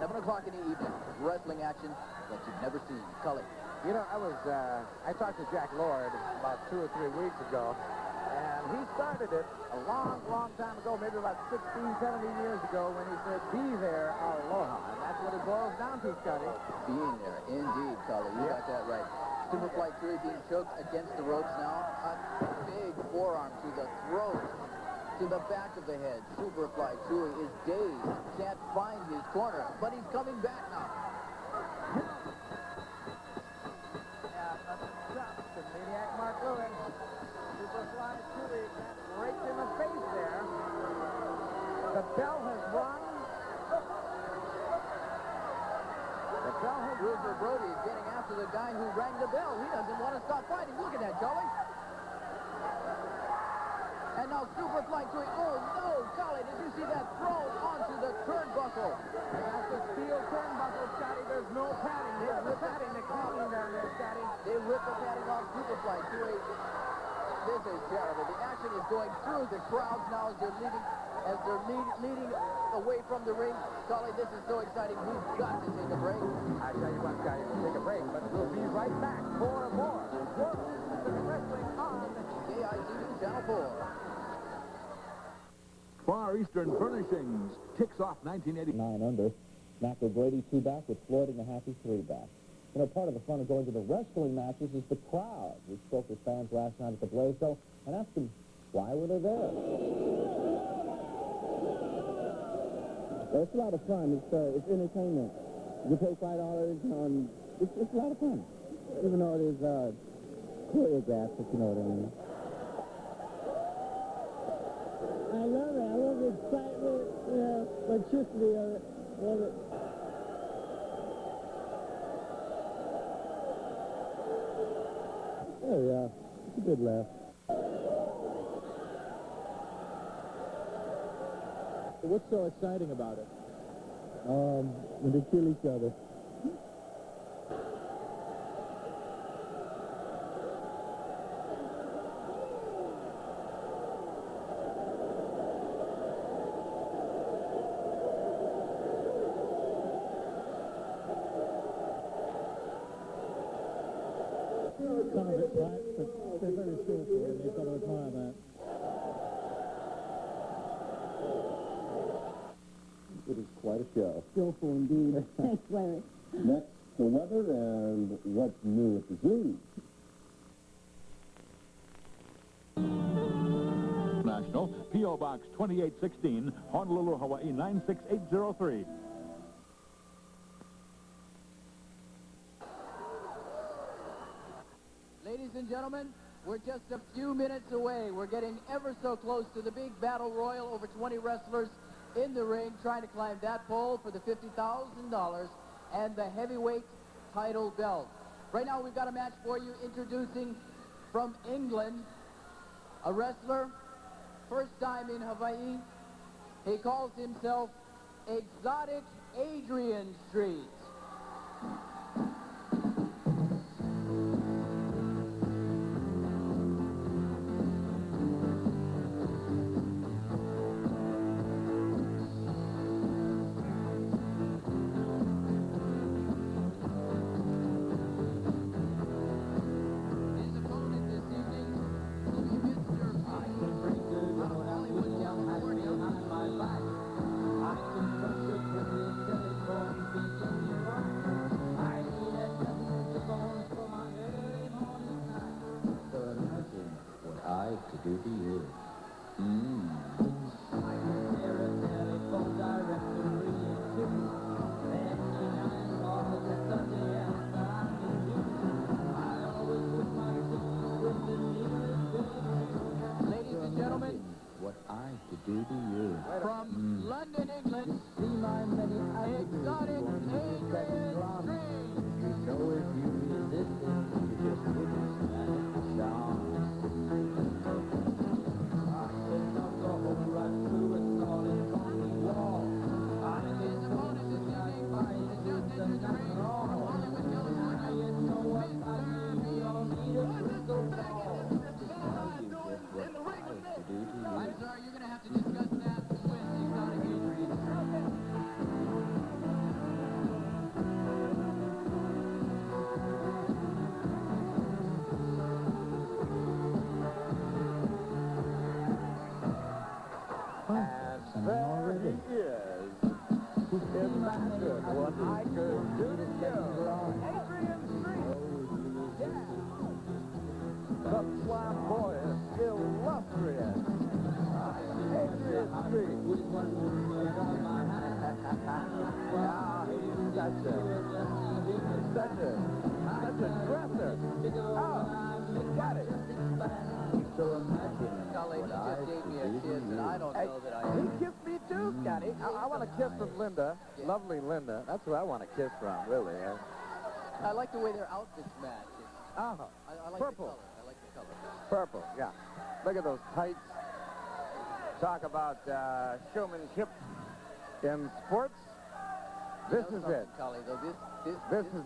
7 o'clock in the evening. Wrestling action that you've never seen. Cully. You know, I talked to Jack Lord about 2 or 3 weeks ago, and he started it a long, long time ago, maybe about 16, 17 years ago, when he said, be there, aloha. And that's what it boils down to, Scotty. Being there, indeed, Cully. You got that right. Superfly Tui being choked against the ropes now. A big forearm to the throat, to the back of the head. Superfly Tui is dazed, can't find his corner, but he's coming back now. To Maniac Mark Lewis. Superfly Tui got raked in the face there. The bell has rung. The bell has Bruiser Brody is getting after the guy who rang the bell. He doesn't want to stop fighting. Look at that, Cully. And now Superfly Tui. Oh, no, Cully, did you see that throw onto the turnbuckle? That's the steel turnbuckle, Scotty. There's no padding. There's the padding, the cleaning down there, Scotty. They ripped the padding off Superfly Tui. This is terrible. The action is going through the crowds now as they're leading away from the ring. Cully, this is so exciting. We've got to take a break. I tell you what, Scotty, we'll take a break, but we'll be right back for more World Pacific Wrestling on KITV Channel 4. Far Eastern Furnishings kicks off 1980. 9 under. Mac O'Grady 2 back with Floyd and the Happy 3 back. You know, part of the fun of going to the wrestling matches is the crowd. We spoke with fans last night at the Blaisdell and asked them why were they there. Well, it's a lot of fun. It's entertainment. You pay $5, and it's a lot of fun. Even though it is choreographed, if you know what I mean. I love it. I love the excitement, electricity of it. Love it. Oh, yeah. It's a good laugh. What's so exciting about it? When they kill each other. Some of it flat, but they're very skillful, and you've got to admire that. It is quite a show. Skillful indeed. Thanks, Larry. Next, the weather and what's new at the zoo. National, P.O. Box 2816, Honolulu, Hawaii 96803. Ladies and gentlemen, we're just a few minutes away. We're getting ever so close to the big battle royal. Over 20 wrestlers in the ring trying to climb that pole for the $50,000 and the heavyweight title belt. Right now we've got a match for you. Introducing from England, a wrestler, first time in Hawaii. He calls himself Exotic Adrian Street. Do to you. Ladies and gentlemen, what I could do to you. From London, England, Exotic Adrian Street. You know if you resist it, you just wouldn't stand a chance. I'm sorry, you're going to have to discuss There he is. Imagine what I could do to you. Adrian Street. Yeah. The flamboyant, illustrious Adrian Street. He's such a dresser. Oh, got it. So imagine, Scully, he just gave me a kiss, and I don't know that I... He kissed me too, Scotty. I want a kiss from Linda. Yeah. Lovely Linda. That's who I want a kiss from, really. I like the way their outfits match. I like purple. The color. I like the color. Purple, yeah. Look at those tights. Talk about showmanship in sports. This is it. Cully, though, this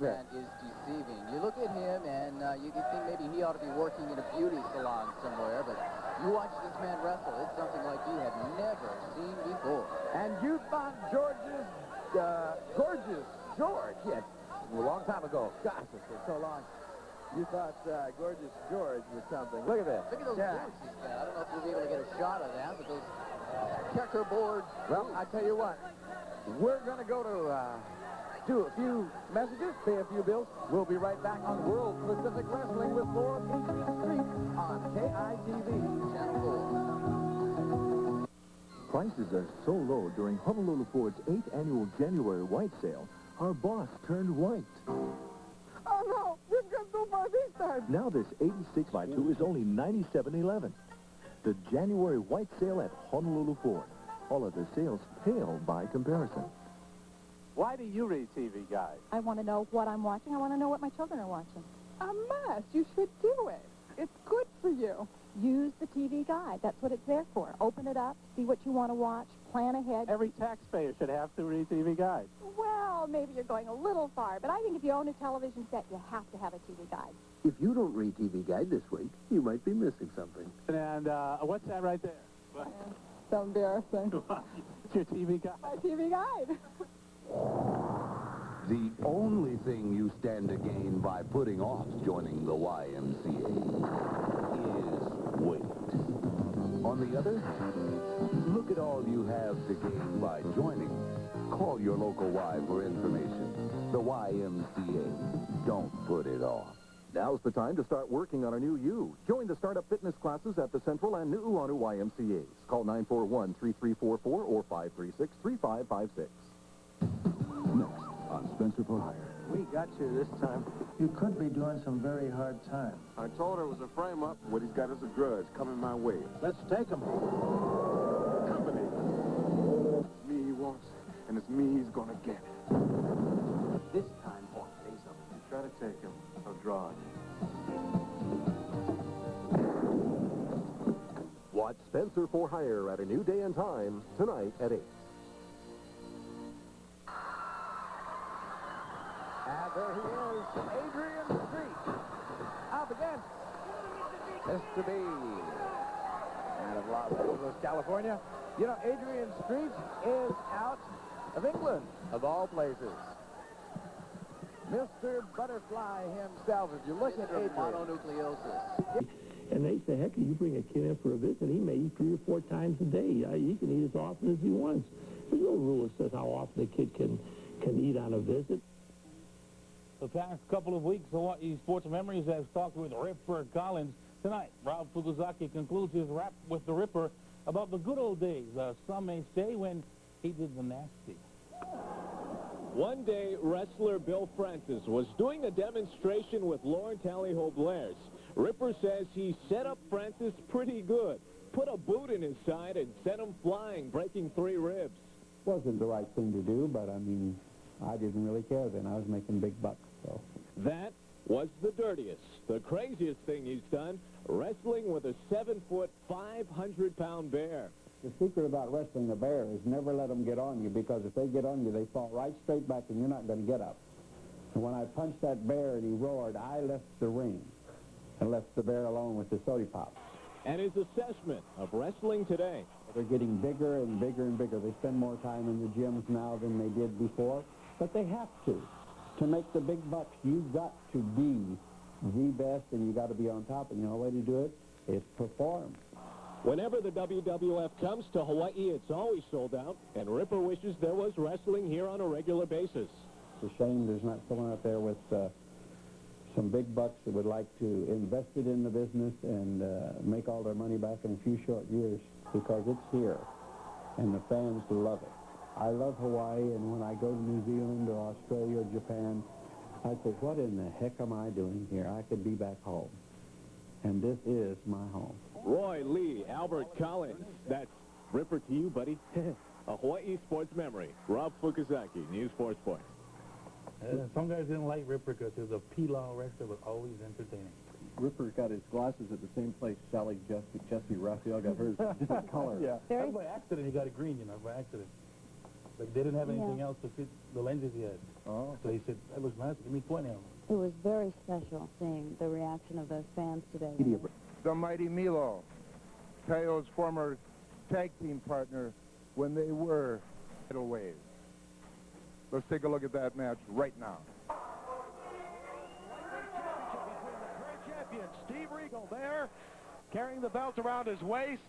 man is deceiving. You look at him, and you can think maybe he ought to be working in a beauty salon somewhere, but you watch this man wrestle, it's something like you have never seen before. And you thought George's gorgeous George, yes, a long time ago. Gosh, it's been so long. You thought Gorgeous George was something. Look at this. Look at those boots he's got. I don't know if we'll be able to get a shot of that, but those checkerboard Well, I tell you what, we're going to go to do a few messages, pay a few bills. We'll be right back on World Pacific Wrestling with Lord Adrian Street on KITV Channel 4. Prices are so low during Honolulu Ford's 8th annual January white sale, our boss turned white. Oh, no, we've gone so far this time. Now this 86x2 is only $97.11. The January white sale at Honolulu Ford. All other sales pale by comparison. Why do you read TV Guide? I want to know what I'm watching. I want to know what my children are watching. A must. You should do it. It's good for you. Use the TV Guide. That's what it's there for. Open it up, see what you want to watch, plan ahead. Every taxpayer should have to read TV Guide. Well, maybe you're going a little far, but I think if you own a television set, you have to have a TV Guide. If you don't read TV Guide this week, you might be missing something. And what's that right there? So embarrassing. It's your TV Guide. My TV Guide. The only thing you stand to gain by putting off joining the YMCA is weight. On the other hand, look at all you have to gain by joining. Call your local Y for information. The YMCA. Don't put it off. Now's the time to start working on a new you. Join the startup fitness classes at the Central and Nu'uanu YMCAs. Call 941-3344 or 536-3556. Next on Spencer for Hire. We got you this time. You could be doing some very hard time. I told her it was a frame-up. What he's got is a grudge coming my way. Let's take him. Company. It's me he wants, and it's me he's gonna get. This time, boy, face up. You try to take him, I'll draw it. Watch Spencer for Hire at a new day and time tonight at 8. And there he is, Adrian Street. Up against Mr. B. Out of Los Angeles, California. You know, Adrian Street is out of England, of all places. Mr. Butterfly himself, if you look at Adrian. Mononucleosis. And they say, heck, you bring a kid in for a visit, he may eat 3 or 4 times a day. He can eat as often as he wants. There's no rule that says how often a kid can eat on a visit. The past couple of weeks, Hawaii Sports Memories has talked with Ripper Collins. Tonight, Ralph Fukuzaki concludes his rap with the Ripper about the good old days, some may say, when he did the nasty. One day, wrestler Bill Francis was doing a demonstration with Lauren Tallyho Blair's. Ripper says he set up Francis pretty good, put a boot in his side and sent him flying, breaking 3 ribs. Wasn't the right thing to do, but I mean, I didn't really care then. I was making big bucks, so. That was the dirtiest, the craziest thing he's done, wrestling with a 7-foot, 500-pound bear. The secret about wrestling a bear is never let them get on you, because if they get on you, they fall right straight back and you're not going to get up. So when I punched that bear and he roared, I left the ring and left the bear alone with the soda pop. And his assessment of wrestling today. They're getting bigger and bigger and bigger. They spend more time in the gyms now than they did before, but they have to. To make the big bucks, you've got to be the best, and you got to be on top. And the only way to do it is perform. Whenever the WWF comes to Hawaii, it's always sold out, and Ripper wishes there was wrestling here on a regular basis. It's a shame there's not someone out there with some big bucks that would like to invest it in the business and make all their money back in a few short years, because it's here, and the fans love it. I love Hawaii, and when I go to New Zealand or Australia or Japan, I think, what in the heck am I doing here? I could be back home. And this is my home. Roy Lee, Albert Collins. That's Ripper to you, buddy. A Hawaii sports memory. Rob Fukuzaki, News 4 Sports. Some guys didn't like Ripper because he was a P-Law wrestler, but always entertaining. Ripper got his glasses at the same place Sally Jesse Raphael got hers, different color. Yeah, that's by accident he got it green, by accident. Like, they didn't have anything else to fit the lenses he had. Oh. So he said, that looks nice, give me 20 of them. It was very special seeing the reaction of those fans today. The Mighty Milo, Tayo's former tag team partner when they were Tidal Wave. Let's take a look at that match right now. Champion Steve Regal there, carrying the belt around his waist,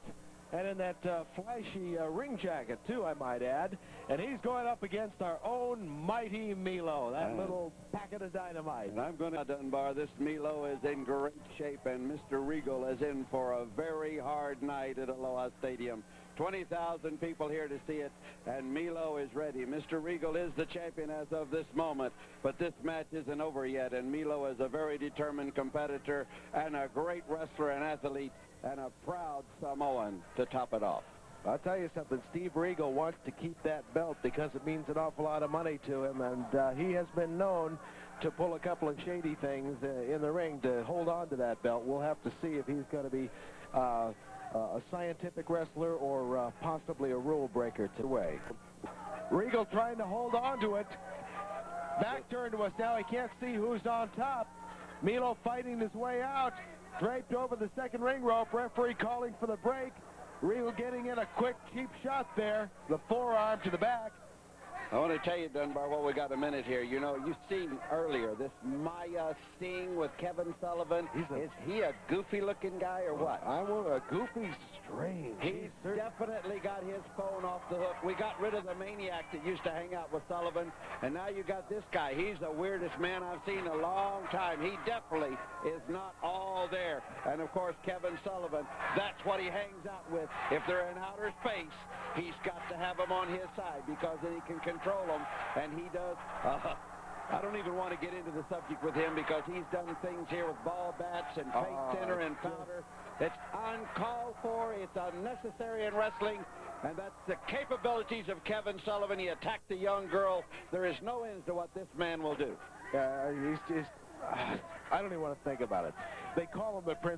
and in that flashy ring jacket, too, I might add. And he's going up against our own Mighty Milo, that little packet of dynamite. And I'm going to Dunbar. This Milo is in great shape, and Mr. Regal is in for a very hard night at Aloha Stadium. 20,000 people here to see it, and Milo is ready. Mr. Regal is the champion as of this moment, but this match isn't over yet, and Milo is a very determined competitor and a great wrestler and athlete and a proud Samoan to top it off. I'll tell you something, Steve Regal wants to keep that belt because it means an awful lot of money to him, and he has been known to pull a couple of shady things in the ring to hold on to that belt. We'll have to see if he's going to be a scientific wrestler or possibly a rule breaker today. Regal trying to hold on to it. Back turned to us now. He can't see who's on top. Milo fighting his way out. Draped over the second ring rope. Referee calling for the break. Regal getting in a quick, cheap shot there. The forearm to the back. I want to tell you, Dunbar, while we got a minute here, you know, you've seen earlier this Maya Sting with Kevin Sullivan. Is he a goofy-looking guy or what? I want a goofy, strange. He's definitely got his phone off the hook. We got rid of the maniac that used to hang out with Sullivan, and now you got this guy. He's the weirdest man I've seen in a long time. He definitely is not all there. And, of course, Kevin Sullivan, that's what he hangs out with. If they're in outer space, he's got to have them on his side because then he can control them, and he does. I don't even want to get into the subject with him because he's done things here with ball bats and face center and powder. It's uncalled for. It's unnecessary in wrestling, and that's the capabilities of Kevin Sullivan. He attacked a young girl. There is no end to what this man will do. He's just... I don't even want to think about it. They call him the Prince